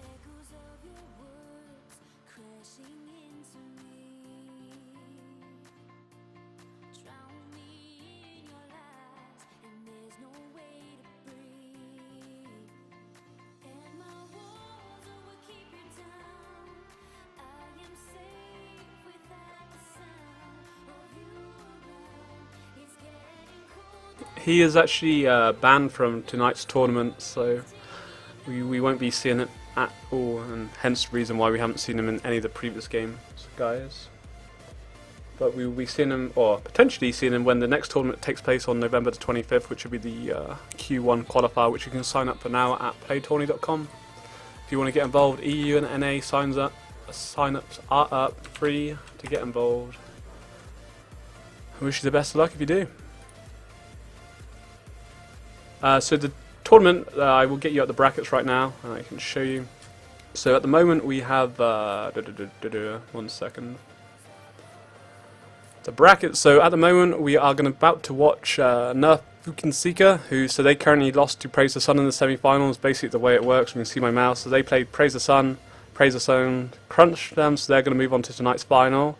Echoes of your words crashing into me, drown me in your lies, and there's no way to breathe. he is actually banned from tonight's tournament, so we won't be seeing it at all, and hence the reason why we haven't seen him in any of the previous games, guys. But we will be seeing him, or potentially seeing him, when the next tournament takes place on November the 25th, which will be the Q1 qualifier, which you can sign up for now at Playtourney.com. If you want to get involved, EU and NA sign-ups are up, free to get involved. I wish you the best of luck if you do. So the tournament, I will get you out the brackets right now, and I can show you. So at the moment we have, 1 second. The brackets. So at the moment we are about to watch NA Playtourney, so they currently lost to Praise the Sun in the semi-finals. Basically the way it works, you can see my mouse. So they played Praise the Sun, crunched them, so they're going to move on to tonight's final.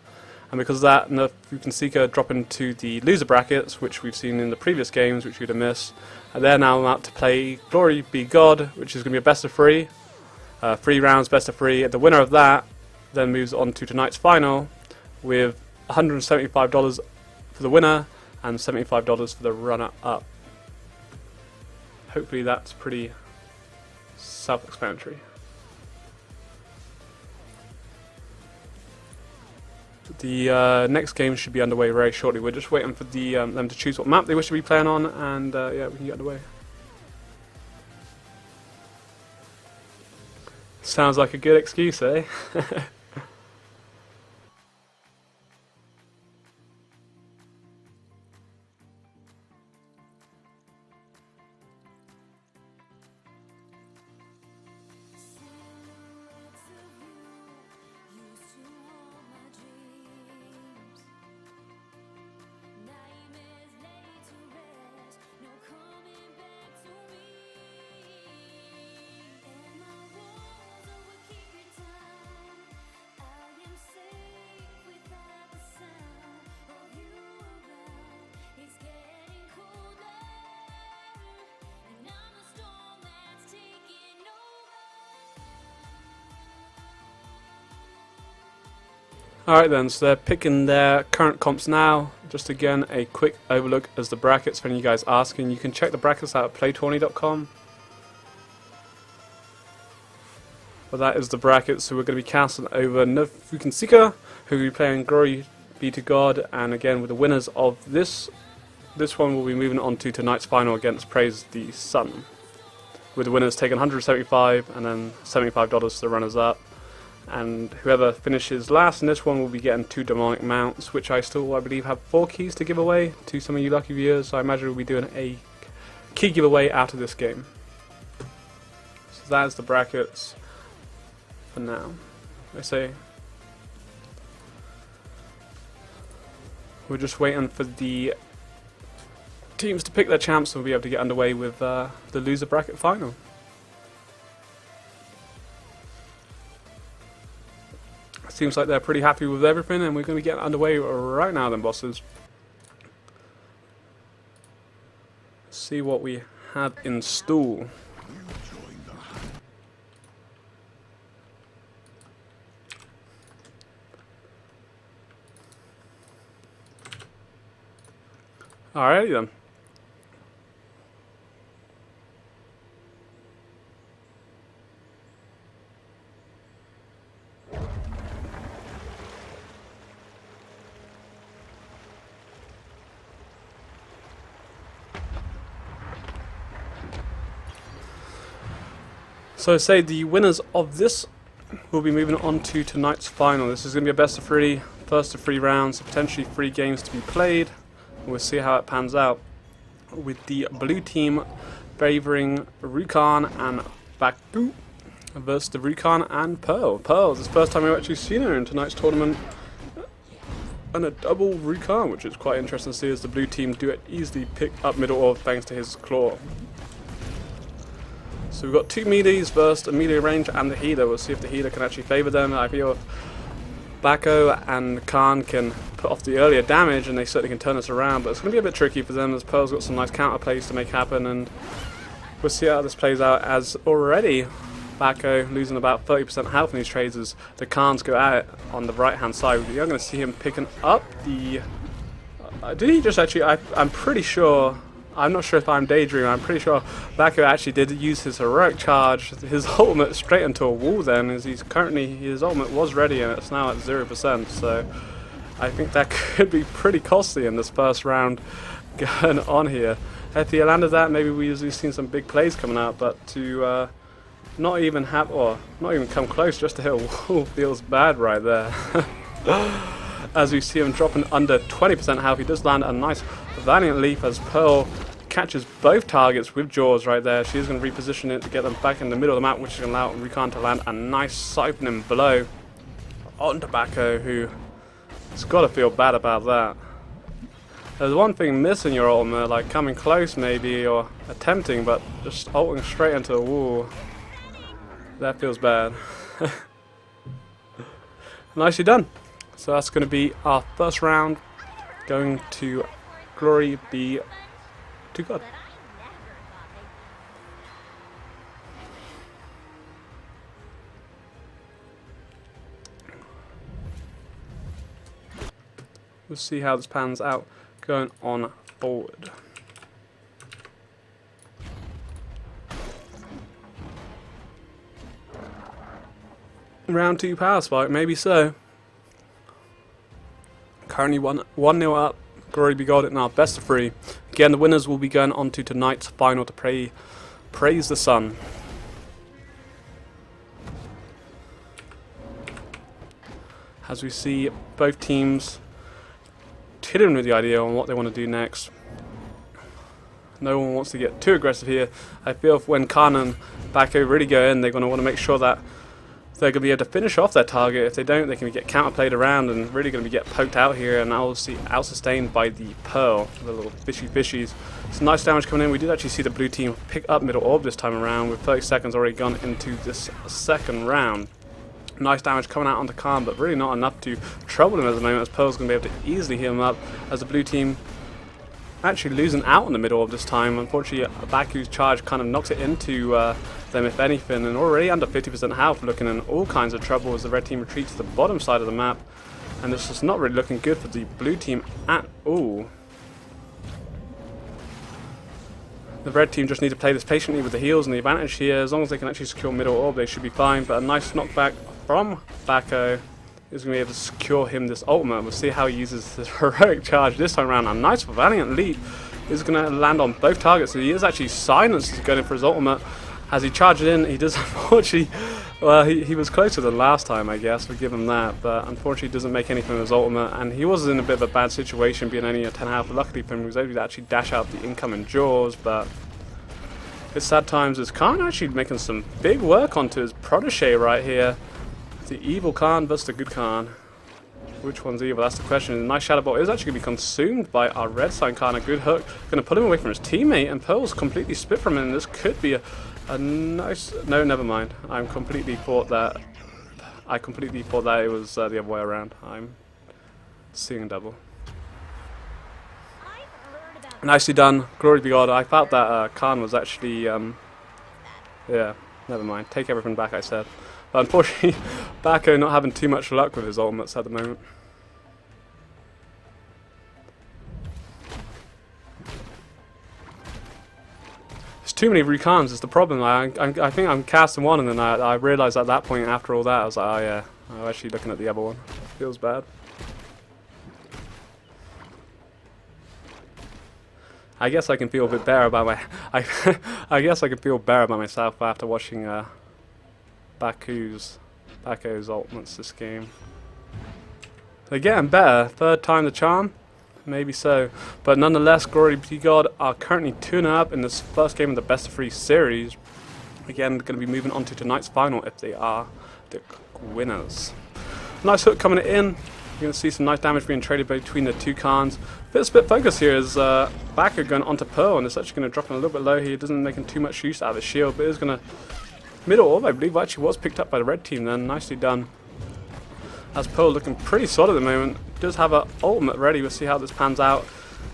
And because of that, NA Playtourney drop into the loser brackets, which we've seen in the previous games, which you'd have missed. And they're now about to play Glory Be God, which is going to be a best of 3. 3 rounds, best of 3. The winner of that then moves on to tonight's final with $175 for the winner and $75 for the runner-up. Hopefully that's pretty self-explanatory. The next game should be underway very shortly. We're just waiting for them to choose what map they wish to be playing on, and yeah, we can get underway. Sounds like a good excuse, eh? Alright then, so they're picking their current comps now. Just again, a quick overlook as the brackets for any of you guys asking. You can check the brackets out at Playtourney.com. Well, that is the brackets, so we're going to be casting over NA Playtourney, who will be playing Glory Be to God, and again with the winners of this one will be moving on to tonight's final against Praise the Sun. With the winners taking $175 and then $75 to the runners up. And whoever finishes last in this one will be getting 2 demonic mounts, which I believe have 4 keys to give away to some of you lucky viewers. So I imagine we'll be doing a key giveaway after this game. So that is the brackets for now. I say we're just waiting for the teams to pick their champs, and we'll be able to get underway with the loser bracket final. Seems like they're pretty happy with everything, and we're going to get underway right now then, bosses. See what we have in store. Alrighty then. So say the winners of this will be moving on to tonight's final. This is going to be a best of 3, first of 3 rounds, potentially 3 games to be played. We'll see how it pans out, with the blue team favouring Rukan and Baku versus the Rukan and Pearl. Pearl, this is the first time we've actually seen her in tonight's tournament, and a double Rukan, which is quite interesting to see, as the blue team do it easily pick up middle orb thanks to his claw. So we've got 2 melees versus a melee range and the healer. We'll see if the healer can actually favour them. I feel if Bako and Khan can put off the earlier damage, and they certainly can turn us around, but it's going to be a bit tricky for them, as Pearl's got some nice counter plays to make happen, and we'll see how this plays out, as already Bako losing about 30% health in these trades as the Khans go at it on the right hand side. You're going to see him picking up the... did he just actually... I'm pretty sure I'm not sure if I'm daydreaming. I'm pretty sure Baku actually did use his heroic charge, his ultimate straight into a wall then, as he's currently, his ultimate was ready and it's now at 0%, so I think that could be pretty costly in this first round going on here. If he landed that, maybe we've usually seen some big plays coming out, but to not even have, or not even come close just to hit a wall feels bad right there. As we see him dropping under 20% health, he does land a nice Valiant Leap as Pearl catches both targets with Jaws right there. She's going to reposition it to get them back in the middle of the map, which is going to allow Rukan to land a nice siphoning blow on Tobacco, who has got to feel bad about that. There's one thing missing your ultimate, like coming close maybe, or attempting, but just ulting straight into the wall. That feels bad. Nicely done. So that's going to be our first round, going to glory be to God. We'll see how this pans out going on forward. Round 2 power spike, maybe so. Currently 1-0 up. Glory be God in our best of 3. Again, the winners will be going on to tonight's final to praise the sun. As we see both teams tittering with the idea on what they want to do next. No one wants to get too aggressive here. I feel when Khan and Baku really go in, they're going to want to make sure that they're going to be able to finish off their target. If they don't, they can get counterplayed around and really going to be get poked out here, and obviously out-sustained by the Pearl, the little fishies. Some nice damage coming in. We did actually see the blue team pick up middle orb this time around, with 30 seconds already gone into this second round. Nice damage coming out onto Khan, but really not enough to trouble him at the moment, as Pearl's going to be able to easily heal him up, as the blue team actually losing out on the middle orb this time. Unfortunately, Baku's charge kind of knocks it into them, if anything, and already under 50% health, looking in all kinds of trouble as the red team retreats to the bottom side of the map, and this is not really looking good for the blue team at all. The red team just need to play this patiently with the heals and the advantage here. As long as they can actually secure middle orb, they should be fine, but a nice knockback from Baku is going to be able to secure him this ultimate. We'll see how he uses this heroic charge this time around. A nice Valiant Leap is going to land on both targets, so he is actually silenced going in for his ultimate. As he charges in, he does unfortunately, well, he was closer than last time, I guess, we'll give him that, but unfortunately doesn't make anything of his ultimate, and he was in a bit of a bad situation, being only a 10 health. Luckily for him, he was able to actually dash out the incoming Jaws, but it's sad times as Khan actually making some big work onto his protege right here. The evil Khan versus the good Khan. Which one's evil? That's the question. A nice Shadow Ball is actually going to be consumed by our red sign Khan. A good hook. Going to pull him away from his teammate, and Pearl's completely split from him. This could be a nice... No, never mind. I completely thought that it was the other way around. I'm seeing double. Nicely done. Glory be God. I thought that Khan was actually... yeah, never mind. Take everything back I said. But unfortunately, Baku not having too much luck with his ultimates at the moment. There's too many Rukans is the problem. I think I'm casting one, and then I realised at that point after all that, I was like, oh yeah, I'm actually looking at the other one. Feels bad. I guess I can feel a bit better about my... I guess I can feel better about myself after watching Baku's ultimates this game. They're getting better. Third time the charm? Maybe so. But nonetheless, Glory be God are currently 2-0 up in this first game of the best of 3 series. Again, going to be moving on to tonight's final if they are the winners. Nice hook coming in. You're going to see some nice damage being traded between the two Khans. Bit of split focus here as Baku going onto Pearl, and it's actually going to drop him a little bit low here. He doesn't making too much use out of his shield, but is going to... Middle orb, I believe, actually was picked up by the red team then. Nicely done. As Pearl looking pretty solid at the moment. Does have an ultimate ready. We'll see how this pans out.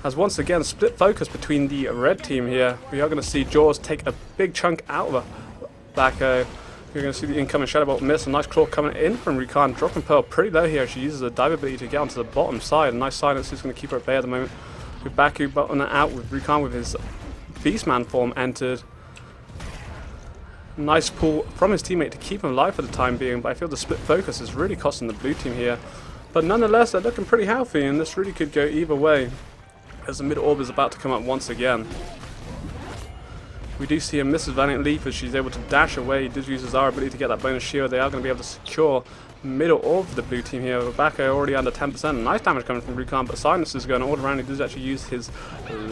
As once again, split focus between the red team here. We are going to see Jaws take a big chunk out of Baku. You're going to see the incoming Shadow Bolt miss. A nice claw coming in from Rukan. Dropping Pearl pretty low here. She uses a dive ability to get onto the bottom side. A nice silence is going to keep her at bay at the moment. with Baku button out with Rukan with his Beastman form entered. Nice pull from his teammate to keep him alive for the time being, but I feel the split focus is really costing the blue team here. But nonetheless, they're looking pretty healthy, and this really could go either way, as the mid orb is about to come up once again. We do see him miss his Valiant Leap as she's able to dash away. He does use his R ability to get that bonus shield. They are going to be able to secure middle orb for the blue team here. Rebecca already under 10%. Nice damage coming from Rukan, but Sinus is going all around. He does actually use his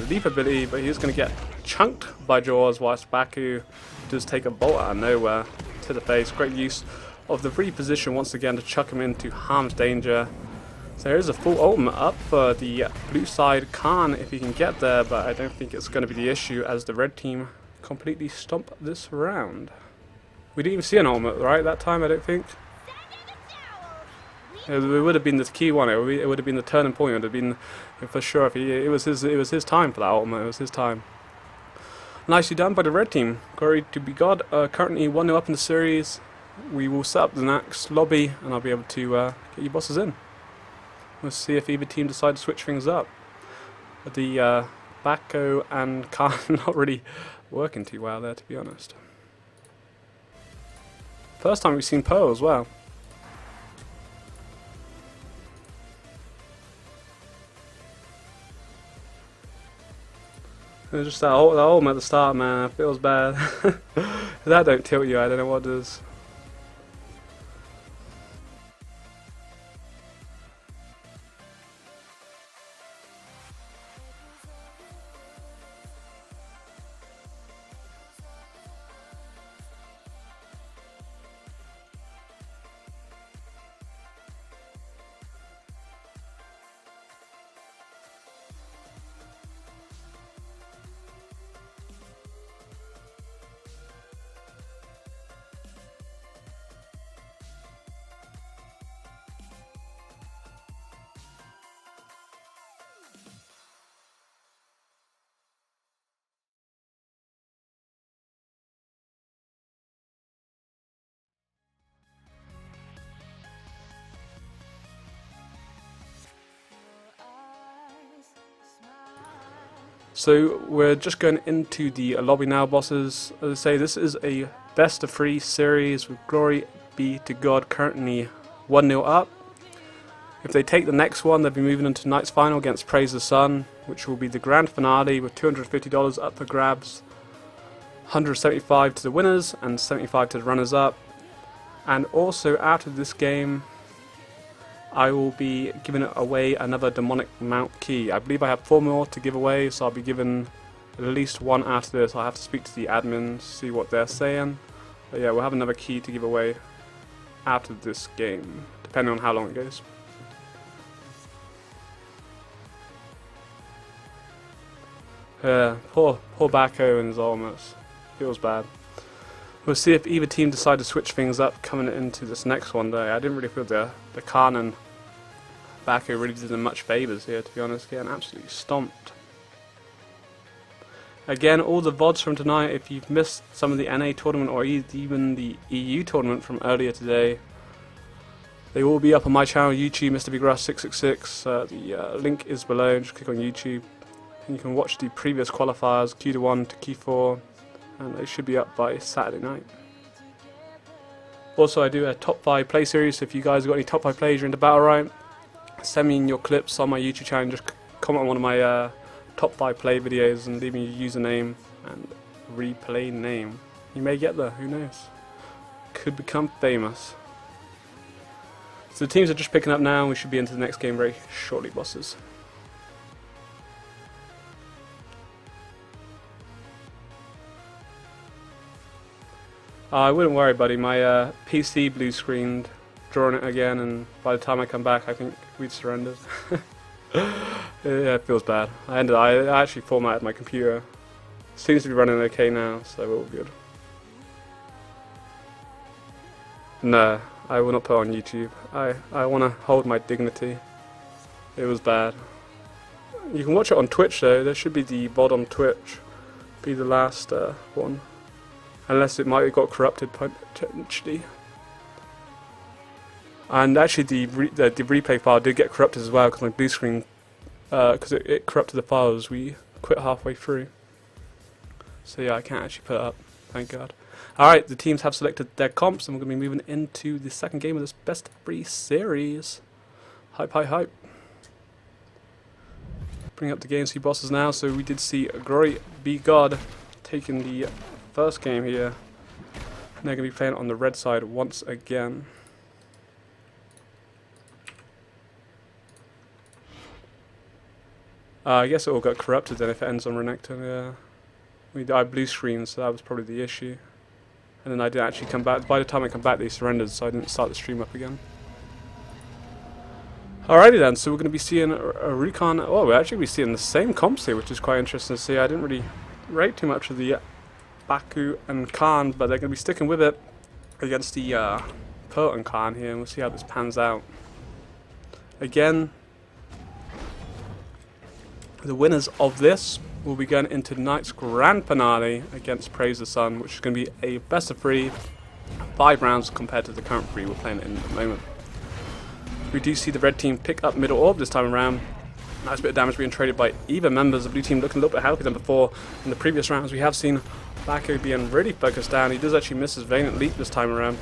leap ability, but he's going to get chunked by Jaws, whilst Baku does take a bolt out of nowhere to the face. Great use of the reposition once again to chuck him into harm's danger. So there is a full ultimate up for the blue side. Khan if he can get there, but I don't think it's going to be the issue as the red team completely stomp this round. We didn't even see an ultimate, right, that time, I don't think. It would have been the key one. It would have been the turning point. It would have been for sure. If it was his time for that ultimate. It was his time. Nicely done by the red team. Glory to be God. Currently 1-0 up in the series. We will set up the next lobby, and I'll be able to get you bosses in. We'll see if either team decide to switch things up. The Bako and Khan not really working too well there, to be honest. First time we've seen Pearl as well. It's just that ultimate at the start, man. It feels bad. If that don't tilt you, I don't know what does. So we're just going into the lobby now, bosses. As I say, this is a best of 3 series with Glory be to God currently 1-0 up. If they take the next one, they'll be moving into tonight's final against Praise the Sun, which will be the grand finale with $250 up for grabs, 175 to the winners and 75 to the runners up. And also out of this game, I will be giving away another demonic mount key. I believe I have 4 more to give away, so I'll be giving at least 1 after this. I'll have to speak to the admins, see what they're saying. But yeah, we'll have another key to give away after this game, depending on how long it goes. Yeah, poor Bako and his ultimates. Feels bad. We'll see if either team decide to switch things up coming into this next one though. I didn't really feel the Khan and Bako really did them much favours here, to be honest. Getting absolutely stomped. Again, all the VODs from tonight, if you've missed some of the NA tournament or even the EU tournament from earlier today, they will be up on my channel, YouTube, Mr. Big Russ 666. The link is below, just click on YouTube. And you can watch the previous qualifiers, Q1 to Q4, and they should be up by Saturday night. Also, I do a top 5 play series, so if you guys have got any top 5 plays you're into Battlerite, send me in your clips on my YouTube channel, just comment on one of my top 5 play videos and leave me your username and replay name. You may get there, who knows? Could become famous. So the teams are just picking up now, and we should be into the next game very shortly, bosses. I wouldn't worry, buddy. My PC blue screened, drawing it again, and by the time I come back, I think we'd surrendered. Yeah, it feels bad. I actually formatted my computer. Seems to be running okay now, so we're all good. No, I will not put it on YouTube. I want to hold my dignity. It was bad. You can watch it on Twitch though. There should be the VOD on Twitch. Be the last one. Unless it might have got corrupted potentially. And actually the replay file did get corrupted as well because my blue screen because it corrupted the files. We quit halfway through. So yeah, I can't actually put it up. Thank God. Alright, the teams have selected their comps, and we're going to be moving into the second game of this best of 3 series. Hype, hype, hype. Bring up the game, see bosses now. So we did see Glory Be God taking the first game here. And they're going to be playing on the red side once again. I guess it all got corrupted then if it ends on Renekton, yeah. We died blue screen, so that was probably the issue. And then I didn't actually come back. By the time I come back, they surrendered, so I didn't start the stream up again. Alrighty then, so we're going to be seeing a recon. Oh, we're actually seeing the same comps here, which is quite interesting to see. I didn't really rate too much of the Baku and Khan, but they're going to be sticking with it against the Pearl and Khan here, and we'll see how this pans out. Again, the winners of this will be going into tonight's grand finale against Praise the Sun, which is going to be a best of 3, 5 rounds compared to the current 3 we're playing in at the moment. We do see the red team pick up middle orb this time around. Nice bit of damage being traded by either members. The blue team looking a little bit healthier than before. In the previous rounds we have seen Baku being really focused down. He does actually miss his Valiant Leap this time around.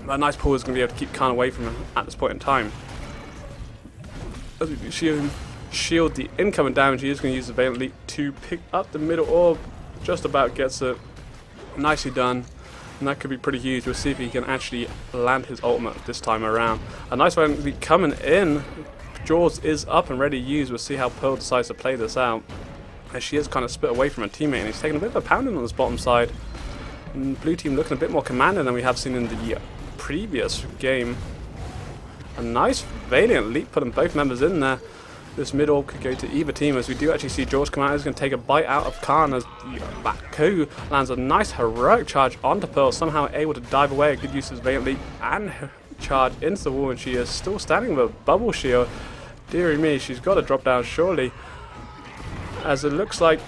But a nice pull is going to be able to keep Khan away from him at this point in time. As we do shield the incoming damage, he is going to use the Valiant Leap to pick up the middle orb. Just about gets it. Nicely done. And that could be pretty huge. We'll see if he can actually land his ultimate this time around. A nice Valiant Leap coming in. Jaws is up and ready to use. We'll see how Pearl decides to play this out. As she is kind of split away from her teammate, and he's taking a bit of a pounding on this bottom side. And blue team looking a bit more commanding than we have seen in the previous game. A nice Valiant Leap putting both members in there. This mid orb could go to either team, as we do actually see Jaws come out. He's going to take a bite out of Khan as Baku lands a nice heroic charge onto Pearl, somehow able to dive away. A good use of his Valiant Leap and charge into the wall, and she is still standing with a bubble shield. Dearie me, she's got to drop down surely, as it looks like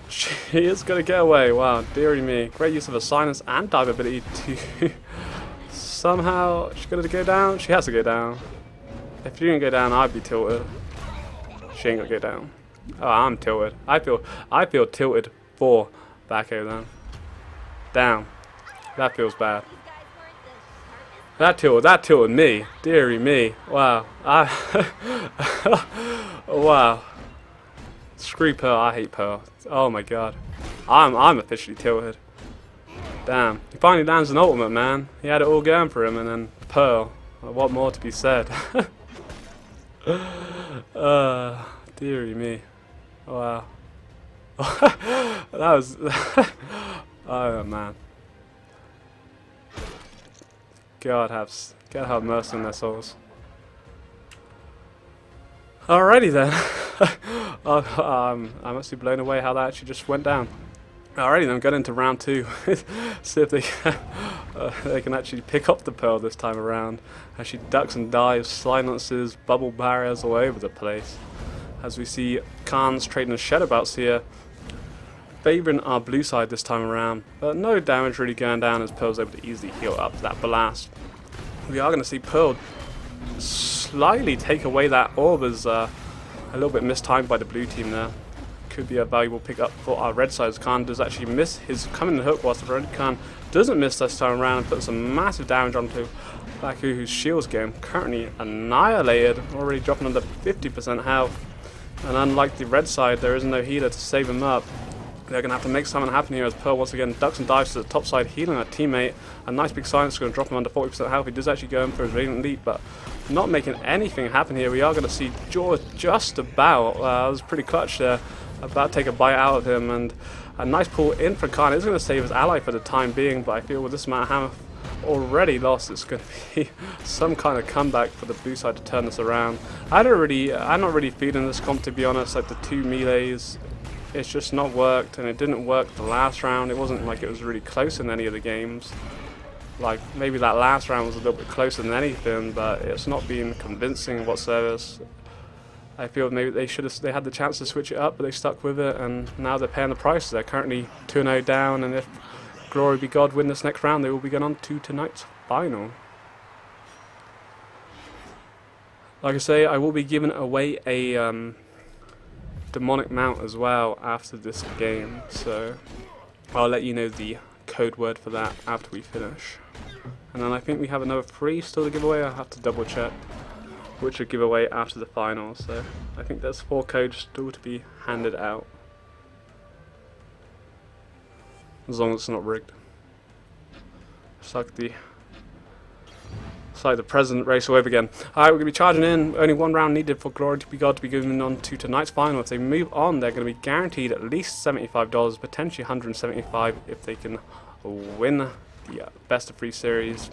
she is going to get away. Wow, dearie me. Great use of her silence and dive ability to somehow, she's going to go down. She has to go down. If she didn't go down, I'd be tilted. She ain't gonna go down. Oh, I'm tilted. I feel tilted for Baku then. Damn. That feels bad. That tilted me. Dearie me. Wow. Wow. Screw Pearl. I hate Pearl. Oh my god. I'm officially tilted. Damn. He finally lands an ultimate, man. He had it all going for him, and then Pearl. What more to be said? Dearie me. Wow. That was... oh, man. God have mercy on their souls. Alrighty then. I'm actually blown away how that actually just went down. Alrighty then, going into round 2. See if they can actually pick up the Pearl this time around. As she ducks and dives, silences, bubble barriers all over the place. As we see Khan's trading shadow belts here, favouring our blue side this time around. But no damage really going down, as Pearl's able to easily heal up that blast. We are going to see Pearl slightly take away that orb, as a little bit mistimed by the blue team there. Could be a valuable pickup for our red side, as Khan does actually miss his coming in hook, whilst the red Khan doesn't miss this time around and puts some massive damage onto Baku, whose shield's game currently annihilated, already dropping under 50% health. And unlike the red side, there is no healer to save him up. They're going to have to make something happen here, as Pearl once again ducks and dives to the top side, healing her teammate. A nice big silence is going to drop him under 40% health. He does actually go in for his Radiant Leap, but not making anything happen here. We are going to see Jaw just about. That was pretty clutch there. About to take a bite out of him, and a nice pull in for Khan. Is going to save his ally for the time being, but I feel with this amount of hammer already lost, it's going to be some kind of comeback for the blue side to turn this around. I'm not really feeling this comp, to be honest. Like the 2 melees, it's just not worked, and it didn't work the last round. It wasn't like it was really close in any of the games. Like maybe that last round was a little bit closer than anything, but it's not been convincing whatsoever. I feel maybe they had the chance to switch it up, but they stuck with it, and now they're paying the price. They're currently 2-0 down, and if Glory Be God win this next round, they will be going on to tonight's final. Like I say, I will be giving away a demonic mount as well after this game, so I'll let you know the code word for that after we finish. And then I think we have another 3 still to give away. I'll have to double check which will give away after the final, so I think there's 4 codes still to be handed out, as long as it's not rigged. It's like the present race all over again. Alright, we're going to be charging in. Only 1 round needed for Glory to be God to be moving on to tonight's final. If they move on, they're going to be guaranteed at least $75, potentially $175 if they can win the best of 3 series.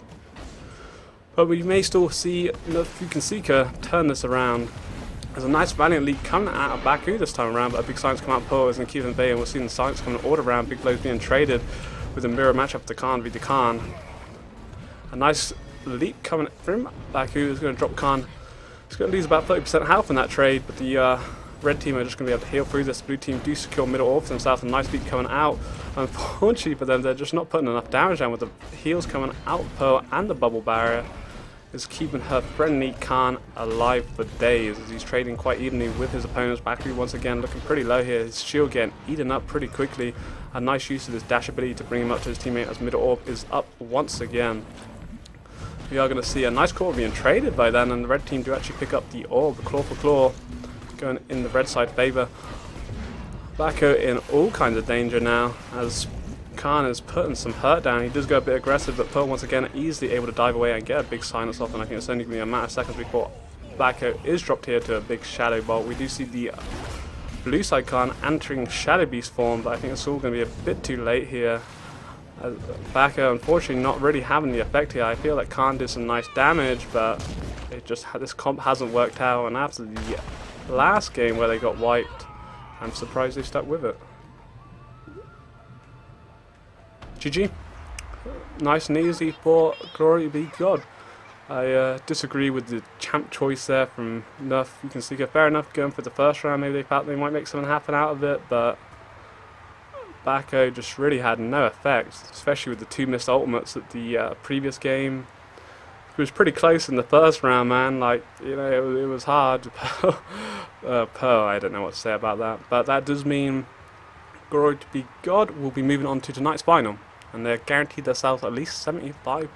But we may still see Fukin Seeker turn this around. There's a nice Valiant lead coming out of Baku this time around, but a big science come out of Pearl is going to keep them at bay, and we're seeing the science coming all around. Big blows being traded with a mirror matchup to Khan v. Khan. A nice leap coming from Baku is going to drop Khan. He's going to lose about 30% health in that trade, but the red team are just going to be able to heal through this. Blue team do secure middle orb for themselves. A nice leap coming out. Unfortunately for them, they're just not putting enough damage down with the heals coming out of Pearl, and the bubble barrier is keeping her friendly Khan alive for days as he's trading quite evenly with his opponents. Baku once again looking pretty low here. His shield getting eaten up pretty quickly. A nice use of his dash ability to bring him up to his teammate as middle orb is up once again. We are going to see a nice claw being traded by then, and the red team do actually pick up the orb. The claw for claw going in the red side favour. Baku in all kinds of danger now as Khan is putting some hurt down. He does go a bit aggressive, but Pearl once again easily able to dive away and get a big silence off, and I think it's only going to be a matter of seconds before Baku is dropped here to a big Shadow Bolt. We do see the blue side Khan entering Shadow Beast form, but I think it's all going to be a bit too late here. Baku unfortunately not really having the effect here. I feel like Khan did some nice damage, but it just this comp hasn't worked out, and after the last game where they got wiped, I'm surprised they stuck with it. GG. Nice and easy for Glory be God. I disagree with the champ choice there from Nerf. You can see fair enough going for the first round. Maybe they thought they might make something happen out of it, but Baku just really had no effect, especially with the 2 missed ultimates at the previous game. It was pretty close in the first round, man. Like, you know, it was hard. Pearl, I don't know what to say about that, but that does mean Glory to be God will be moving on to tonight's final, and they're guaranteed themselves at least $75.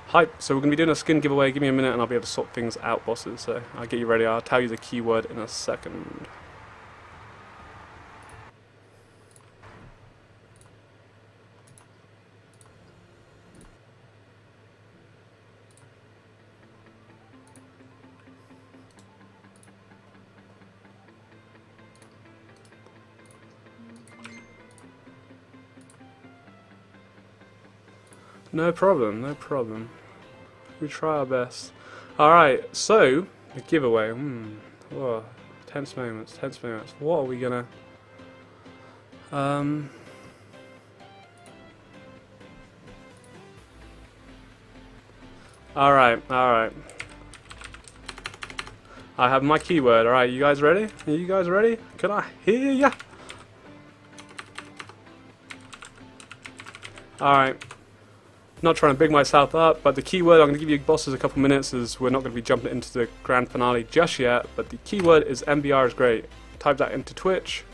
Hype. So we're going to be doing a skin giveaway. Give me a minute and I'll be able to sort things out, bosses. So I'll get you ready. I'll tell you the keyword in a second. No problem, no problem. We try our best. Alright, so, the giveaway. Oh, tense moments, tense moments. What are we gonna... Alright. I have my keyword. Alright, you guys ready? Are you guys ready? Can I hear ya? Alright. Not trying to big myself up, but the keyword, I'm going to give you bosses a couple minutes as we're not going to be jumping into the grand finale just yet, but the keyword is MBR is great. Type that into Twitch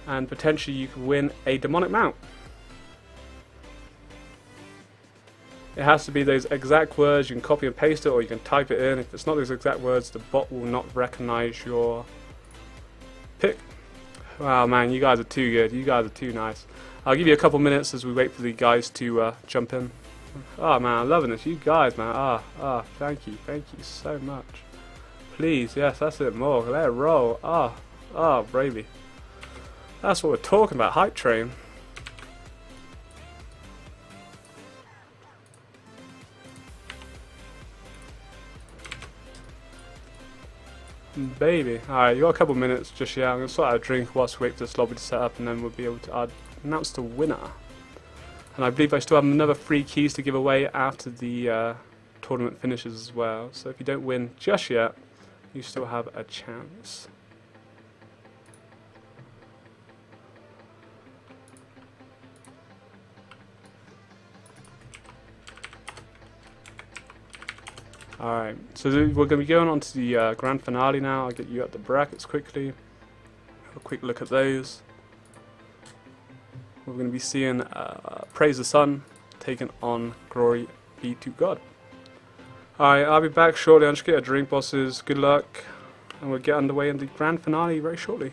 and potentially you could win a demonic mount. It has to be those exact words. You can copy and paste it or you can type it in. If it's not those exact words, the bot will not recognize your pick. Wow, man, you guys are too good. You guys are too nice. I'll give you a couple minutes as we wait for the guys to jump in. Oh man, I'm loving this. You guys, man. Thank you so much. Please, yes, that's it. More. Let it roll. Bravey. That's what we're talking about. Hype train. Baby. Alright, you got a couple minutes just yet. I'm going to sort out a drink whilst we wait for this lobby to set up, and then we'll be able to announce the winner. And I believe I still have another 3 keys to give away after the tournament finishes as well. So if you don't win just yet, you still have a chance. Alright, so we're going to be going on to the grand finale now. I'll get you up the brackets quickly. Have a quick look at those. We're going to be seeing Praise the Sun taking on Glory Be to God. Alright, I'll be back shortly. I'll just get a drink, bosses. Good luck. And we'll get underway in the grand finale very shortly.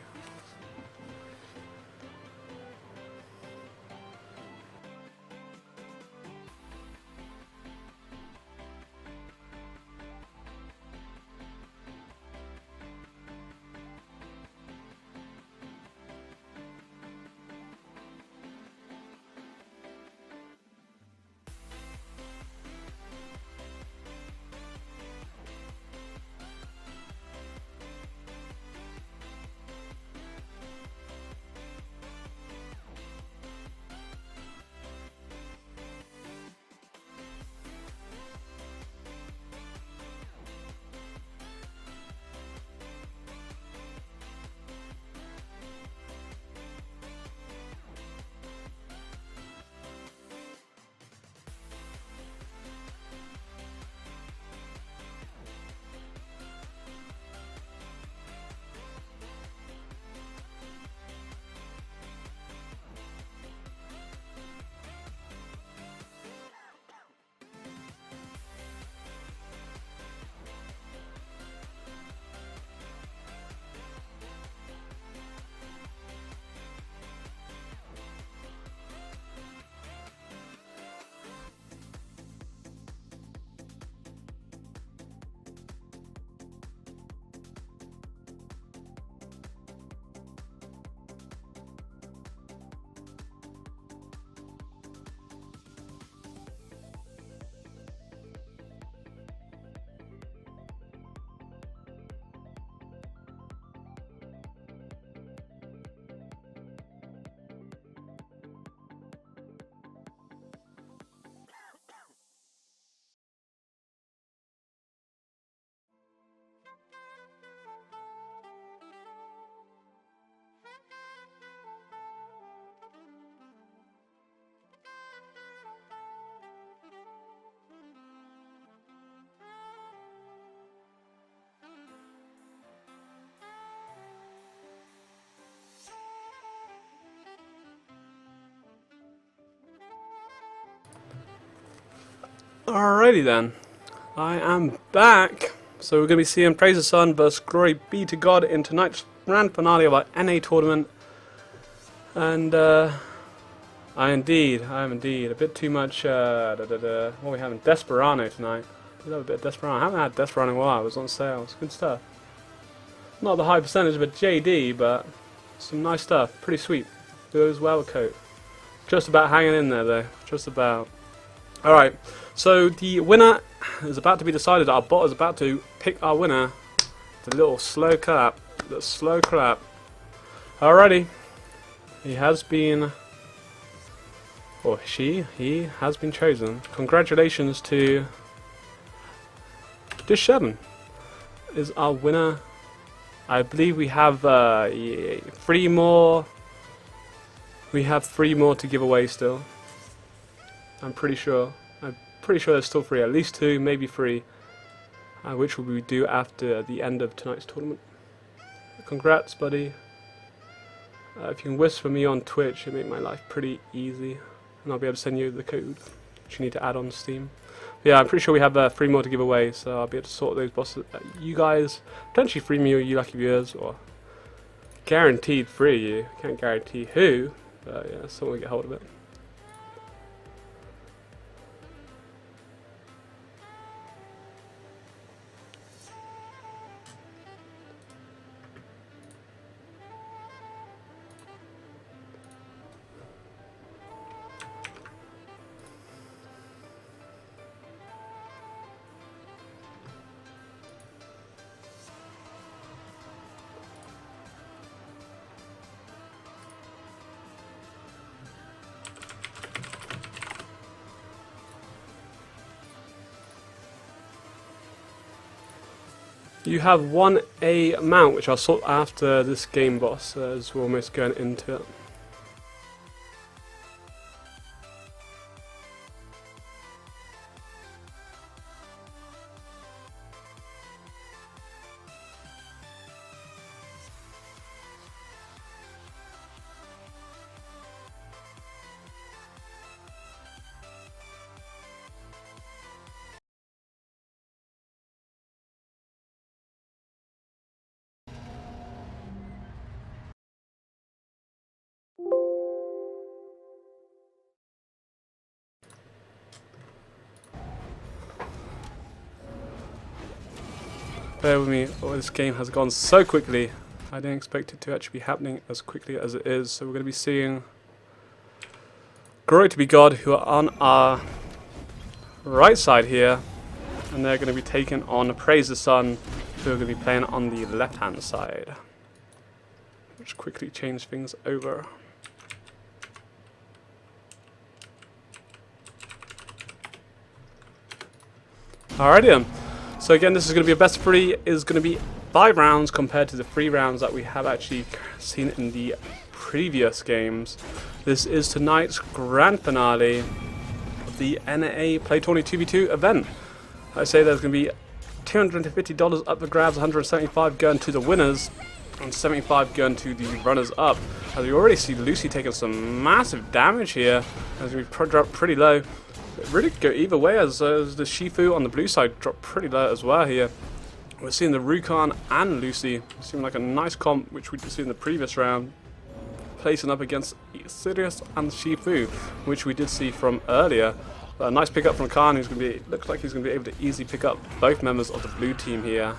Alrighty then, I am back. So we're going to be seeing Praise the Sun versus Glory Be to God in tonight's grand finale of our NA tournament. And I am indeed a bit too much. What are we having? Desperado tonight. We have a bit of Desperado. I haven't had Desperado in a while. It was on sale. It's good stuff. Not the high percentage of a JD, but some nice stuff. Pretty sweet. Goes well with coat. Just about hanging in there though. Just about. Alright, so the winner is about to be decided. Our bot is about to pick our winner. The little slow clap. The slow clap. Alrighty. He has been... Or he has been chosen. Congratulations to... Dish 7 is our winner. I believe we have 3 more... We have 3 more to give away still. I'm pretty sure there's still 3, at least 2, maybe 3, which will we do after the end of tonight's tournament. Congrats, buddy. If you can whisper me on Twitch, it'll make my life pretty easy, and I'll be able to send you the code, which you need to add on Steam. But yeah, I'm pretty sure we have 3 more to give away, so I'll be able to sort those bosses. You guys, potentially free me, or you lucky viewers, or guaranteed free you. Can't guarantee who, but yeah, someone will get hold of it. You have 1A mount, which I'll sort after this game, boss, as we're almost going into it. Bear with me, oh, this game has gone so quickly. I didn't expect it to actually be happening as quickly as it is. So we're going to be seeing Glory to be God, who are on our right side here. And they're going to be taking on Praise the Sun, who are going to be playing on the left-hand side. Which quickly change things over. Alrighty then. So again, this is going to be a best of 3. Is going to be 5 rounds compared to the 3 rounds that we have actually seen in the previous games. This is tonight's grand finale of the NA Playtourney 2v2 event. I say there's going to be $250 up for grabs, 175 going to the winners, and 75 going to the runners up. As we already see Lucy taking some massive damage here, as we drop pretty low. It really could go either way, as the Shifu on the blue side dropped pretty low as well here. We're seeing the Rukan and Lucy seem like a nice comp, which we did see in the previous round, placing up against Sirius and Shifu, which we did see from earlier. But a nice pickup from Khan, who's going to be, looks like he's going to be able to easily pick up both members of the blue team here.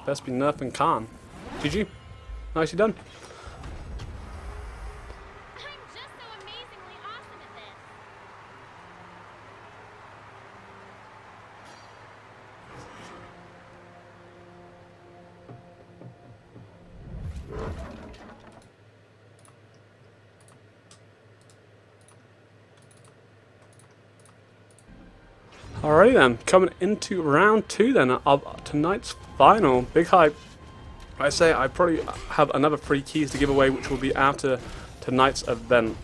Best be nerfing Khan. GG. Nicely done. I'm just so amazingly awesome at this. Alrighty then, coming into round 2 then of tonight's final. Big hype. I say I probably have another 3 keys to give away, which will be after tonight's event.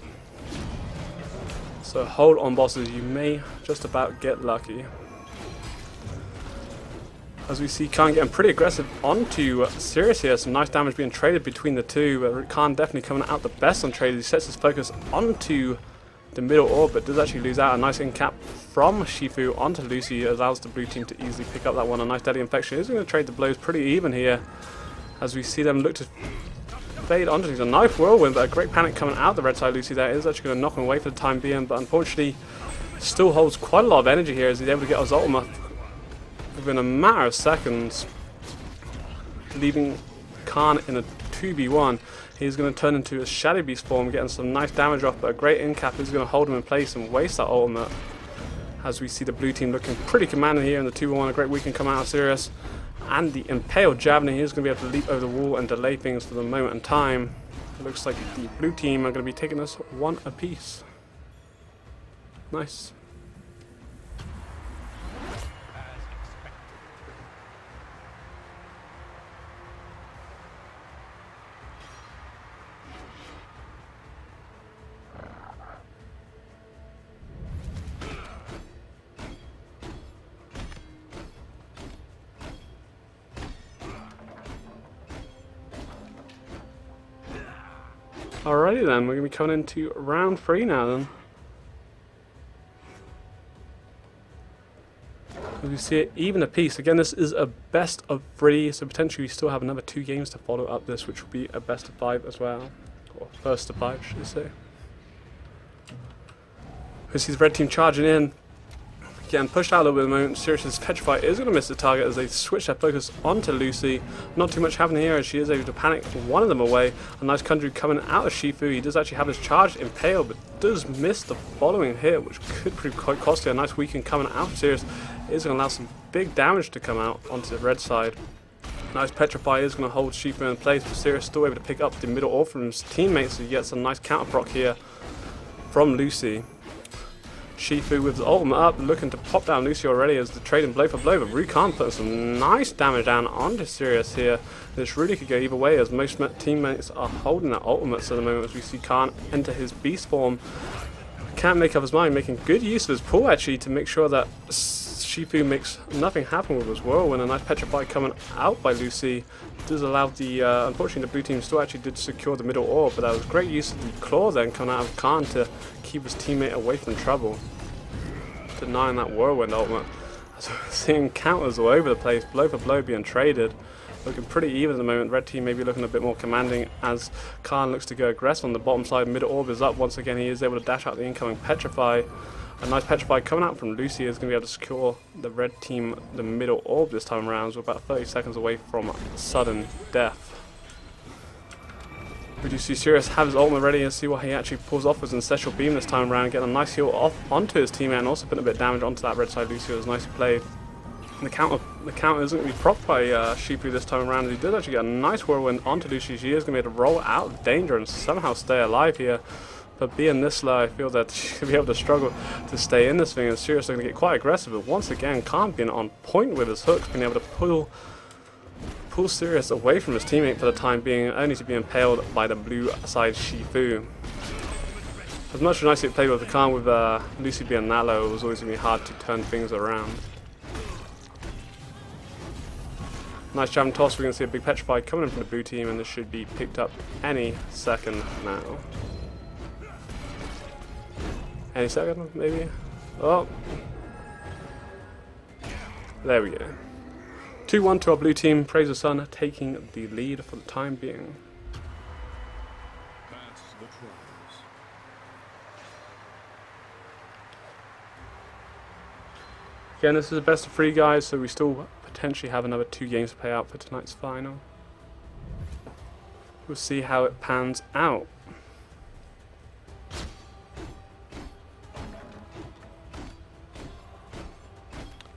So hold on, bosses, you may just about get lucky. As we see Khan getting pretty aggressive onto Sirius here, some nice damage being traded between the two, but Khan definitely coming out the best on trades. He sets his focus onto the middle orb, but does actually lose out. A nice in cap from Shifu onto Lucy allows the blue team to easily pick up that one. A nice deadly infection. He's going to trade the blows pretty even here, as we see them look to fade onto things. A nice whirlwind, but a great panic coming out the red side. Lucy there is actually going to knock him away for the time being, but unfortunately still holds quite a lot of energy here as he's able to get his ultimate within a matter of seconds, leaving Khan in a 2v1. He's going to turn into a Shadow Beast form, getting some nice damage off, but a great in cap is going to hold him in place and waste that ultimate. As we see the blue team looking pretty commanding here in the 2v1, a great weekend come out of Sirius. And the Impaled Javelin, he's going to be able to leap over the wall and delay things for the moment in time. It looks like the blue team are going to be taking us 1 apiece. Nice. Alrighty then, we're going to be coming into round 3 now then. As we see it even apiece. Again, this is a best of 3, so potentially we still have another 2 games to follow up this, which will be a best of 5 as well. Or first of 5, should I say. We see the red team charging in. Getting pushed out a little bit at the moment. Sirius's Petrify is going to miss the target as they switch their focus onto Lucy. Not too much happening here as she is able to panic one of them away. A nice Conjure coming out of Shifu. He does actually have his charge impaled, but does miss the following hit, which could prove quite costly. A nice weekend coming out of Sirius is going to allow some big damage to come out onto the red side. Nice Petrify is going to hold Shifu in place, but Sirius still able to pick up the middle orb from his teammates, so he gets a nice counter proc here from Lucy. Shifu with his ultimate up, looking to pop down Lucy already as the trading blow for blow, but Rukan putting some nice damage down onto Sirius here. This really could go either way as most teammates are holding their ultimates at the moment as we see Khan enter his beast form. Can't make up his mind, making good use of his pull actually to make sure that Shifu makes nothing happen with his whirlwind. A nice Petrify coming out by Lucy does allow the, unfortunately the blue team still actually did secure the middle orb, but that was great use of the claw then coming out of Khan to keep his teammate away from trouble. Denying that whirlwind ultimate. So we're seeing counters all over the place, blow for blow being traded. Looking pretty even at the moment. Red team maybe looking a bit more commanding as Khan looks to go aggressive on the bottom side. Middle orb is up once again. He is able to dash out the incoming Petrify. A nice petrify coming out from Lucy is going to be able to secure the red team the middle orb this time around. So we're about 30 seconds away from sudden death. We do see Sirius have his ultimate ready and see what he actually pulls off with his Ancestral Beam this time around, getting a nice heal off onto his teammate and also putting a bit of damage onto that red side Lucy. It was nicely played. And the counter isn't going to be propped by Shifu this time around. He did actually get a nice whirlwind onto Lucy. She is going to be able to roll out of danger and somehow stay alive here. But being this low, I feel that she's going to be able to struggle to stay in this thing, and Sirius are going to get quite aggressive. But once again, Khan being on point with his hooks, being able to pull Sirius away from his teammate for the time being, only to be impaled by the blue side Shifu. As much as nicely played with the Khan, with Lucy being that low, it was always going to be hard to turn things around. Nice jab and toss. We're going to see a big petrify coming in from the blue team, and this should be picked up any second now. Any second, maybe? Oh. There we go. 2-1 to our blue team. Praise the Sun taking the lead for the time being. Pass the trolls. Again, this is a best of 3, guys, so we still potentially have another 2 games to play out for tonight's final. We'll see how it pans out.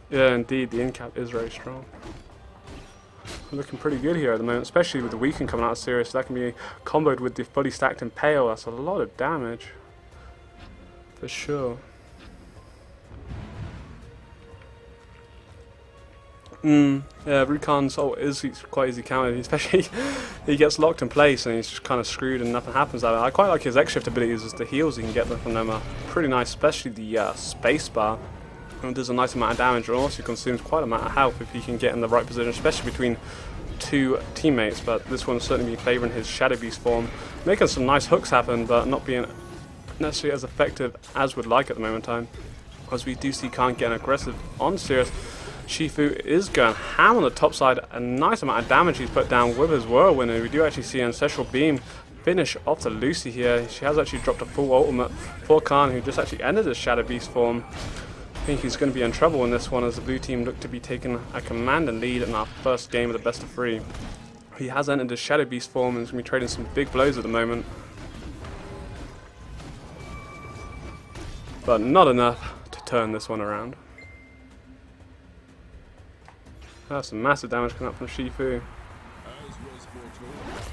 Yeah, indeed, the in-cap is very strong. We're looking pretty good here at the moment, especially with the weekend coming out of Sirius. That can be comboed with the fully stacked Impale. That's a lot of damage, for sure. Yeah, Rukan's ult is quite easy countered, especially he gets locked in place and he's just kind of screwed and nothing happens out of it. I quite like his X-Shift abilities, as the heals you can get from them are pretty nice, especially the space bar. And does a nice amount of damage, and also consumes quite a amount of health if he can get in the right position, especially between 2 teammates. But this one's certainly been favouring his Shadow Beast form, making some nice hooks happen, but not being necessarily as effective as we'd like at the moment in time. As we do see Khan getting aggressive on Sirius. Shifu is going ham on the top side, a nice amount of damage he's put down with his whirlwind, and we do actually see Ancestral Beam finish off to Lucy here. She has actually dropped a full ultimate for Khan, who just actually ended his Shadow Beast form. I think he's going to be in trouble in this one, as the blue team look to be taking a command and lead in our first game of the best of 3. He has entered his Shadow Beast form and is going to be trading some big blows at the moment. But not enough to turn this one around. That's some massive damage coming up from Shifu. As was foretold.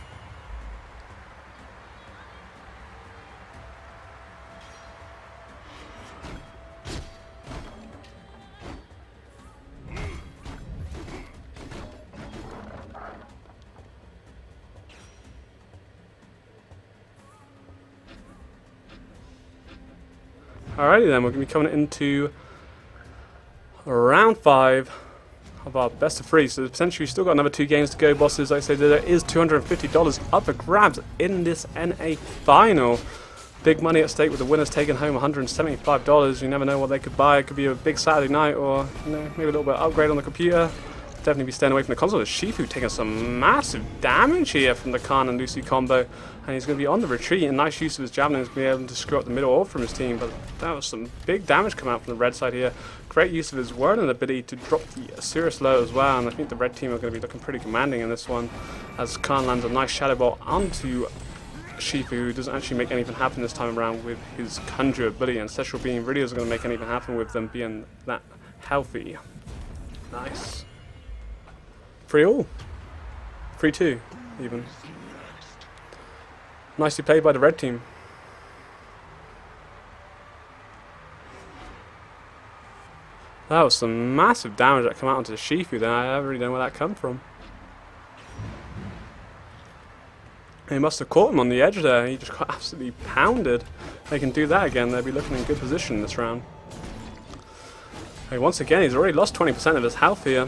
Alrighty then, we're going to be coming into round 5 of our best of 3. So potentially we've still got another 2 games to go, bosses. Like I said, there is $250 up for grabs in this NA final. Big money at stake with the winners taking home $175. You never know what they could buy. It could be a big Saturday night, or maybe a little bit of upgrade on the computer. Definitely be staying away from the console. Shifu taking some massive damage here from the Khan and Lucy combo, and he's going to be on the retreat. And nice use of his javelin to be able to screw up the middle orb from his team. But that was some big damage coming out from the red side here. Great use of his whirling ability to drop the Sirius low as well. And I think the red team are going to be looking pretty commanding in this one, as Khan lands a nice shadow bolt onto Shifu, who doesn't actually make anything happen this time around with his Conjure ability. And Ancestral Beam really isn't going to make anything happen with them being that healthy. Nice. 3-all. 3-2, even. Nicely played by the red team. That was some massive damage that came out onto Shifu there. I don't really know where that come from. He must have caught him on the edge there. He just got absolutely pounded. If they can do that again, they'll be looking in good position this round. Okay, once again, he's already lost 20% of his health here.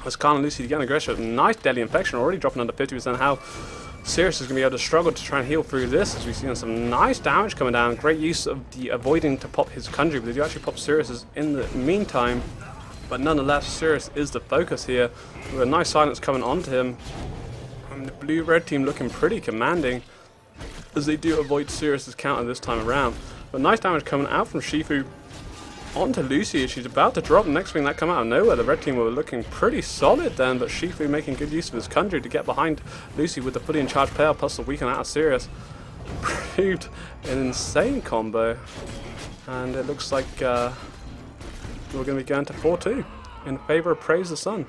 As Khan and Lucy getting aggressive, nice deadly infection, already dropping under 50% health. Sirius is going to be able to struggle to try and heal through this, as we see some nice damage coming down. Great use of the avoiding to pop his Conjure, but they do actually pop Sirius in the meantime. But nonetheless, Sirius is the focus here, with a nice silence coming onto him. And the blue-red team looking pretty commanding, as they do avoid Sirius's counter this time around. But nice damage coming out from Shifu onto Lucy as she's about to drop. Next thing that come out of nowhere, the red team were looking pretty solid then, but Shifu making good use of his Conjure to get behind Lucy with the fully in charge player plus the weaken out of Sirius. Proved an insane combo, and it looks like we're going to be going to 4-2 in favor of Praise the Sun.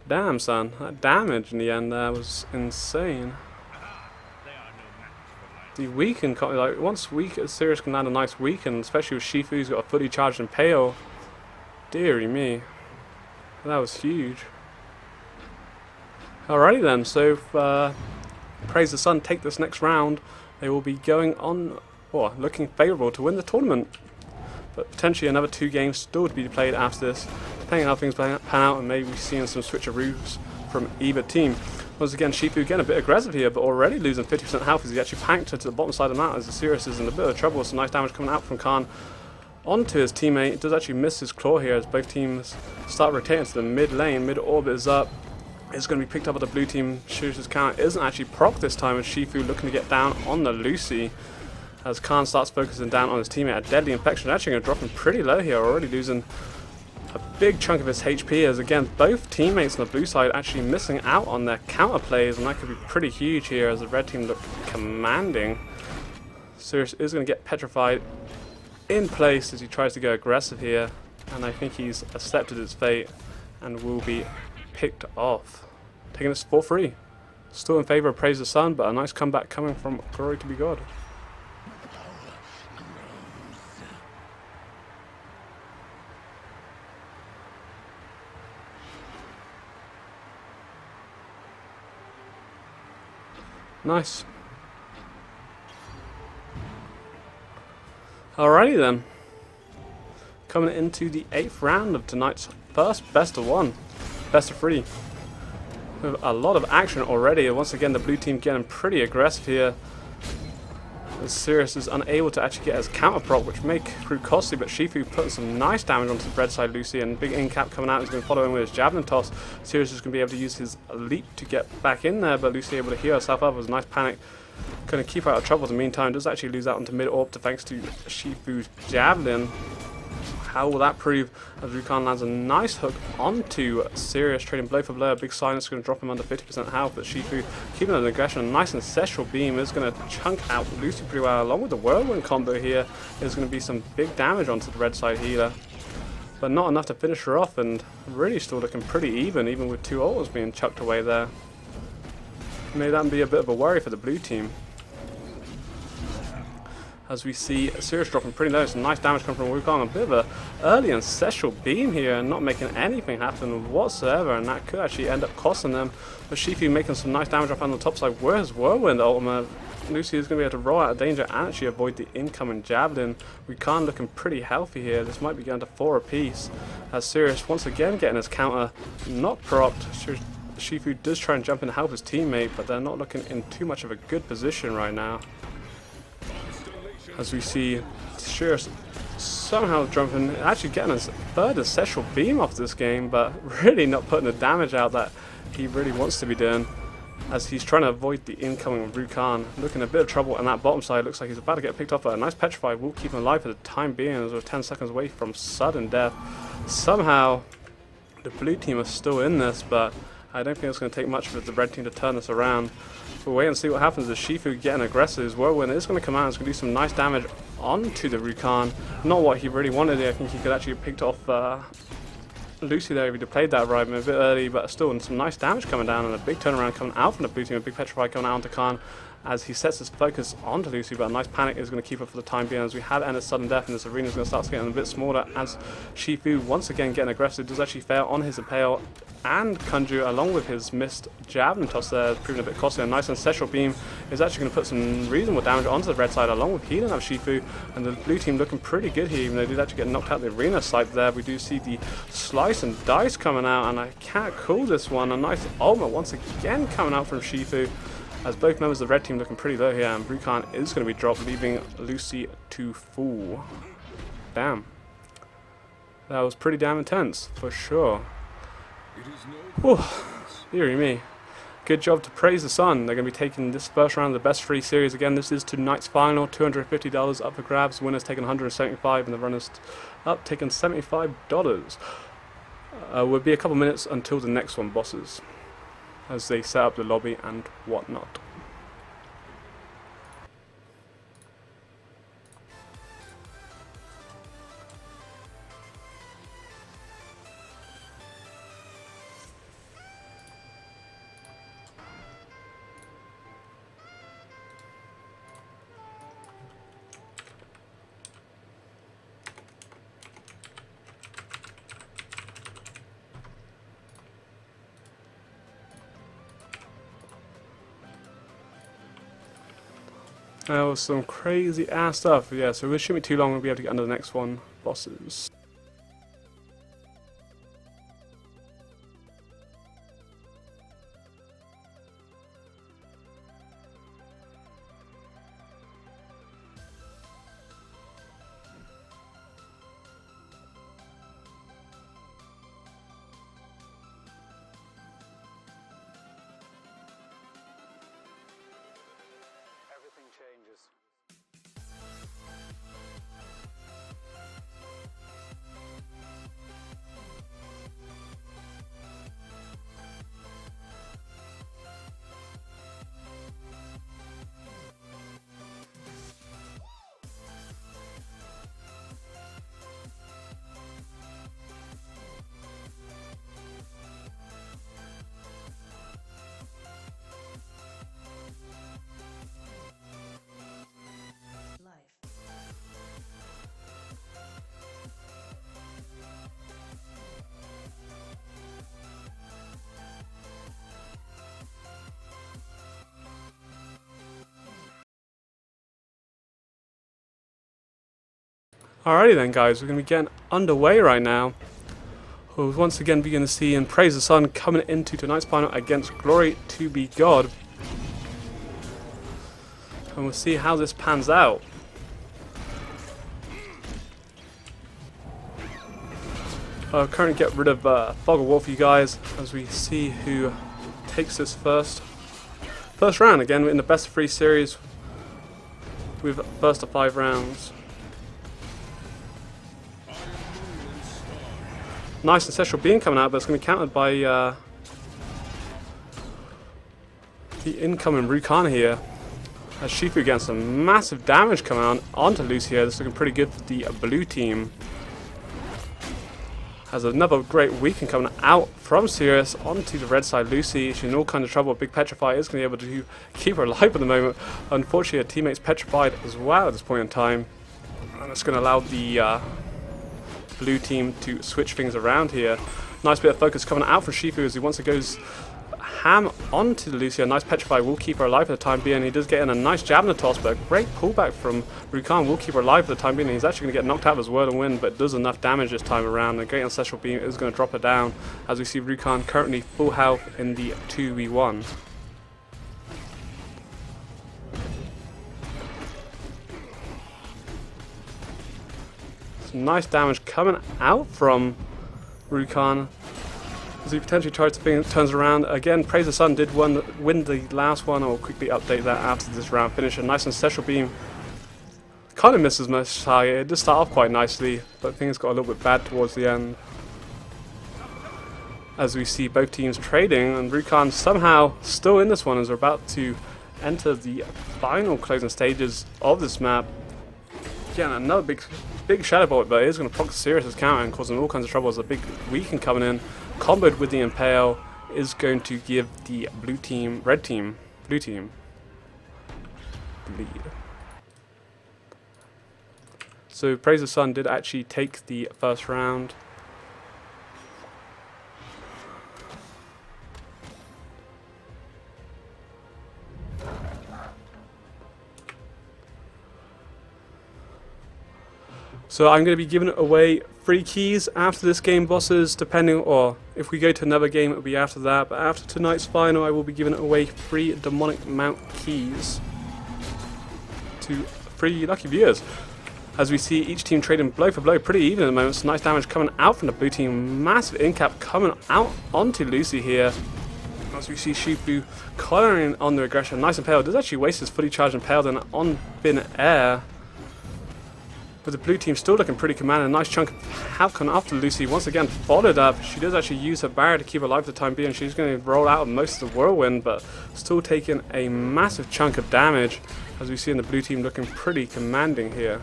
Damn, son, that damage in the end there was insane. The weaken, like once Sirius can land a nice weaken, especially with Shifu who's got a fully charged Impale. Dearie me, that was huge. Alrighty then, so if Praise the Sun take this next round, they will be going on, or looking favourable to win the tournament. But potentially another 2 games still to be played after this, depending on how things pan out, and maybe seeing some switcheroos from either team. Once again, Shifu again a bit aggressive here, but already losing 50% health as he actually panked her to the bottom side of the map as the Sirius is in a bit of trouble. Some nice damage coming out from Khan onto his teammate. It does actually miss his claw here as both teams start rotating to the mid lane. Mid orbit is up. It's going to be picked up by the blue team. Shooter's counter isn't actually proc this time, with Shifu looking to get down on the Lucy as Khan starts focusing down on his teammate. A deadly infection actually going to drop him pretty low here, already losing a big chunk of his HP, as again both teammates on the blue side actually missing out on their counter plays, and that could be pretty huge here as the red team look commanding. Sirius is going to get petrified in place as he tries to go aggressive here, and I think he's accepted his fate and will be picked off, taking this 4-3. Still in favour of Praise the Sun, but a nice comeback coming from Glory to be God. Nice. Alrighty then. Coming into the 8th round of tonight's first best of 1. Best of 3. With a lot of action already. Once again, the blue team getting pretty aggressive here. As Sirius is unable to actually get his counter proc, which may prove costly, but Shifu putting some nice damage onto the red side Lucy, and big in cap coming out. He's going to follow in with his javelin toss. Sirius is going to be able to use his leap to get back in there, but Lucy able to heal herself up. It was a nice panic. Going to keep out of trouble in the meantime. Does actually lose out onto mid orb thanks to Shifu's javelin. How will that prove as Rukan lands a nice hook onto Sirius, trading blow for blow. A big silence going to drop him under 50% health, but Shifu keeping an aggression. A nice ancestral beam is going to chunk out Lucy pretty well, along with the whirlwind combo here. There's going to be some big damage onto the red side healer, but not enough to finish her off, and really still looking pretty even with 2 ults being chucked away there. May that be a bit of a worry for the blue team, as we see Sirius dropping pretty low. Some nice damage coming from Wukong. A bit of an early ancestral beam here and not making anything happen whatsoever, and that could actually end up costing them. But Shifu making some nice damage up on the top side. Where's Whirlwind ultimate? Lucy is going to be able to roll out of danger and actually avoid the incoming javelin. Wukong looking pretty healthy here. This might be going to 4 apiece, as Sirius once again getting his counter not procced. Shifu does try and jump in to help his teammate, but they're not looking in too much of a good position right now. As we see Sirius somehow jumping, actually getting his 3rd ancestral beam off this game, but really not putting the damage out that he really wants to be doing, as he's trying to avoid the incoming Rukan. Looking a bit of trouble on that bottom side. Looks like he's about to get picked off, but a nice Petrify will keep him alive for the time being, as we're 10 seconds away from sudden death. Somehow the blue team are still in this, but I don't think it's going to take much for the red team to turn this around. We'll wait and see what happens as Shifu getting aggressive. His Whirlwind is going to come out. It's going to do some nice damage onto the Rukan. Not what he really wanted. I think he could actually have picked off Lucy there if he'd have played that right a bit early, but still some nice damage coming down, and a big turnaround coming out from the blue team. A big Petrify coming out onto Khan as he sets his focus onto Lucy, but a nice panic is going to keep her for the time being, as we have ended sudden death, and this arena is going to start getting a bit smaller as Shifu once again getting aggressive. Does actually fail on his Impale and Conjure, along with his missed javelin toss there, proving a bit costly. A nice ancestral beam is actually going to put some reasonable damage onto the red side, along with healing of Shifu, and the blue team looking pretty good here, even though they did actually get knocked out the arena side there. We do see the slice and dice coming out, and I can't call this one. A nice ultimate once again coming out from Shifu, as both members of the red team looking pretty low here, and Rukan is going to be dropped, leaving Lucy to fall. Damn. That was pretty damn intense, for sure. Whew, dearie me. good job to Praise the Sun. They're going to be taking this first round of the best 3 series. Again, this is tonight's final. $250 up for grabs. Winners taking $175 and the runners up taking $75. Will be a couple minutes until the next one, bosses, as they set up the lobby and whatnot. That was some crazy ass stuff. Yeah, so it shouldn't be too long. We'll be able to get under the next one, bosses. Everything changes. Alrighty then, guys, we're going to be getting underway right now. We'll once again begin to see and Praise the Sun coming into tonight's final against Glory to be God. And we'll see how this pans out. I'll currently get rid of Fog of War for you guys as we see who takes this first round. Again, in the best of 3 series with first of 5 rounds. Nice ancestral beam coming out, but it's going to be countered by the incoming Rukan here. As Shifu getting some massive damage coming on onto Lucia. This is looking pretty good for the blue team. Has another great weaken coming out from Sirius onto the red side. Lucy, she's in all kinds of trouble. Big Petrify is going to be able to keep her alive at the moment. Unfortunately, her teammate's petrified as well at this point in time. And it's going to allow the blue team to switch things around here. Nice bit of focus coming out from Shifu as he once it goes ham onto Lucia. Nice Petrify will keep her alive for the time being. He does get in a nice jab in the toss, but a great pullback from Rukan will keep her alive for the time being. He's actually going to get knocked out of his Whirl and Wind, but does enough damage this time around. The great ancestral beam is going to drop her down as we see Rukan currently full health in the 2v1. Some nice damage coming out from Rukan as he potentially tries to turns around. Again, Praise the Sun did win the last one. I'll quickly update that after this round finish. A nice ancestral beam. Kind of misses most target. It did start off quite nicely, but things got a little bit bad towards the end. As we see both teams trading, and Rukan somehow still in this one as we're about to enter the final closing stages of this map. Again, another big Shadow Bolt, but it is going to proc Sirius' counter and cause them all kinds of trouble as a big weaken coming in. Comboed with the Impale is going to give the blue team the lead. So Praise the Sun did actually take the first round. So I'm going to be giving away 3 keys after this game, bosses, depending, or if we go to another game, it will be after that. But after tonight's final, I will be giving away 3 demonic mount keys to 3 lucky viewers. As we see each team trading blow for blow, pretty even at the moment. Some nice damage coming out from the blue team. Massive incap coming out onto Lucy here. As we see Shifu collaring on the aggression, nice impale. Does actually waste his fully charged impale then on bin air. But the blue team still looking pretty commanding. A nice chunk of health coming after Lucy. Once again followed up. She does actually use her barrier to keep her alive for the time being. She's going to roll out of most of the whirlwind, but still taking a massive chunk of damage. As we see in the blue team looking pretty commanding here.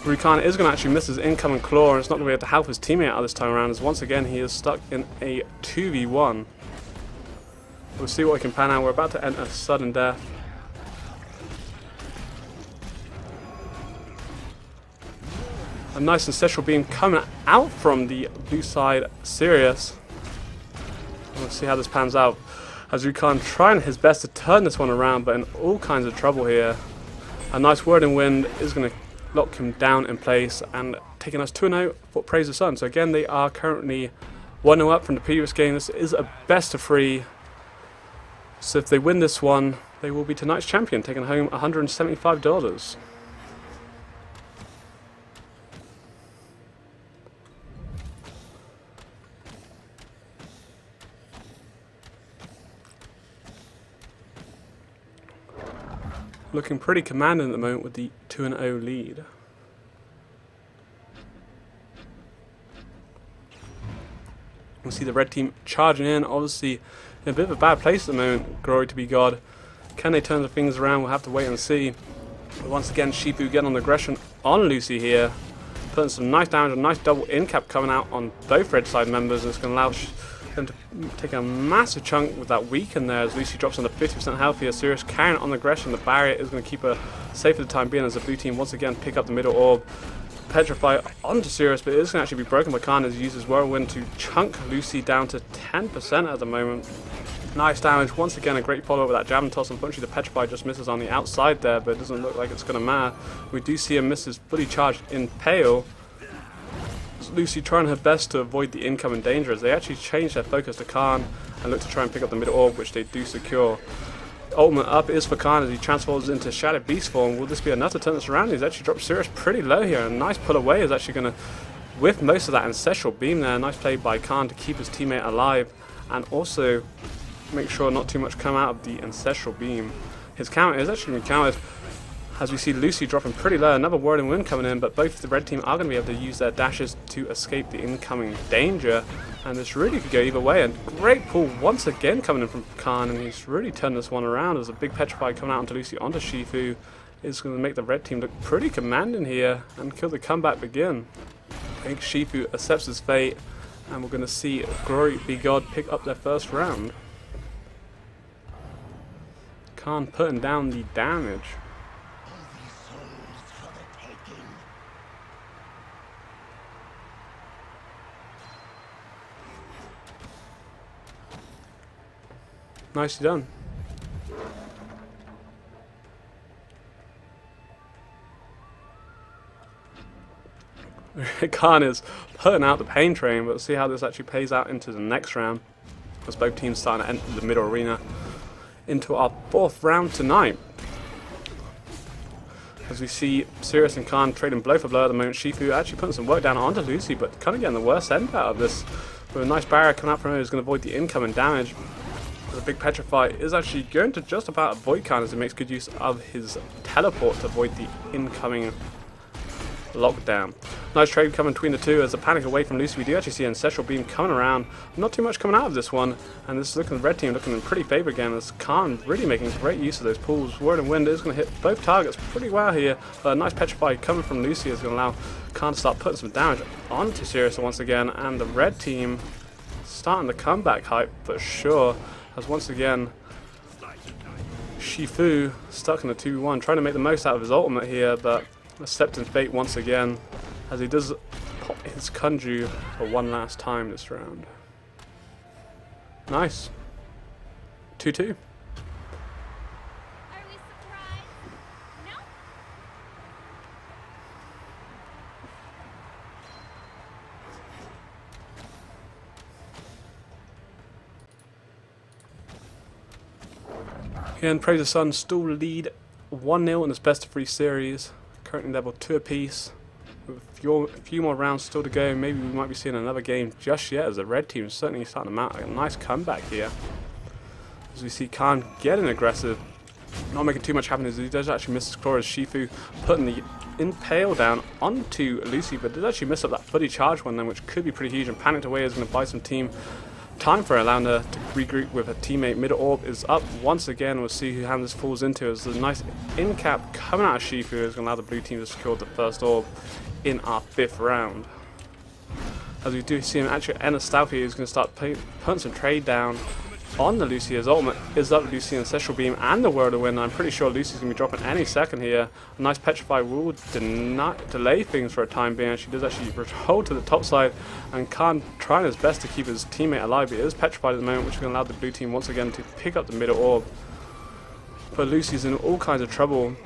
Rukan is going to actually miss his incoming claw, and it's not going to be able to help his teammate out this time around, as once again he is stuck in a 2v1. We'll see what we can pan out. We're about to enter sudden death. A nice ancestral beam coming out from the blue side, Sirius. We'll see how this pans out. As Rukan trying his best to turn this one around, but in all kinds of trouble here. A nice Whirling Wind is going to lock him down in place and taking us 2-0 for Praise the Sun. So again, they are currently 1-0 up from the previous game. This is a best of 3. So if they win this one, they will be tonight's champion, taking home $175. Looking pretty commanding at the moment with the 2-0 lead. We'll see the red team charging in, obviously in a bit of a bad place at the moment, glory to be God. Can they turn the things around? We'll have to wait and see. But once again, Shifu getting on the aggression on Lucy here, putting some nice damage, a nice double in cap coming out on both red side members. It's going to allow them to take a massive chunk with that weaken there as Lucy drops under 50% health here. Sirius carrying on the aggression. The barrier is going to keep her safe for the time being as the blue team once again pick up the middle orb. Petrify onto Sirius, but it is going to actually be broken by Khan as he uses Whirlwind to chunk Lucy down to 10% at the moment. Nice damage. Once again, a great follow-up with that jab and toss. Unfortunately, the Petrify just misses on the outside there, but it doesn't look like it's going to matter. We do see him miss his fully charged Impale. Lucy trying her best to avoid the incoming danger as they actually change their focus to Khan and look to try and pick up the middle orb, which they do secure. Ultimate up is for Khan as he transforms into Shadow Beast form. Will this be enough to turn this around? He's actually dropped Sirius pretty low here. A nice pull away is actually going to whiff most of that ancestral beam there. Nice play by Khan to keep his teammate alive and also make sure not too much come out of the ancestral beam. His counter is actually been countered as we see Lucy dropping pretty low. Another Whirling Wind coming in, but both the red team are going to be able to use their dashes to escape the incoming danger. And this really could go either way. And great pull once again coming in from Khan, and he's really turned this one around as a big Petrify coming out onto Lucy onto Shifu is going to make the red team look pretty commanding here and kill the comeback begin. I think Shifu accepts his fate, and we're going to see Glory Be God pick up their first round. Khan putting down the damage. Nicely done. Khan is putting out the pain train, but we'll see how this actually plays out into the next round as both teams starting to enter the middle arena into our 4th round tonight. As we see Sirius and Khan trading blow for blow at the moment. Shifu actually putting some work down onto Lucy, but kind of getting the worst end out of this. With a nice barrier coming out from him, who's going to avoid the incoming damage. The big Petrify is actually going to just about avoid Khan as he makes good use of his teleport to avoid the incoming lockdown. Nice trade coming between the two as a panic away from Lucy. We do actually see an ancestral beam coming around. Not too much coming out of this one, and this is looking the red team looking in pretty favour again as Khan really making great use of those pulls. Whirling Wind is going to hit both targets pretty well here. A nice Petrify coming from Lucy is going to allow Khan to start putting some damage onto Sirius once again, and the red team starting the comeback hype for sure. As once again, Shifu stuck in a 2v1, trying to make the most out of his ultimate here, but accepting fate once again as he does pop his Kunju for one last time this round. Nice. 2-2. Are we surprised? No? Again, Praise the Sun still lead 1-0 in this best of 3 series. Currently level 2 apiece. With a few more rounds still to go, maybe we might be seeing another game just yet, as the red team is certainly starting to mount a nice comeback here. As we see Khan getting aggressive, not making too much happen, as he does actually miss his claw as Shifu putting the impale down onto Lucy, but did actually miss up that footy charge one then, which could be pretty huge, and panicked away is going to buy some team time for allowing her to regroup with her teammate. Mid orb is up once again. We'll see who hand this falls into, as the nice in cap coming out of Shifu is going to allow the blue team to secure the first orb in our 5th round. As we do see him actually end the stealth here, he's going to start putting some trade down on the Lucy. His ultimate is up. Lucy Ancestral Beam and the World of Wind. I'm pretty sure Lucy's going to be dropping any second here. A nice Petrify will delay things for a time being. She does actually hold to the top side, and Khan trying his best to keep his teammate alive. He is petrified at the moment, which is going to allow the blue team once again to pick up the middle orb. But Lucy's in all kinds of trouble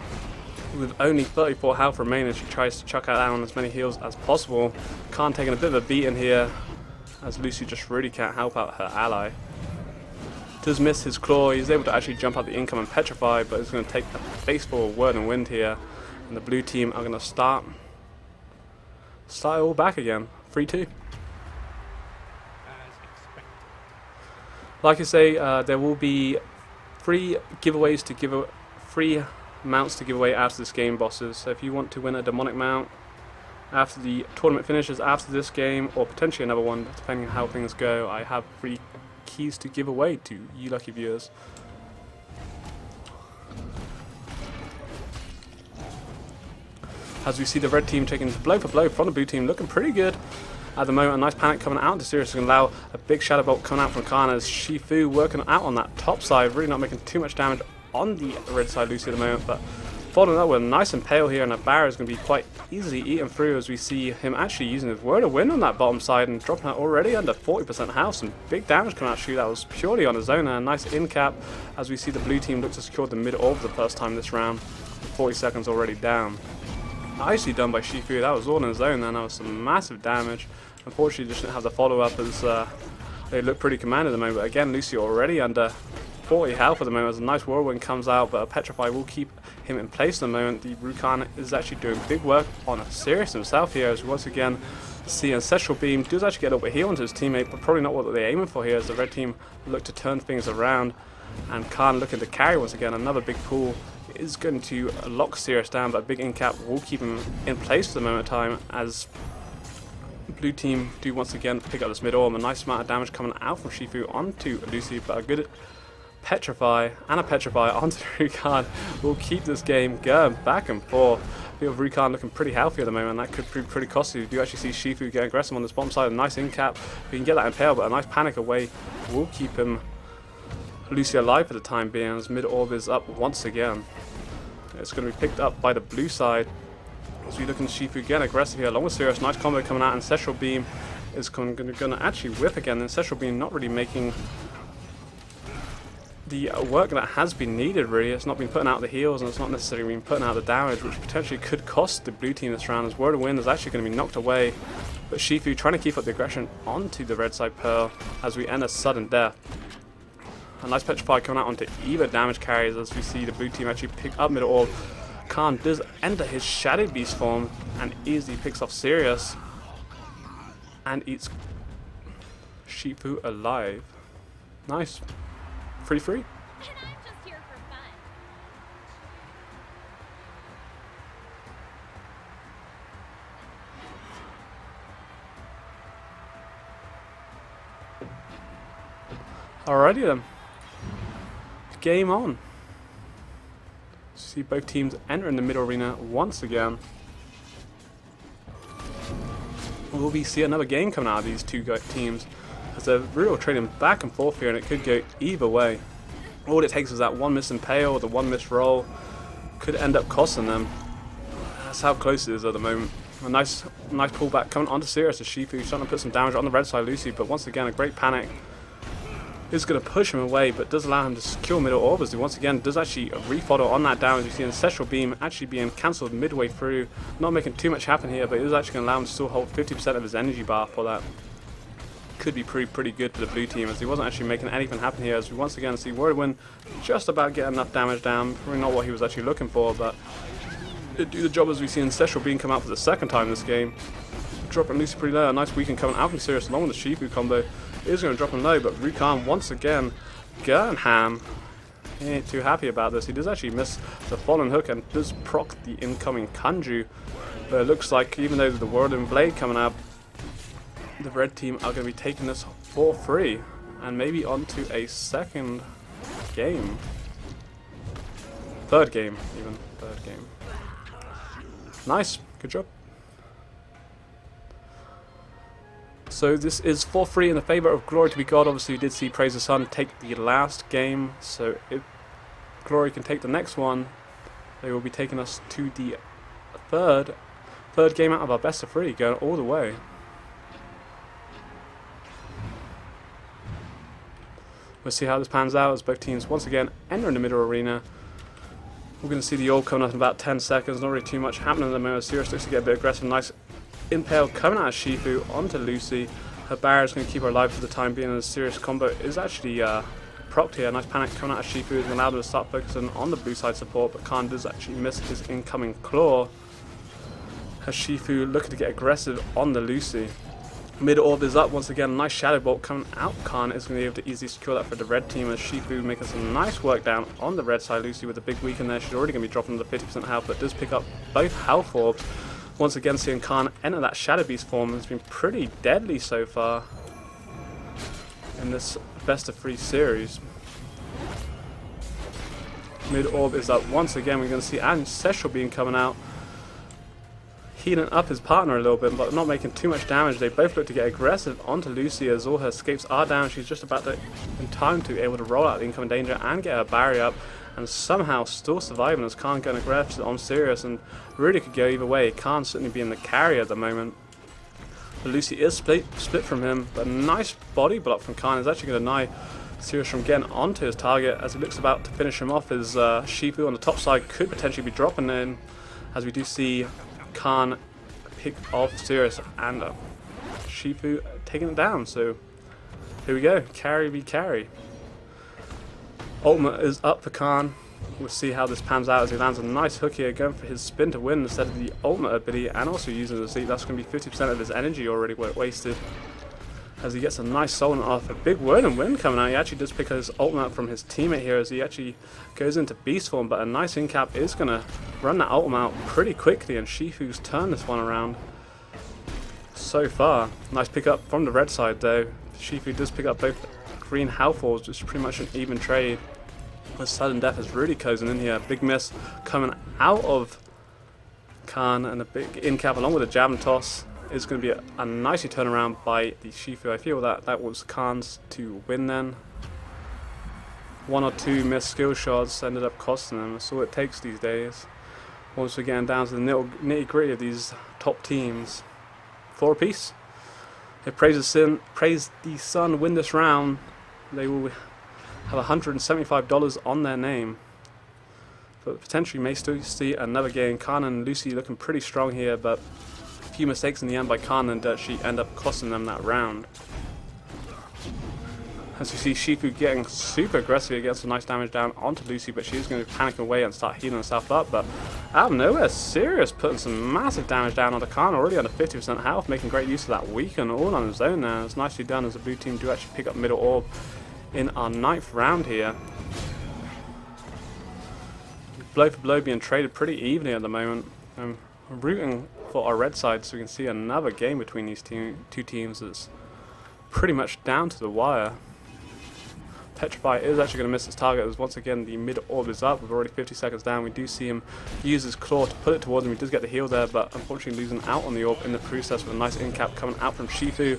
with only 34 health remaining. She tries to chuck out down as many heals as possible. Khan taking a bit of a beating here, as Lucy just really can't help out her ally. Does miss his claw. He's able to actually jump out the income and petrify, but it's going to take a face full of Word and Wind here, and the blue team are going to start it all back again. 3-2. Like I say, there will be 3 giveaways to give 3 mounts to give away after this game, bosses. So if you want to win a demonic mount after the tournament finishes, after this game, or potentially another one, depending on how things go, I have 3 keys to give away to you lucky viewers. As we see the red team taking blow for blow from the blue team, looking pretty good at the moment. A nice panic coming out to Sirius, going to allow a big shadow bolt coming out from Khan, as Shifu working out on that top side, really not making too much damage on the red side Lucy at the moment, but following up with a nice impale here, and a barrier is going to be quite easily eaten through, as we see him actually using his Word of Wind on that bottom side and dropping out already under 40% health. Some big damage coming out of Shu. That was purely on his own, and a nice in cap as we see the blue team look to secure the mid orb for the first time this round. 40 seconds already down. Nicely done by Shifu. That was all on his own then. That was some massive damage. Unfortunately, just didn't have the follow up, as they look pretty commanded at the moment. But again, Lucy already under 40 health at the moment, as a nice whirlwind comes out, but a Petrify will keep him in place at the moment. The Rukan is actually doing big work on Sirius himself here, as we once again see Ancestral Beam does actually get over heal onto his teammate, but probably not what they're aiming for here, as the red team look to turn things around, and Khan looking to carry once again. Another big pull is going to lock Sirius down, but a big in-cap will keep him in place for the moment of time, as blue team do once again pick up this mid orb. A nice amount of damage coming out from Shifu onto Lucy, but a good Petrify and a Petrify onto Rukan will keep this game going back and forth. I feel Rukan looking pretty healthy at the moment. That could prove pretty costly. You do actually see Shifu get aggressive on this bottom side. A nice in cap. We can get that impale, but a nice panic away will keep him Lucy alive for the time being, as mid orb is up once again. It's going to be picked up by the blue side, as we look at Shifu again aggressive here along with Sirius. Nice combo coming out. Ancestral Beam is going to actually whip again. Ancestral Beam not really making the work that has been needed, really. It's not been putting out the heals, and it's not necessarily been putting out the damage, which potentially could cost the blue team this round, as Word of Wind is actually going to be knocked away, but Shifu trying to keep up the aggression onto the red side Pearl as we end a sudden death. A nice Petrify coming out onto either damage carries, as we see the blue team actually pick up middle orb. Khan does enter his Shadow Beast form and easily picks off Sirius and eats Shifu alive. Nice. 3-3. And I'm just here for fun. Alrighty then. Game on. See both teams entering the middle arena once again. Will we see another game coming out of these two teams, as they're real trading back and forth here, and it could go either way. All it takes is that one miss impale, the one miss roll could end up costing them. That's how close it is at the moment. A nice pullback coming onto Sirius, as Shifu starting to put some damage on the red side Lucy, but once again a great panic is going to push him away, but does allow him to secure middle orb, as he once again does actually refodder on that damage. You see Ancestral Beam actually being cancelled midway through, not making too much happen here, but it is actually going to allow him to still hold 50% of his energy bar for that. Could be pretty good for the blue team, as he wasn't actually making anything happen here, as we once again see Word of Wind just about getting enough damage down. Probably not what he was actually looking for, but Did do the job as we see Ancestral Being come out for the second time this game. Dropping Lucy pretty low. A nice weekend coming out from Sirius along with the Shifu combo. Is going to drop him low, but Rukan once again going ham. He ain't too happy about this. He does actually miss the fallen hook and does proc the incoming Kanju. But it looks like even though the Whirling Blade coming out, the red team are going to be taking this for free. And maybe onto a second game. Third game, even. Third game. Nice. Good job. So this is for free in the favour of Glory to be God. Obviously, we did see Praise the Sun take the last game. So if Glory can take the next one, they will be taking us to the third game out of our best of three, going all the way. We'll see how this pans out as both teams once again enter in the middle arena. We're going to see the orb coming up in about 10 seconds. Not really too much happening at the moment. Sirius looks to get a bit aggressive. Nice impale coming out of Shifu onto Lucy. Her barrier is going to keep her alive for the time being. And the Sirius combo is actually procced here. Nice panic coming out of Shifu is going to allow them to start focusing on the blue side support. But Khan does actually miss his incoming claw. As Shifu looking to get aggressive on the Lucy. Mid orb is up once again. Nice shadow bolt coming out. Khan is going to be able to easily secure that for the red team as Shifu making some nice work down on the red side. Lucy with a big weaken there. She's already going to be dropping to 50% health, but does pick up both health orbs. Once again, seeing Khan enter that shadow beast form has been pretty deadly so far in this best of 3 series. Mid orb is up once again. We're going to see Ancestral Being coming out, healing up his partner a little bit, but not making too much damage. They both look to get aggressive onto Lucy as all her escapes are down. She's just about in time to be able to roll out the incoming danger and get her barrier up, and somehow still surviving as Khan going aggressive on Sirius, and really could go either way. Khan certainly being the carrier at the moment. But Lucy is split from him, but a nice body block from Khan is actually going to deny Sirius from getting onto his target as he looks about to finish him off. As Shifu on the top side could potentially be dropping in, as we do see Khan pick off Sirius and Shifu taking it down. So here we go, carry be carry. Ultimate is up for Khan. We'll see how this pans out as he lands a nice hook here, going for his spin to win instead of the ultimate ability, and also using the Z. That's going to be 50% of his energy already wasted. As he gets a nice soul off, a big word and win coming out. He actually does pick his ultimate from his teammate here as he actually goes into beast form, but a nice in-cap is going to run that ultimate out pretty quickly, and Shifu's turned this one around so far. Nice pick up from the red side though. Shifu does pick up both green health orbs, which is pretty much an even trade. As sudden death is really closing in here. Big miss coming out of Khan, and a big in-cap along with a jab and toss is going to be a nicely turnaround by the Shifu. I feel that was Khan's to win then. 1 or 2 missed skill shots ended up costing them. That's all it takes these days. Once we're getting down to the nitty gritty of these top teams. 4 apiece. If Praise the Sun win this round, they will have $175 on their name. But potentially may still see another game. Khan and Lucy looking pretty strong here, but a few mistakes in the end by Khan and she end up costing them that round. As you see Shifu getting super aggressive against some nice damage down onto Lucy, but she's going to panic away and start healing herself up. But out of nowhere, Sirius putting some massive damage down onto Khan, already under 50% health, making great use of that weaken all on his own now. It's nicely done as the blue team do actually pick up middle orb in our 9th round here. Blow for blow being traded pretty evenly at the moment. I'm rooting for our red side so we can see another game between these two teams that's pretty much down to the wire. Petrify is actually going to miss his target as once again the mid orb is up. We're already 50 seconds down. We do see him use his claw to put it towards him. He does get the heal there, but unfortunately losing out on the orb in the process with a nice in-cap coming out from Shifu.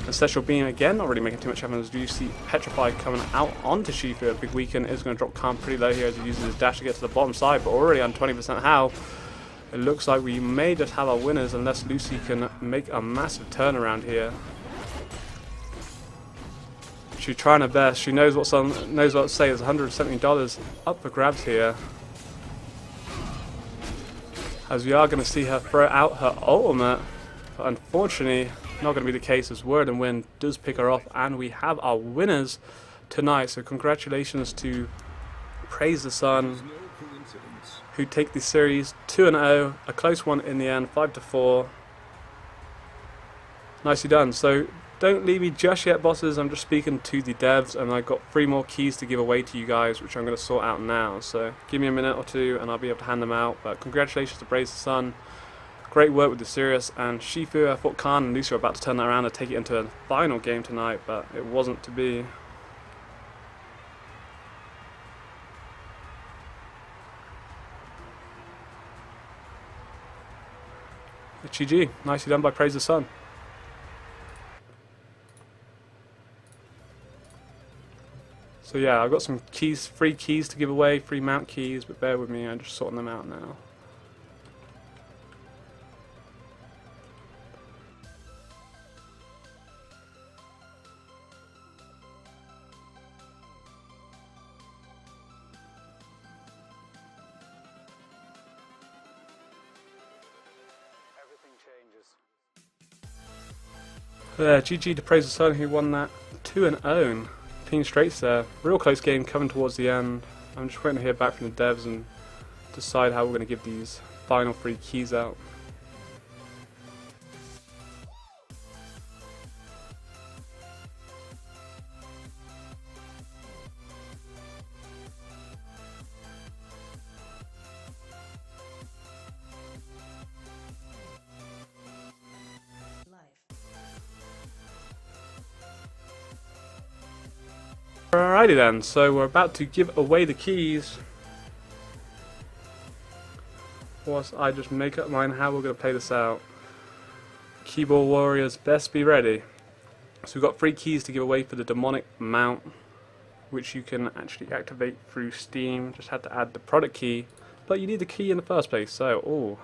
Ancestral Being again, not really making too much happen as you see Petrify coming out onto Shifu. A big weaken is going to drop Khan pretty low here as he uses his dash to get to the bottom side, but already on 20% health. It looks like we may just have our winners unless Lucy can make a massive turnaround here. She's trying her best. She knows what to say. There's $170 up for grabs here. As we are going to see her throw out her ultimate, but unfortunately not going to be the case as Word and Win does pick her off, and we have our winners tonight. So congratulations to Praise the Sun, who take the series 2-0, a close one in the end, 5-4. Nicely done. So don't leave me just yet, bosses. I'm just speaking to the devs, and I've got 3 more keys to give away to you guys, which I'm going to sort out now. So give me a minute or two, and I'll be able to hand them out. But congratulations to Praise the Sun. Great work with the Sirius and Shifu. I thought Khan and Lucy were about to turn that around and take it into a final game tonight, but it wasn't to be. GG. Nicely done by Praise the Sun. So yeah, I've got some keys, free keys to give away, free mount keys, but bear with me, I'm just sorting them out now. GG to Praise the Sun, who won that 2-0. Clean straights there. Real close game coming towards the end. I'm just waiting to hear back from the devs and decide how we're going to give these final 3 keys out. Alrighty then, so we're about to give away the keys. Whilst I just make up mine how we're going to play this out. Keyboard warriors, best be ready. So we've got 3 keys to give away for the demonic mount, which you can actually activate through Steam. Just had to add the product key, but you need the key in the first place, so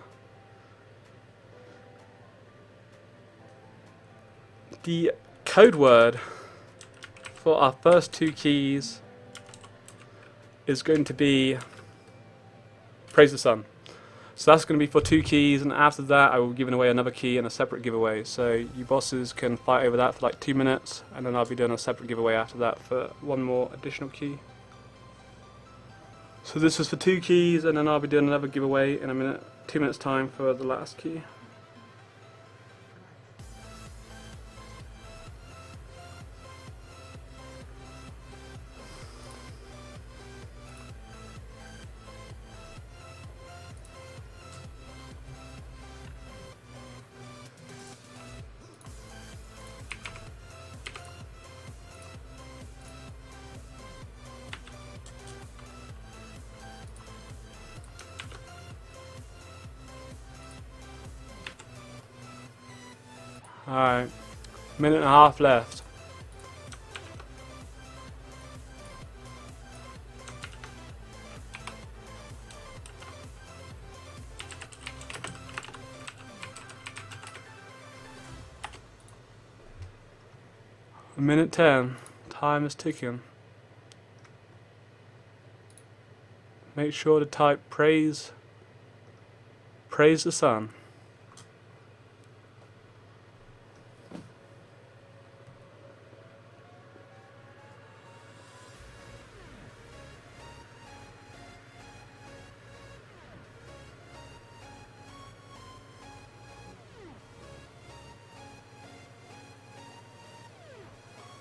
the code word for our first 2 keys is going to be Praise the Sun. So that's going to be for 2 keys, and after that I will be giving away another key in a separate giveaway. So you bosses can fight over that for like 2 minutes, and then I'll be doing a separate giveaway after that for 1 more additional key. So this is for 2 keys, and then I'll be doing another giveaway in a minute, 2 minutes time for the last key. Alright, minute and a half left. A minute 10. Time is ticking. Make sure to type praise the sun.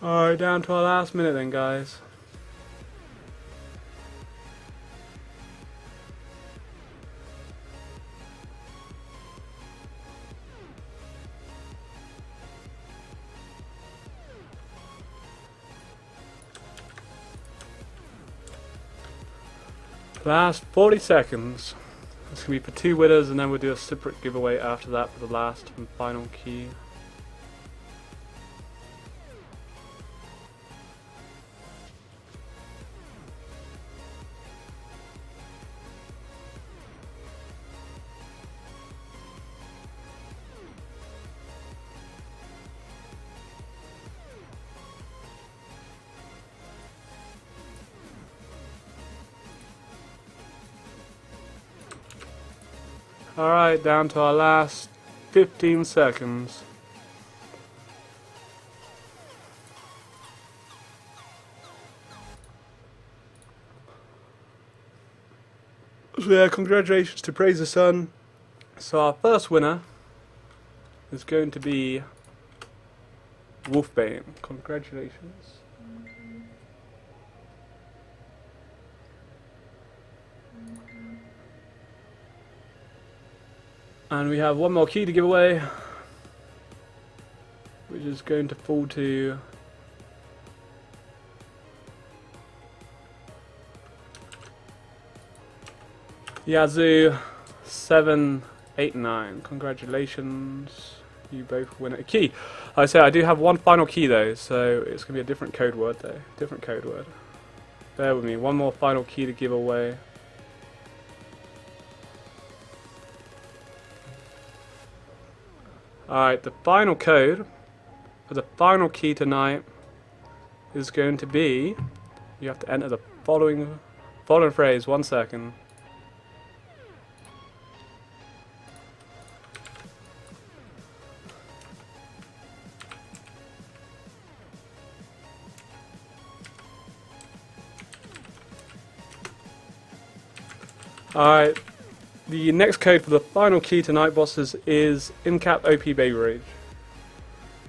Alright, down to our last minute then, guys. Last 40 seconds. It's going to be for 2 winners, and then we'll do a separate giveaway after that for the last and final key. Alright, down to our last 15 seconds. So yeah, congratulations to Praise the Sun. So our first winner is going to be Wolfbane. Congratulations. And we have one more key to give away, which is going to fall to Yazoo 789. Congratulations, you both win a key. I say I do have one final key though, so it's gonna be a different code word though. Different code word. Bear with me. One more final key to give away. Alright, the final code for the final key tonight is going to be, you have to enter the following phrase. 1 second. Alright, the next code for the final key tonight, bosses, is InCap OP Baby Rage.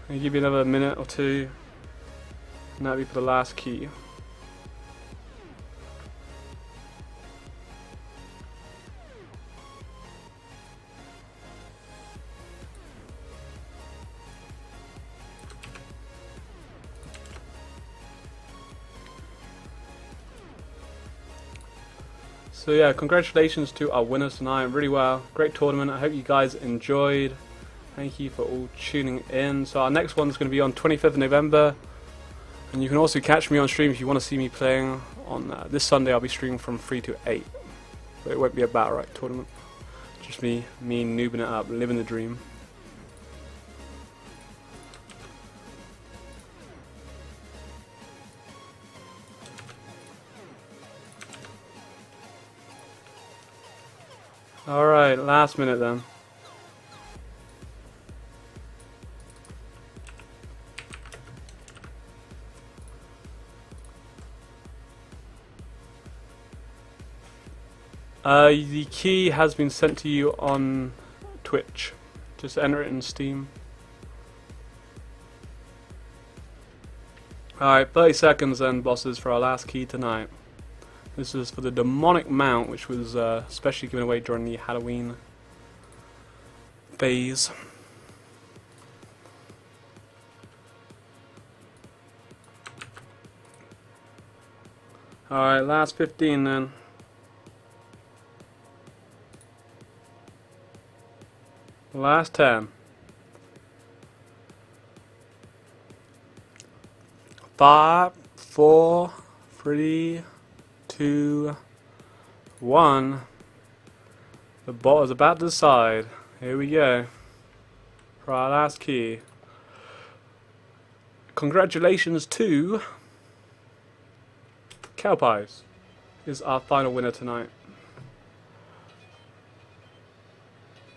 I'll give you another minute or two, and that'll be for the last key. So yeah, congratulations to our winners tonight. Really well, great tournament. I hope you guys enjoyed. Thank you for all tuning in. So our next one's going to be on 25th of November, and you can also catch me on stream if you want to see me playing on this Sunday. I'll be streaming from 3 to 8, but it won't be a Battlerite tournament. Just me noobing it up, living the dream. Alright, last minute then. The key has been sent to you on Twitch. Just enter it in Steam. Alright, 30 seconds then, bosses, for our last key tonight. This is for the demonic mount, which was specially given away during the Halloween phase. Alright, last 15 then. Last 10. 5, 4, 3, 2, 1. The bot is about to decide. Here we go. For our last key. Congratulations to Cowpies is our final winner tonight.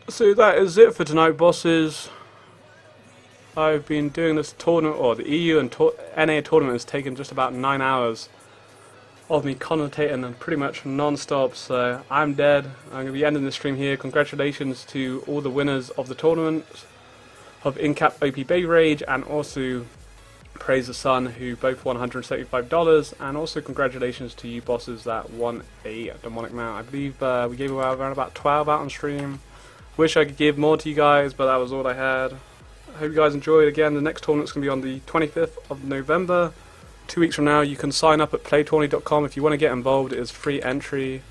So that is it for tonight, bosses. I've been doing this tournament, or the EU and NA tournament has taken just about 9 hours of me commentating and pretty much non-stop, so I'm dead. I'm going to be ending the stream here. Congratulations to all the winners of the tournament of InCap OP Bay Rage, and also Praise the Sun, who both won $175, and also congratulations to you bosses that won a demonic mount. I believe we gave away around about 12 out on stream. Wish I could give more to you guys, but that was all I had. I hope you guys enjoyed. Again, the next tournament's going to be on the 25th of November. 2 weeks from now. You can sign up at Playtourney.com if you want to get involved. It is free entry.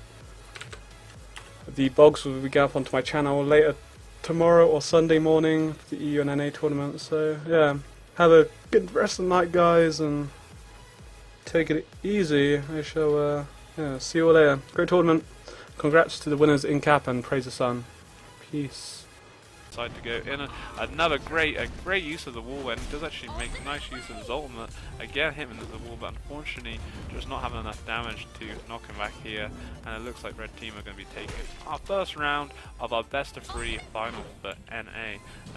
The bogs will be going up onto my channel later tomorrow or Sunday morning for the EU and NA tournament. So yeah, have a good rest of the night, guys, and take it easy. I shall see you all later. Great tournament. Congrats to the winners InCap and Praise the Sun. Peace. To go in. Another great use of the wall, and does actually make nice use of his ultimate. Again, him into the wall, but unfortunately just not having enough damage to knock him back here, and it looks like red team are going to be taking our first round of our best of 3 final for NA.